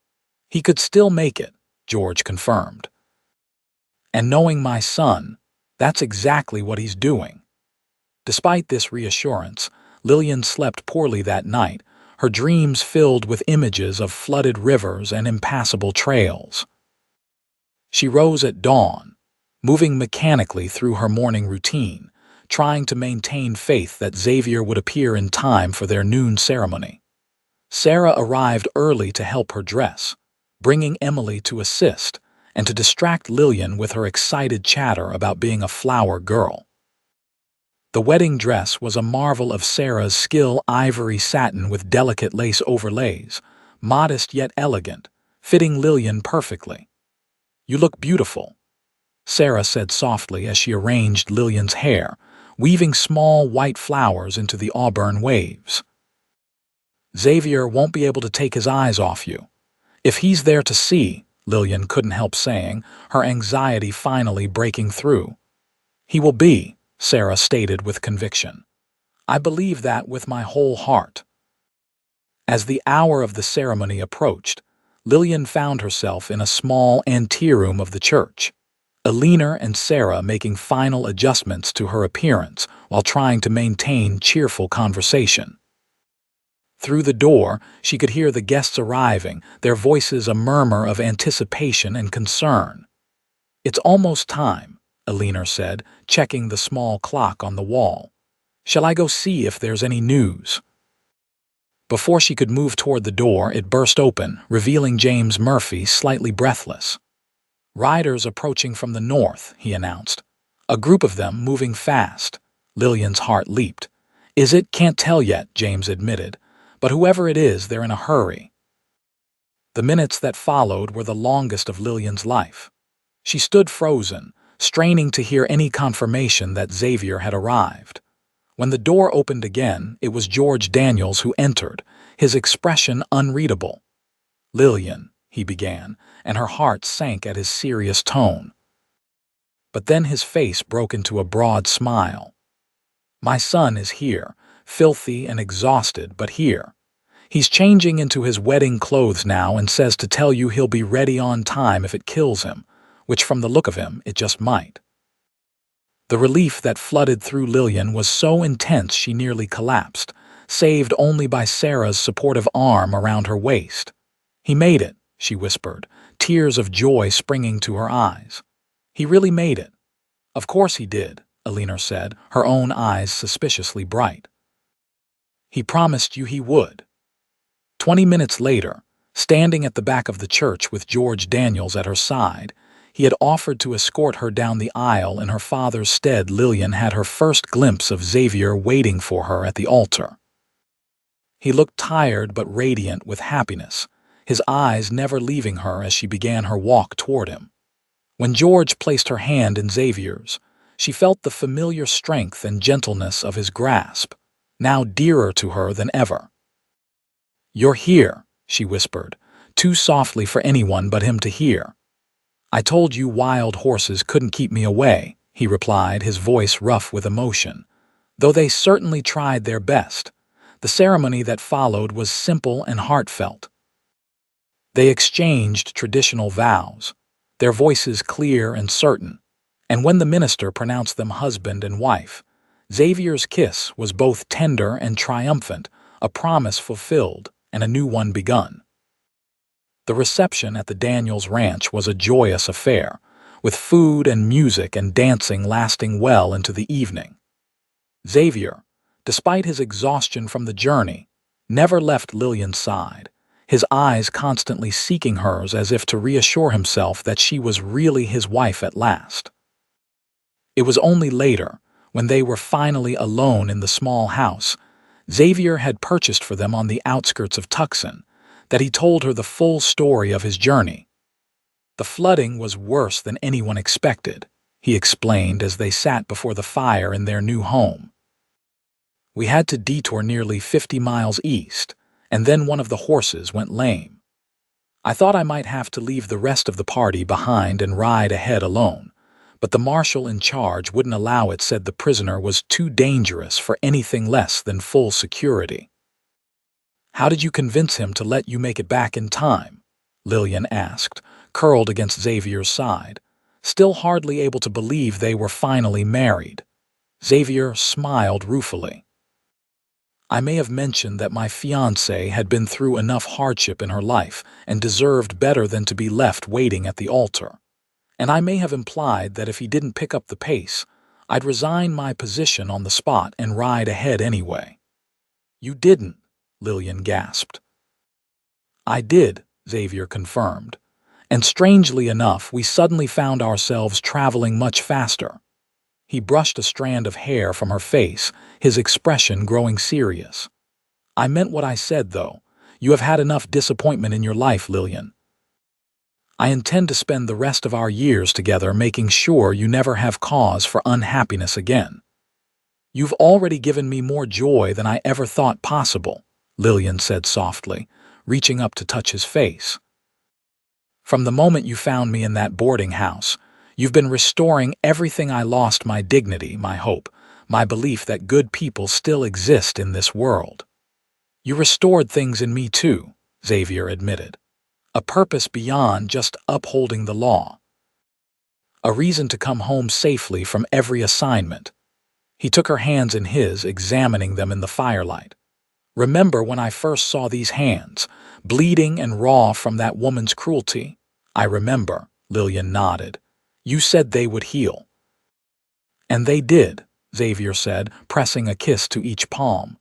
"He could still make it," George confirmed. "And knowing my son, that's exactly what he's doing." Despite this reassurance, Lillian slept poorly that night, her dreams filled with images of flooded rivers and impassable trails. She rose at dawn, moving mechanically through her morning routine, trying to maintain faith that Xavier would appear in time for their noon ceremony. Sarah arrived early to help her dress, bringing Emily to assist and to distract Lillian with her excited chatter about being a flower girl. The wedding dress was a marvel of Sarah's skill, ivory satin with delicate lace overlays, modest yet elegant, fitting Lillian perfectly. "You look beautiful," Sarah said softly as she arranged Lillian's hair, weaving small white flowers into the auburn waves. "Xavier won't be able to take his eyes off you. If he's there to see," Lillian couldn't help saying, her anxiety finally breaking through. "He will be," Sarah stated with conviction. "I believe that with my whole heart." As the hour of the ceremony approached, Lillian found herself in a small anteroom of the church, Eleanor and Sarah making final adjustments to her appearance while trying to maintain cheerful conversation. Through the door, she could hear the guests arriving, their voices a murmur of anticipation and concern. "It's almost time," Eleanor said, checking the small clock on the wall. "Shall I go see if there's any news?" Before she could move toward the door, it burst open, revealing James Murphy, slightly breathless. "Riders approaching from the north," he announced. "A group of them moving fast." Lillian's heart leaped. "Is it? Can't tell yet," James admitted. "But whoever it is, they're in a hurry." The minutes that followed were the longest of Lillian's life. She stood frozen, straining to hear any confirmation that Xavier had arrived. When the door opened again, it was George Daniels who entered, his expression unreadable. "Lillian," he began, and her heart sank at his serious tone. But then his face broke into a broad smile. "My son is here, filthy and exhausted, but here. He's changing into his wedding clothes now and says to tell you he'll be ready on time if it kills him, which from the look of him, it just might." The relief that flooded through Lillian was so intense she nearly collapsed, saved only by Sarah's supportive arm around her waist. "He made it," she whispered, tears of joy springing to her eyes. "He really made it." "Of course he did," Eleanor said, her own eyes suspiciously bright. "He promised you he would." 20 minutes later, standing at the back of the church with George Daniels at her side, he had offered to escort her down the aisle in her father's stead. Lillian had her first glimpse of Xavier waiting for her at the altar. He looked tired but radiant with happiness, his eyes never leaving her as she began her walk toward him. When George placed her hand in Xavier's, she felt the familiar strength and gentleness of his grasp, now dearer to her than ever. "You're here," she whispered, too softly for anyone but him to hear. "I told you wild horses couldn't keep me away," he replied, his voice rough with emotion. "Though they certainly tried their best. The ceremony that followed was simple and heartfelt. They exchanged traditional vows, their voices clear and certain, and when the minister pronounced them husband and wife, Xavier's kiss was both tender and triumphant, a promise fulfilled and a new one begun." The reception at the Daniels Ranch was a joyous affair, with food and music and dancing lasting well into the evening. Xavier, despite his exhaustion from the journey, never left Lillian's side, his eyes constantly seeking hers as if to reassure himself that she was really his wife at last. It was only later, when they were finally alone in the small house Xavier had purchased for them on the outskirts of Tucson, that he told her the full story of his journey. "The flooding was worse than anyone expected," he explained as they sat before the fire in their new home. "We had to detour nearly 50 miles east, and then one of the horses went lame. I thought I might have to leave the rest of the party behind and ride ahead alone, but the marshal in charge wouldn't allow it, said the prisoner was too dangerous for anything less than full security." "How did you convince him to let you make it back in time?" Lillian asked, curled against Xavier's side, still hardly able to believe they were finally married. Xavier smiled ruefully. "I may have mentioned that my fiancée had been through enough hardship in her life and deserved better than to be left waiting at the altar. And I may have implied that if he didn't pick up the pace, I'd resign my position on the spot and ride ahead anyway." "You didn't," Lillian gasped. "I did," Xavier confirmed. "And strangely enough, we suddenly found ourselves traveling much faster." He brushed a strand of hair from her face, his expression growing serious. "I meant what I said, though. You have had enough disappointment in your life, Lillian. I intend to spend the rest of our years together making sure you never have cause for unhappiness again." "You've already given me more joy than I ever thought possible," Lillian said softly, reaching up to touch his face. "From the moment you found me in that boarding house, you've been restoring everything I lost: my dignity, my hope, my belief that good people still exist in this world." "You restored things in me too," Xavier admitted. "A purpose beyond just upholding the law. A reason to come home safely from every assignment." He took her hands in his, examining them in the firelight. "Remember when I first saw these hands, bleeding and raw from that woman's cruelty?" "I remember," Lillian nodded. "You said they would heal." And they did, Xavier said, pressing a kiss to each palm.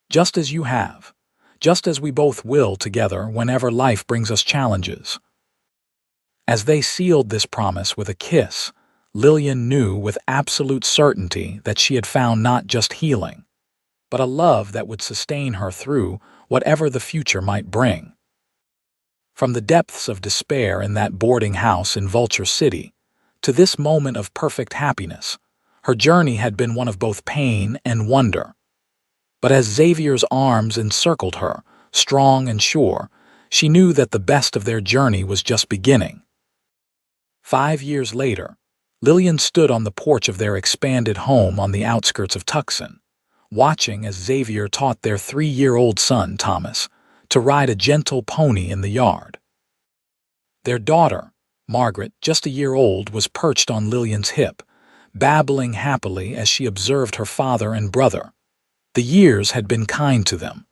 Just as you have. Just as we both will together whenever life brings us challenges. As they sealed this promise with a kiss, Lillian knew with absolute certainty that she had found not just healing, but a love that would sustain her through whatever the future might bring. From the depths of despair in that boarding house in Vulture City, to this moment of perfect happiness, her journey had been one of both pain and wonder. But as Xavier's arms encircled her, strong and sure, she knew that the best of their journey was just beginning. 5 years later, Lillian stood on the porch of their expanded home on the outskirts of Tucson, watching as Xavier taught their 3-year-old son, Thomas, to ride a gentle pony in the yard. Their daughter, Margaret, just a year old, was perched on Lillian's hip, babbling happily as she observed her father and brother. The years had been kind to them.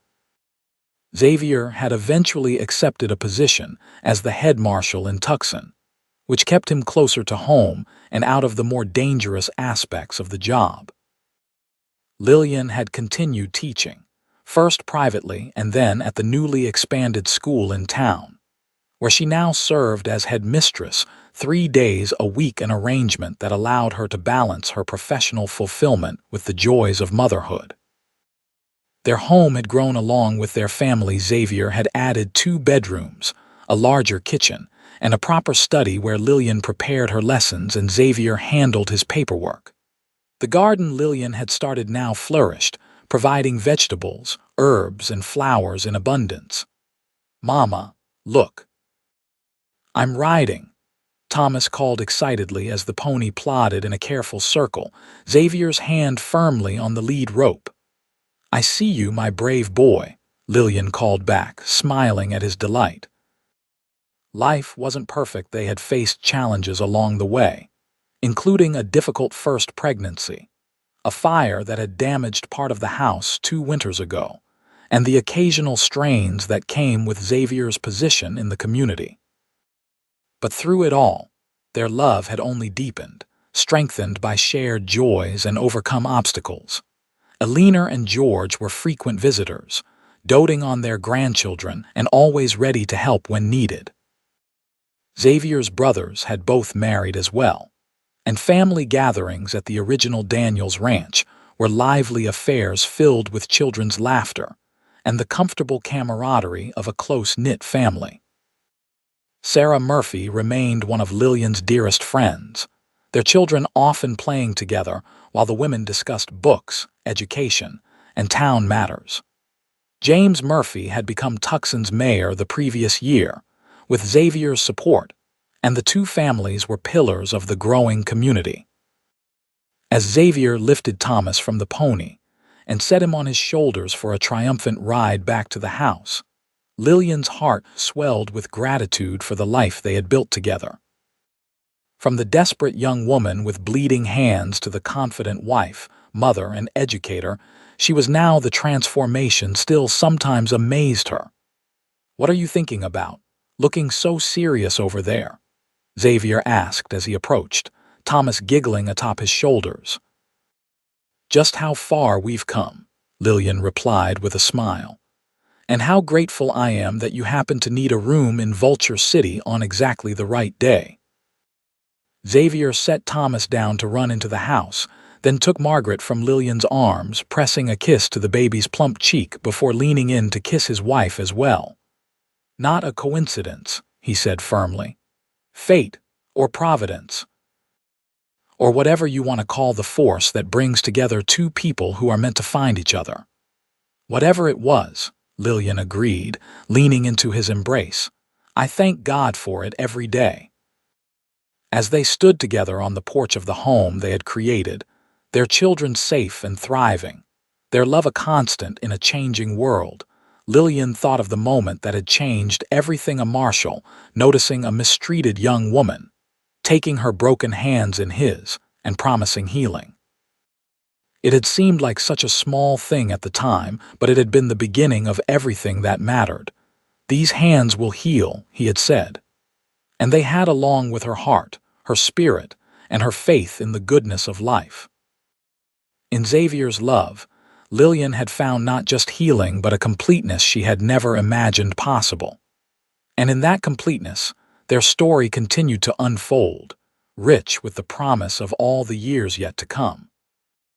Xavier had eventually accepted a position as the head marshal in Tucson, which kept him closer to home and out of the more dangerous aspects of the job. Lillian had continued teaching, first privately and then at the newly expanded school in town, where she now served as headmistress 3 days a week, an arrangement that allowed her to balance her professional fulfillment with the joys of motherhood. Their home had grown along with their family. Xavier had added 2 bedrooms, a larger kitchen, and a proper study where Lillian prepared her lessons and Xavier handled his paperwork. The garden Lillian had started now flourished, providing vegetables, herbs, and flowers in abundance. "Mama, look. I'm riding," Thomas called excitedly as the pony plodded in a careful circle, Xavier's hand firmly on the lead rope. "I see you, my brave boy," Lillian called back, smiling at his delight. Life wasn't perfect. They had faced challenges along the way, including a difficult first pregnancy, a fire that had damaged part of the house 2 winters ago, and the occasional strains that came with Xavier's position in the community. But through it all, their love had only deepened, strengthened by shared joys and overcome obstacles. Eleanor and George were frequent visitors, doting on their grandchildren and always ready to help when needed. Xavier's brothers had both married as well, and family gatherings at the original Daniels Ranch were lively affairs filled with children's laughter and the comfortable camaraderie of a close-knit family. Sarah Murphy remained one of Lillian's dearest friends, their children often playing together while the women discussed books, education, and town matters. James Murphy had become Tucson's mayor the previous year, with Xavier's support, and the 2 families were pillars of the growing community. As Xavier lifted Thomas from the pony and set him on his shoulders for a triumphant ride back to the house, Lillian's heart swelled with gratitude for the life they had built together. From the desperate young woman with bleeding hands to the confident wife, mother, and educator, she was now the transformation still sometimes amazed her. "What are you thinking about? Looking so serious over there?" Xavier asked as he approached, Thomas giggling atop his shoulders. "Just how far we've come," Lillian replied with a smile. "And how grateful I am that you happen to need a room in Vulture City on exactly the right day." Xavier set Thomas down to run into the house, then took Margaret from Lillian's arms, pressing a kiss to the baby's plump cheek before leaning in to kiss his wife as well. "Not a coincidence," he said firmly. "Fate, or providence, or whatever you want to call the force that brings together 2 people who are meant to find each other." "Whatever it was," Lillian agreed, leaning into his embrace, "I thank God for it every day." As they stood together on the porch of the home they had created, their children safe and thriving, their love a constant in a changing world, Lillian thought of the moment that had changed everything: a marshal noticing a mistreated young woman, taking her broken hands in his, and promising healing. It had seemed like such a small thing at the time, but it had been the beginning of everything that mattered. "These hands will heal," he had said. And they had, along with her heart, her spirit, and her faith in the goodness of life. In Xavier's love, Lillian had found not just healing but a completeness she had never imagined possible. And in that completeness, their story continued to unfold, rich with the promise of all the years yet to come.